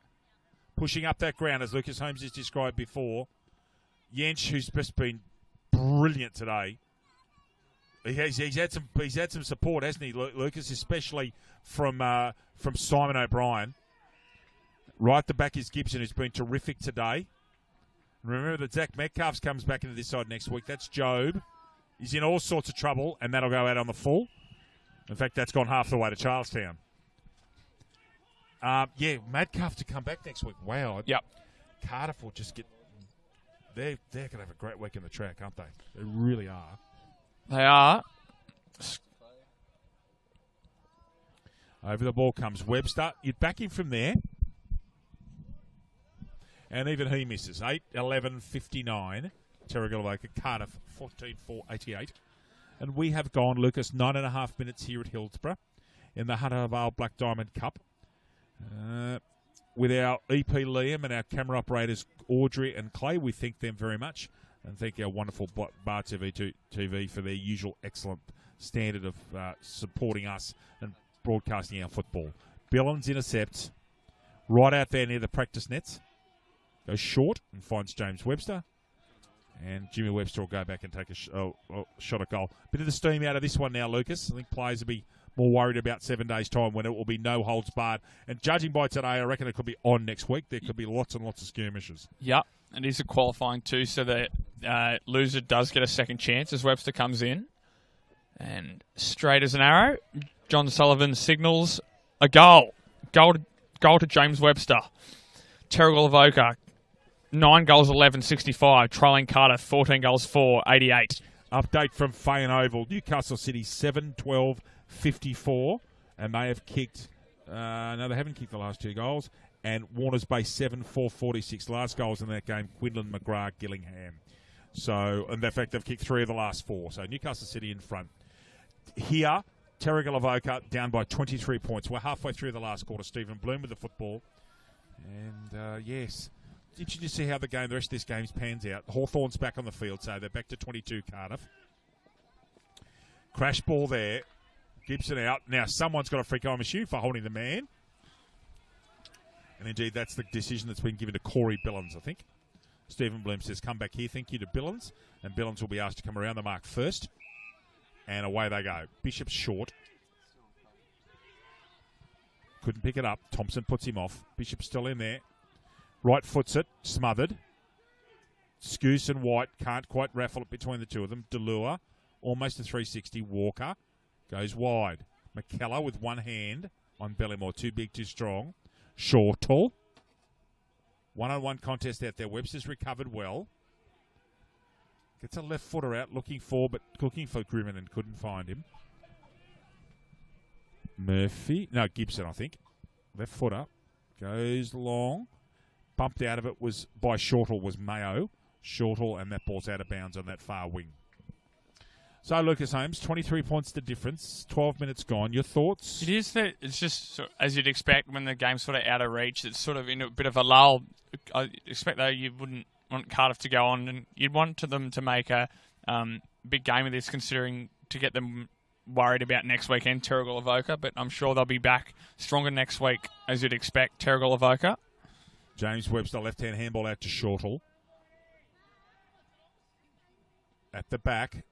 Pushing up that ground, as Lucas Holmes has described before. Yench, who's just been brilliant today. He's had some support, hasn't he, Lucas? Especially from Simon O'Brien. Right at the back is Gibson, who's been terrific today. Remember that Zach Metcalf comes back into this side next week. That's Job. He's in all sorts of trouble, and that'll go out on the full. In fact, that's gone half the way to Charlestown. Metcalf to come back next week. Wow.
Yep.
Cardiff will just get... They're going to have a great week in the track, aren't they? They really are.
They are.
Over the ball comes Webster. You'd back him from there. And even he misses. 8-11-59. Terrigal Avoca. Cardiff 14-4-88. And we have gone, Lucas, 9.5 minutes here at Hillsborough in the Hunter Vale Black Diamond Cup. With our EP Liam and our camera operators Audrey and Clay, we thank them very much. And thank our wonderful Bar TV for their usual excellent standard of supporting us and broadcasting our football. Billins intercepts right out there near the practice nets. Goes short and finds James Webster. And Jimmy Webster will go back and take a shot at goal. Bit of the steam out of this one now, Lucas. I think players will be more worried about 7 days' time when it will be no holds barred. And judging by today, I reckon it could be on next week. There could be lots and lots of skirmishes.
Yep, it is a qualifying too, so the loser does get a second chance as Webster comes in. And straight as an arrow, John Sullivan signals a goal. Goal to James Webster. Terrigal Avoca, 9 goals, 11-65. Trailing Cardiff, 14 goals, 4-88.
Update from Fayen Oval. Newcastle City, 7-12-54. And they have kicked... no, they haven't kicked the last 2 goals. And Warners Bay, 7-4-46. Last goals in that game, Quinlan, McGrath, Gillingham. So, and in fact, they've kicked 3 of the last 4. So Newcastle City in front. Here, Terrigal Avoca down by 23 points. We're halfway through the last quarter. Stephen Bloom with the football. And, yes... Interesting to see how the rest of this game pans out. Hawthorn's back on the field, so they're back to 22 Cardiff. Crash ball there. Gibson out. Now, someone's got a free time issue for holding the man. And indeed, that's the decision that's been given to Corey Billins, I think. Stephen Bloom says, come back here. Thank you to Billins. And Billins will be asked to come around the mark first. And away they go. Bishop's short. Couldn't pick it up. Thompson puts him off. Bishop's still in there. Right foots it, smothered. Scoose and White can't quite raffle it between the two of them. Delure, almost a 360. Walker goes wide. McKellar with one hand on Bellymore. Too big, too strong. Shortall. One-on-one contest out there. Webster's recovered well. Gets a left footer out, looking for Grimmin and couldn't find him. Gibson, I think. Left footer. Goes long. Bumped out of it by Shortall was Mayo. Shortall, and that ball's out of bounds on that far wing. So, Lucas Holmes, 23 points the difference. 12 minutes gone. Your thoughts?
It is that it's just as you'd expect when the game's sort of out of reach. It's sort of in a bit of a lull. I expect though you wouldn't want Cardiff to go on, and you'd want them to make a big game of this, considering to get them worried about next weekend, Terrigal Avoca. But I'm sure they'll be back stronger next week, as you'd expect. Terrigal Avoca.
James Webster, left-hand handball out to Shortall. At the back,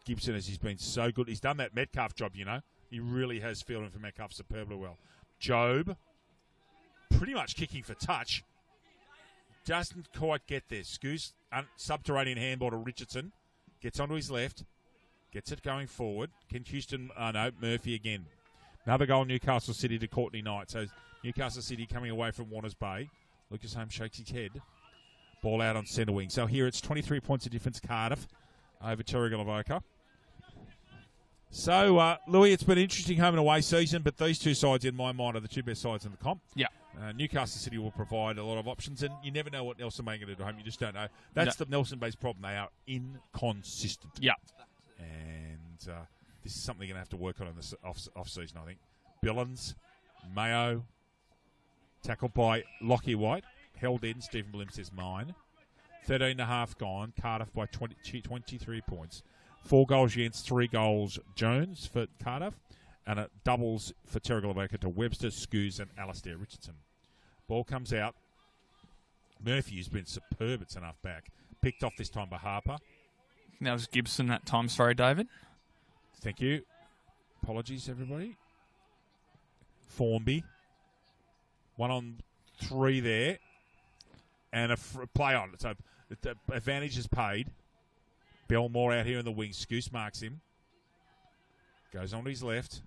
Gibson, as he's been so good. He's done that Metcalf job, you know. He really has fielded for Metcalf superbly well. Job, pretty much kicking for touch. Doesn't quite get there. Scoose, subterranean handball to Richardson. Gets onto his left. Gets it going forward. Murphy again. Another goal, Newcastle City to Courtney Knight. So Newcastle City coming away from Warners Bay. Lucas Holmes shakes his head. Ball out on centre wing. So here it's 23 points of difference, Cardiff over Terrigal Avoca. So, Louis, it's been an interesting home and away season, but these two sides, in my mind, are the two best sides in the comp.
Yeah.
Newcastle City will provide a lot of options, and you never know what Nelson Bay are going to do at home. You just don't know. That's the Nelson Bay's problem. They are inconsistent.
Yeah.
And this is something you're going to have to work on in the off-season, I think. Billins, Mayo, tackled by Lockie White. Held in, Stephen Bloom says mine. 13.5 gone. Cardiff by 23 points. 4 goals against, 3 goals Jones for Cardiff. And it doubles for Terrigal Avoca to Webster, Scoos and Alastair Richardson. Ball comes out. Murphy has been superb at centre back. Picked off this time by Harper.
That was Gibson that time. Sorry, David.
Thank you. Apologies, everybody. Formby. 1 on 3 there. And a play on. So the advantage is paid. Belmore out here in the wing. Scoose marks him. Goes on to his left.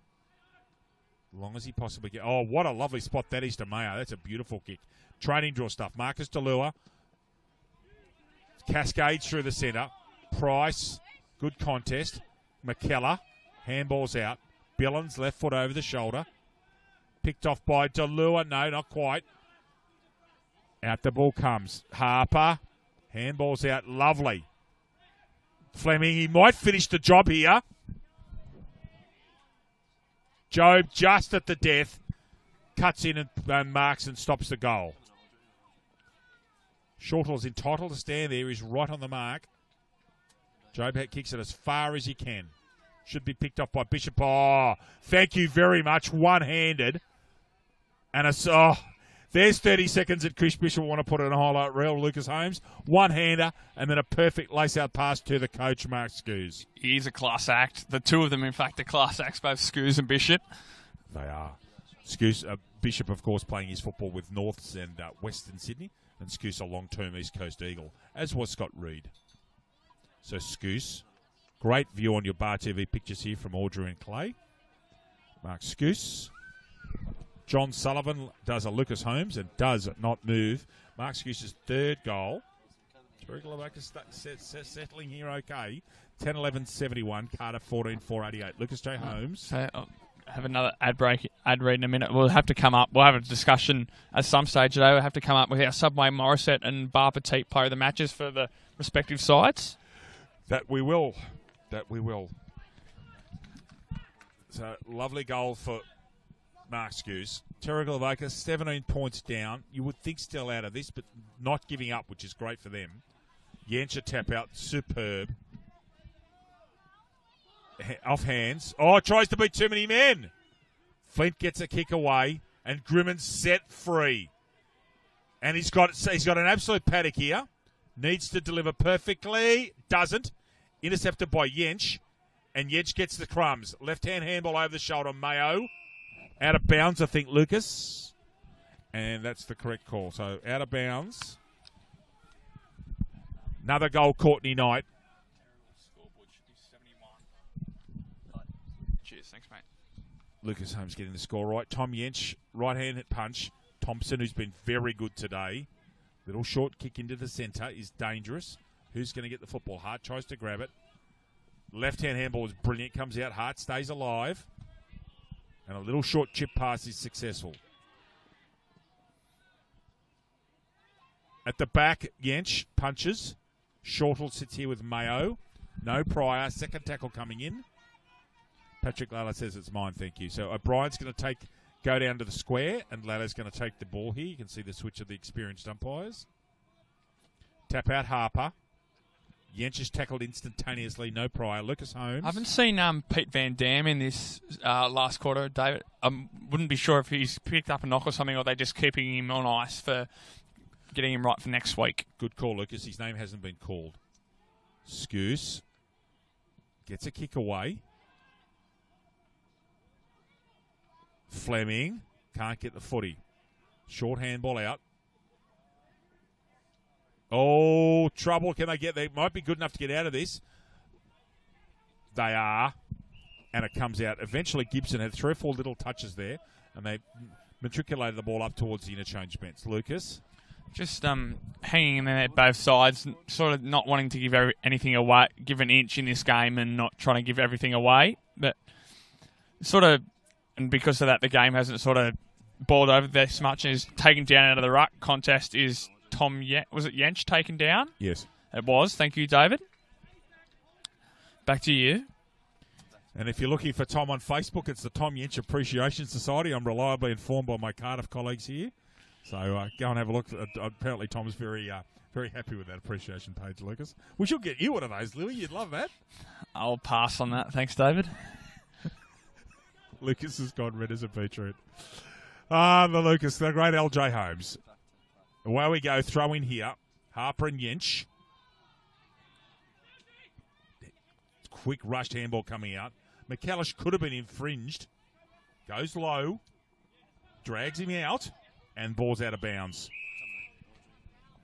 long as he possibly can. Oh, what a lovely spot that is to Mayo. That's a beautiful kick. Training draw stuff. Marcus DeLua. Cascades through the centre. Price. Good contest. McKellar. Handball's out. Billings, left foot over the shoulder. Picked off by DeLua. No, not quite. Out the ball comes. Harper. Handball's out. Lovely. Fleming, he might finish the job here. Job just at the death. Cuts in and marks and stops the goal. Shortall's entitled to stand there. He's right on the mark. Job kicks it as far as he can. Should be picked up by Bishop. Oh, thank you very much. One-handed. And there's 30 seconds that Chris Bishop want to put in a highlight reel. Lucas Holmes. One-hander and then a perfect lace-out pass to the coach, Mark Scoos.
He's a class act. The two of them, in fact, are class acts, both Scoos and Bishop.
They are. Scoos, Bishop, of course, playing his football with Norths and Western Sydney. And Scoos, a long-term East Coast Eagle, as was Scott Reed. So Scoos, great view on your Bar TV pictures here from Audrey and Clay. Mark Scoos. John Sullivan does a Lucas Holmes and does not move. Mark Scoos' third goal. Terrigal settling here okay. 10-11-71. Cardiff 14-4-88. Lucas J. Holmes.
I'll have another ad read in a minute. We'll have to come up. We'll have a discussion at some stage today. We'll have to come up with our Subway Morissette and Bar Petite player of the matches for the respective sides.
That we will. So, lovely goal for Mark Scoos. Terrigal Avoca, 17 points down. You would think still out of this, but not giving up, which is great for them. Yencha tap out, superb. Off hands. Oh, tries to beat too many men. Flint gets a kick away, and Grimmon's set free. And he's got an absolute paddock here. Needs to deliver perfectly. Doesn't. Intercepted by Yench. And Yench gets the crumbs. Left-hand handball over the shoulder. Mayo. Out of bounds, I think, Lucas. And that's the correct call. So, out of bounds. Another goal, Courtney Knight.
Cheers, thanks, mate.
Lucas Holmes getting the score right. Tom Yench, right-hand punch. Thompson, who's been very good today. Little short kick into the centre is dangerous. Who's going to get the football? Hart tries to grab it. Left-hand handball is brilliant. Comes out. Hart stays alive. And a little short chip pass is successful. At the back, Yench punches. Shortall sits here with Mayo. No Pryor. Second tackle coming in. Patrick Lala says it's mine, thank you. So O'Brien's going to go down to the square, and Lala's going to take the ball here. You can see the switch of the experienced umpires. Tap out Harper. Yench is tackled instantaneously. No Pryor. Lucas Holmes.
I haven't seen Pete Van Dam in this last quarter, David. I wouldn't be sure if he's picked up a knock or something, or they're just keeping him on ice for getting him right for next week.
Good call, Lucas. His name hasn't been called. Scoos gets a kick away. Fleming can't get the footy. Short handball out. Oh, trouble. Can they get there? Might be good enough to get out of this. They are. And it comes out. Eventually, Gibson had 3 or 4 little touches there, and they matriculated the ball up towards the interchange bench. Lucas?
Just hanging in there at both sides, sort of not wanting to give anything away, give an inch in this game and not trying to give everything away. But sort of, and because of that, the game hasn't sort of boiled over this much and is taken down out of the ruck contest is was it Yench taken down?
Yes.
It was. Thank you, David. Back to you.
And if you're looking for Tom on Facebook, it's the Tom Yench Appreciation Society. I'm reliably informed by my Cardiff colleagues here. So go and have a look. Apparently Tom's very happy with that appreciation page, Lucas. We should get you one of those, Lily. You'd love that.
I'll pass on that. Thanks, David.
Lucas has gone red as a beetroot. The great LJ Holmes. Away we go. Throw in here. Harper and Yench. Quick rushed handball coming out. McCallish could have been infringed. Goes low. Drags him out. And ball's out of bounds.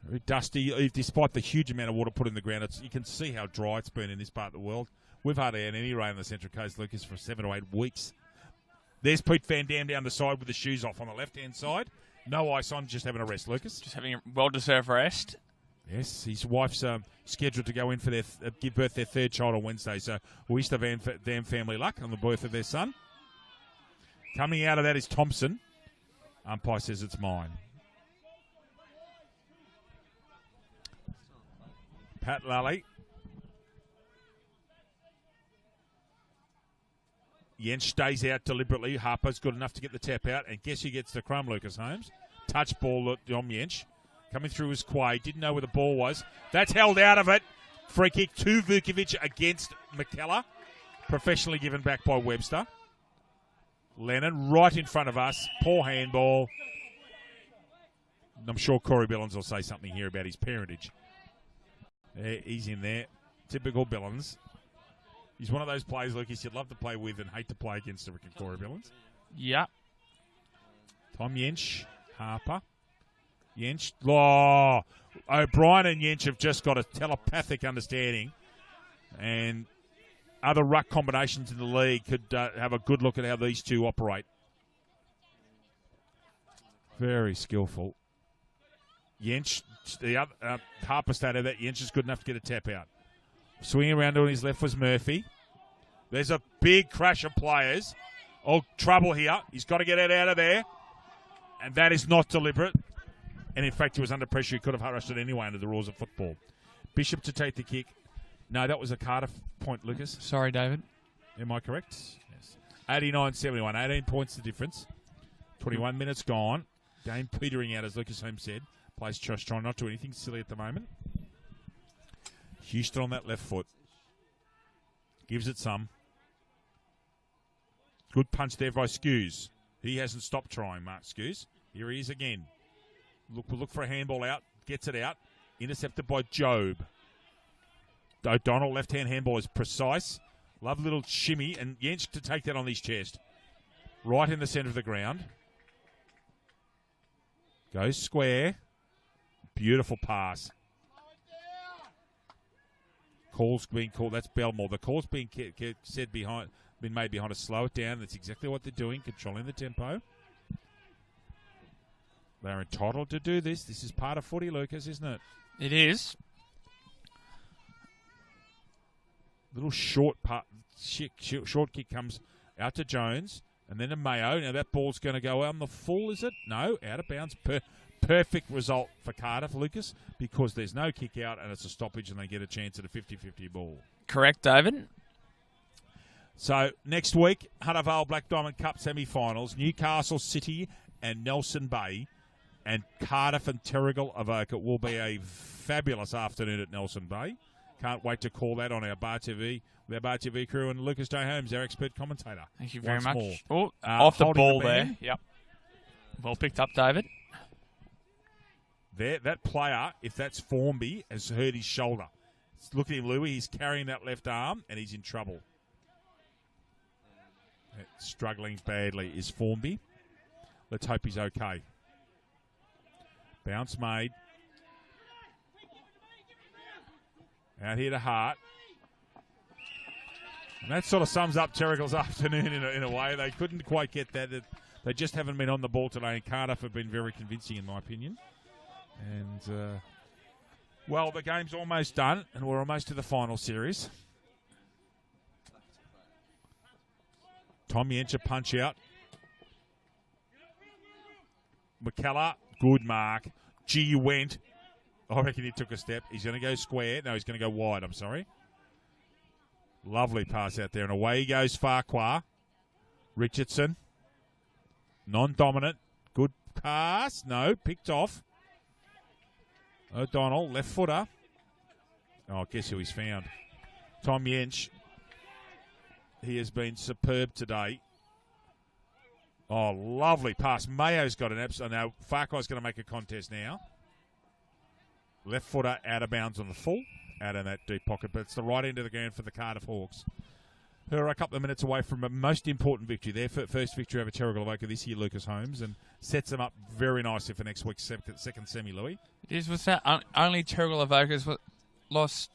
Very dusty. Despite the huge amount of water put in the ground, you can see how dry it's been in this part of the world. We've hardly had any rain on the Central Coast, Lucas, for 7 to 8 weeks. There's Pete Van Dam down the side with the shoes off on the left-hand side. No ice on, just having a rest, Lucas.
Just having a well-deserved rest.
Yes, his wife's scheduled to go in for their give birth their third child on Wednesday. So we wish the Van Dam family luck on the birth of their son. Coming out of that is Thompson. Umpire says it's mine. Pat Lally. Jens stays out deliberately. Harper's good enough to get the tap out. And guess who gets the crumb, Lucas Holmes? Touch ball on Jens. Coming through his Quay. Didn't know where the ball was. That's held out of it. Free kick to Vukovic against McKellar. Professionally given back by Webster. Lennon right in front of us. Poor handball. I'm sure Corey Billings will say something here about his parentage. He's in there. Typical Billings. He's one of those players, Lucas, you'd love to play with and hate to play against, I reckon, Corey Billings.
Yeah.
Tom Jensch, Harper. Jensch. Oh, O'Brien and Jensch have just got a telepathic understanding. And other ruck combinations in the league could have a good look at how these two operate. Very skillful. Jensch, the other, Harper started that. Jensch is good enough to get a tap out. Swinging around on his left was Murphy. There's a big crash of players. Oh, trouble here. He's got to get it out of there. And that is not deliberate. And, in fact, he was under pressure. He could have rushed it anyway under the rules of football. Bishop to take the kick. No, that was a Cardiff point, Lucas.
Sorry, David.
Am I correct? Yes. 89-71. 18 points the difference. 21 minutes gone. Game petering out, as Lucas Holmes said. Plays just trying not to do anything silly at the moment. Houston on that left foot. Gives it some. Good punch there by Skews. He hasn't stopped trying, Mark Skews. Here he is again. Look for a handball out. Gets it out. Intercepted by Job. O'Donnell, left-hand handball is precise. Love little shimmy. And Jensch to take that on his chest. Right in the centre of the ground. Goes square. Beautiful pass. Call's being called. That's Belmore. The call's being been made behind us. Slow it down. That's exactly what they're doing, controlling the tempo. They're entitled to do this. This is part of footy, Lucas, isn't it?
It is.
Little short kick comes out to Jones, and then to Mayo. Now that ball's going to go on the full, is it? No, out of bounds. Perfect result for Cardiff, Lucas, because there's no kick out and it's a stoppage and they get a chance at a 50-50 ball.
Correct, David.
So next week, Hunter Vale Black Diamond Cup semi-finals, Newcastle City and Nelson Bay, and Cardiff and Terrigal Avoca. Will be a fabulous afternoon at Nelson Bay. Can't wait to call that on our Bar TV, with our Bar TV crew, and Lucas J. Holmes, our expert commentator.
Thank you very much.
More.
Oh, off the ball
the
there. Yep. Well picked up, David.
There, that player, if that's Formby, has hurt his shoulder. Look at him, Louis. He's carrying that left arm, and he's in trouble. Struggling badly is Formby. Let's hope he's okay. Bounce made. Out here to Hart. And that sort of sums up Terrigal's afternoon in a way. They couldn't quite get that. They just haven't been on the ball today, and Cardiff have been very convincing, in my opinion. And, well, the game's almost done, and we're almost to the final series. Tom Jensch, punch out. McKellar, good mark. G went. I reckon he took a step. He's going to go square. No, he's going to go wide, I'm sorry. Lovely pass out there, and away he goes Farquhar. Richardson. Non-dominant. Good pass. No, picked off. O'Donnell, left footer. Oh, guess who he's found? Tom Jensch. He has been superb today. Oh, lovely pass. Mayo's got an absolute. Now, Farquhar's going to make a contest now. Left footer out of bounds on the full. Out in that deep pocket. But it's the right end of the ground for the Cardiff Hawks, who are a couple of minutes away from a most important victory. Their first victory over Terrigal Avoca this year, Lucas Holmes, and sets them up very nicely for next week's second semi, Louis.
It is. Was that only Terrigal Avoca's lost?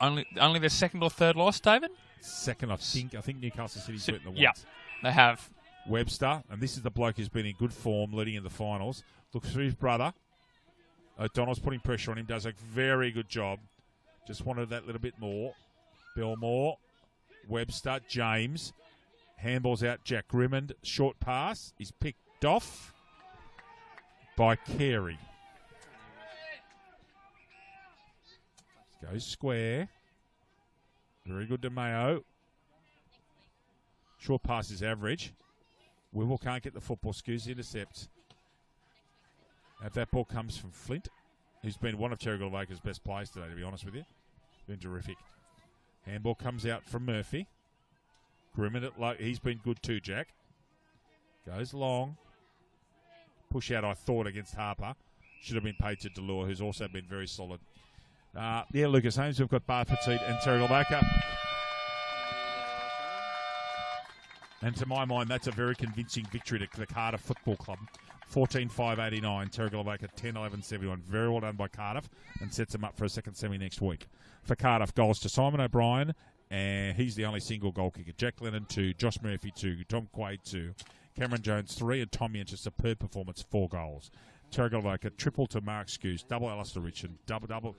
Only their second or third loss, David?
Second, I think. I think Newcastle City's beaten the once.
Yeah, they have.
Webster, and this is the bloke who's been in good form leading in the finals. Looks through his brother. O'Donnell's putting pressure on him. Does a very good job. Just wanted that little bit more. Belmore, Webster, James. Handball's out. Jack Grimmond. Short pass. He's picked off by Carey. Goes square. Very good to Mayo. Short pass is average. Whipple can't get the football. Scoos intercepts. If that ball comes from Flint, who's been one of Terrigal Avoca's best players today, to be honest with you. Been terrific. Handball comes out from Murphy. Grimmond at low. He's been good too, Jack. Goes long. Push out, I thought, against Harper. Should have been paid to Delure, who's also been very solid. Lucas Holmes, we've got Bar Petit and Terrigal Avoca. And to my mind, that's a very convincing victory to the Cardiff Football Club. 14-5-89, Terrigal Avoca 10-11-71. Very well done by Cardiff and sets them up for a second semi next week. For Cardiff, goals to Simon O'Brien, and he's the only single goal kicker. Jack Lennon 2, Josh Murphy 2, Tom Quaid 2, Cameron Jones 3, and Tom Yench, a superb performance, 4 goals. Terrigal Avoca, triple to Mark Scoos, double Alistair Richard, double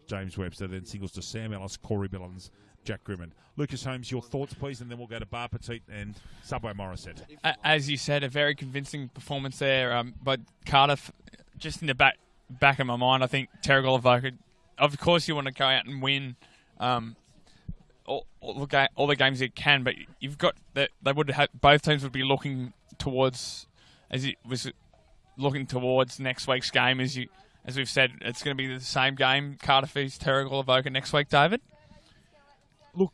James Webster, then singles to Sam Ellis, Corey Billins, Jack Grimmond. Lucas Holmes, your thoughts, please, and then we'll go to Bar Petit and Subway Morissette.
As you said, a very convincing performance there, but Cardiff, just in the back of my mind, I think Terrigal Avoca, of course you want to go out and win all the games you can, but you've got that they would have, both teams would be looking towards, as it was looking towards next week's game. As we've said, it's going to be the same game, Cardiff v Terrigal Avoca next week, David.
Look,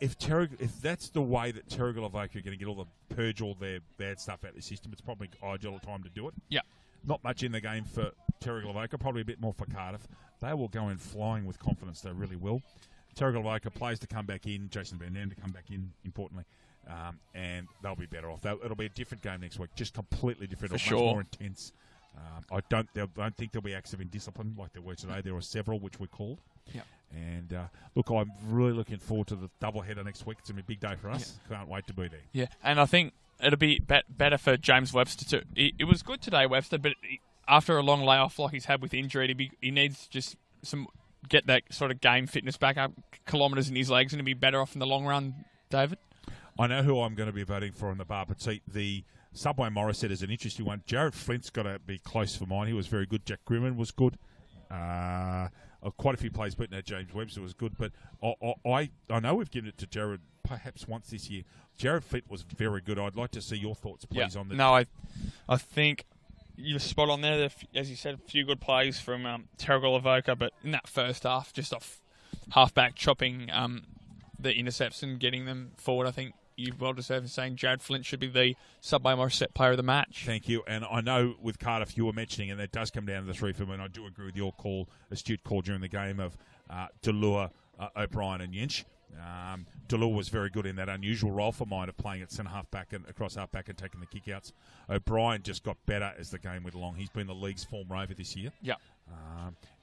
if that's the way that Terrigal Avoca are going to get purge all their bad stuff out of the system, it's probably ideal time to do it.
Yeah.
Not much in the game for Terrigal Avoca, probably a bit more for Cardiff. They will go in flying with confidence, they really will. Terrigal Avoca players to come back in, Jason Van Dam to come back in, importantly, and they'll be better off. It'll be a different game next week, just completely different, much more intense. I don't think there'll be acts of indiscipline like there were today. There were several which we called.
Yep.
And look, I'm really looking forward to the doubleheader next week. It's going to be a big day for us. Yeah. Can't wait to be there.
Yeah, and I think it'll be better for James Webster too. It was good today, Webster, but after a long layoff like he's had with injury, he needs just get that sort of game fitness back up, kilometres in his legs, and to be better off in the long run, David.
I know who I'm going to be voting for in the Bar Petit. The Subway Morissette is an interesting one. Jared Flint's got to be close for mine. He was very good. Jack Grimmond was good. Quite a few plays, but no, James Webster was good. But I know we've given it to Jared perhaps once this year. Jared Flint was very good. I'd like to see your thoughts, please, on the...
No, I think you're spot on there. As you said, a few good plays from Terrigal Avoca, but in that first half, just off halfback chopping the intercepts and getting them forward, I think you well deserve saying Jared Flint should be the Subway Morissette player of the match.
Thank you. And I know with Cardiff you were mentioning, and that does come down to the three for me, and I do agree with your call, astute call during the game of Delure, O'Brien and Yench. Delure was very good in that unusual role for mine of playing at centre half back and across half back and taking the kick-outs. O'Brien just got better as the game went along. He's been the league's form rover this year.
Yeah.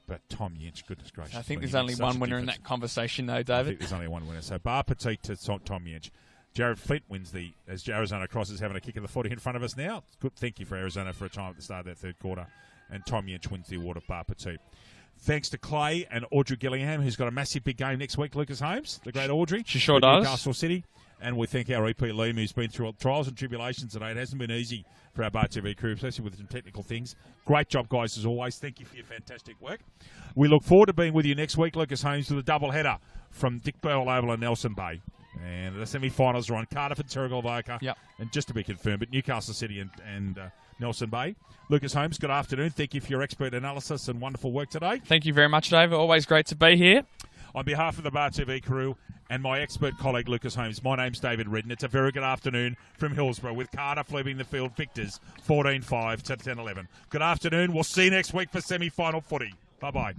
But Tom Yench, goodness gracious.
I think there's only one winner in that conversation, though, David.
I think there's only one winner. So Bar Petit to Tom Yench. Jared Flint wins as Arizona crosses having a kick of the 40 in front of us now. Good, thank you for Arizona for a time at the start of that third quarter. And Tom Yench wins the award of Bar Petit. Thanks to Clay and Audrey Gillingham, who's got a massive big game next week, Lucas Holmes, the great Audrey.
She sure does.
Newcastle City. And we thank our EP Liam, who's been through trials and tribulations today. It hasn't been easy for our Bar TV crew, especially with some technical things. Great job, guys, as always. Thank you for your fantastic work. We look forward to being with you next week, Lucas Holmes, with a double header from Dick Bell Oval and Nelson Bay. And the semi-finals are on Cardiff and Terrigal Avoca.
Yep.
And just to be confirmed, but Newcastle City and Nelson Bay. Lucas Holmes, good afternoon. Thank you for your expert analysis and wonderful work today.
Thank you very much, David. Always great to be here.
On behalf of the Bar TV crew and my expert colleague, Lucas Holmes, my name's David Redden. It's a very good afternoon from Hillsborough with Cardiff leaving the field victors 14-5 to 10-11. Good afternoon. We'll see you next week for semi-final footy. Bye-bye.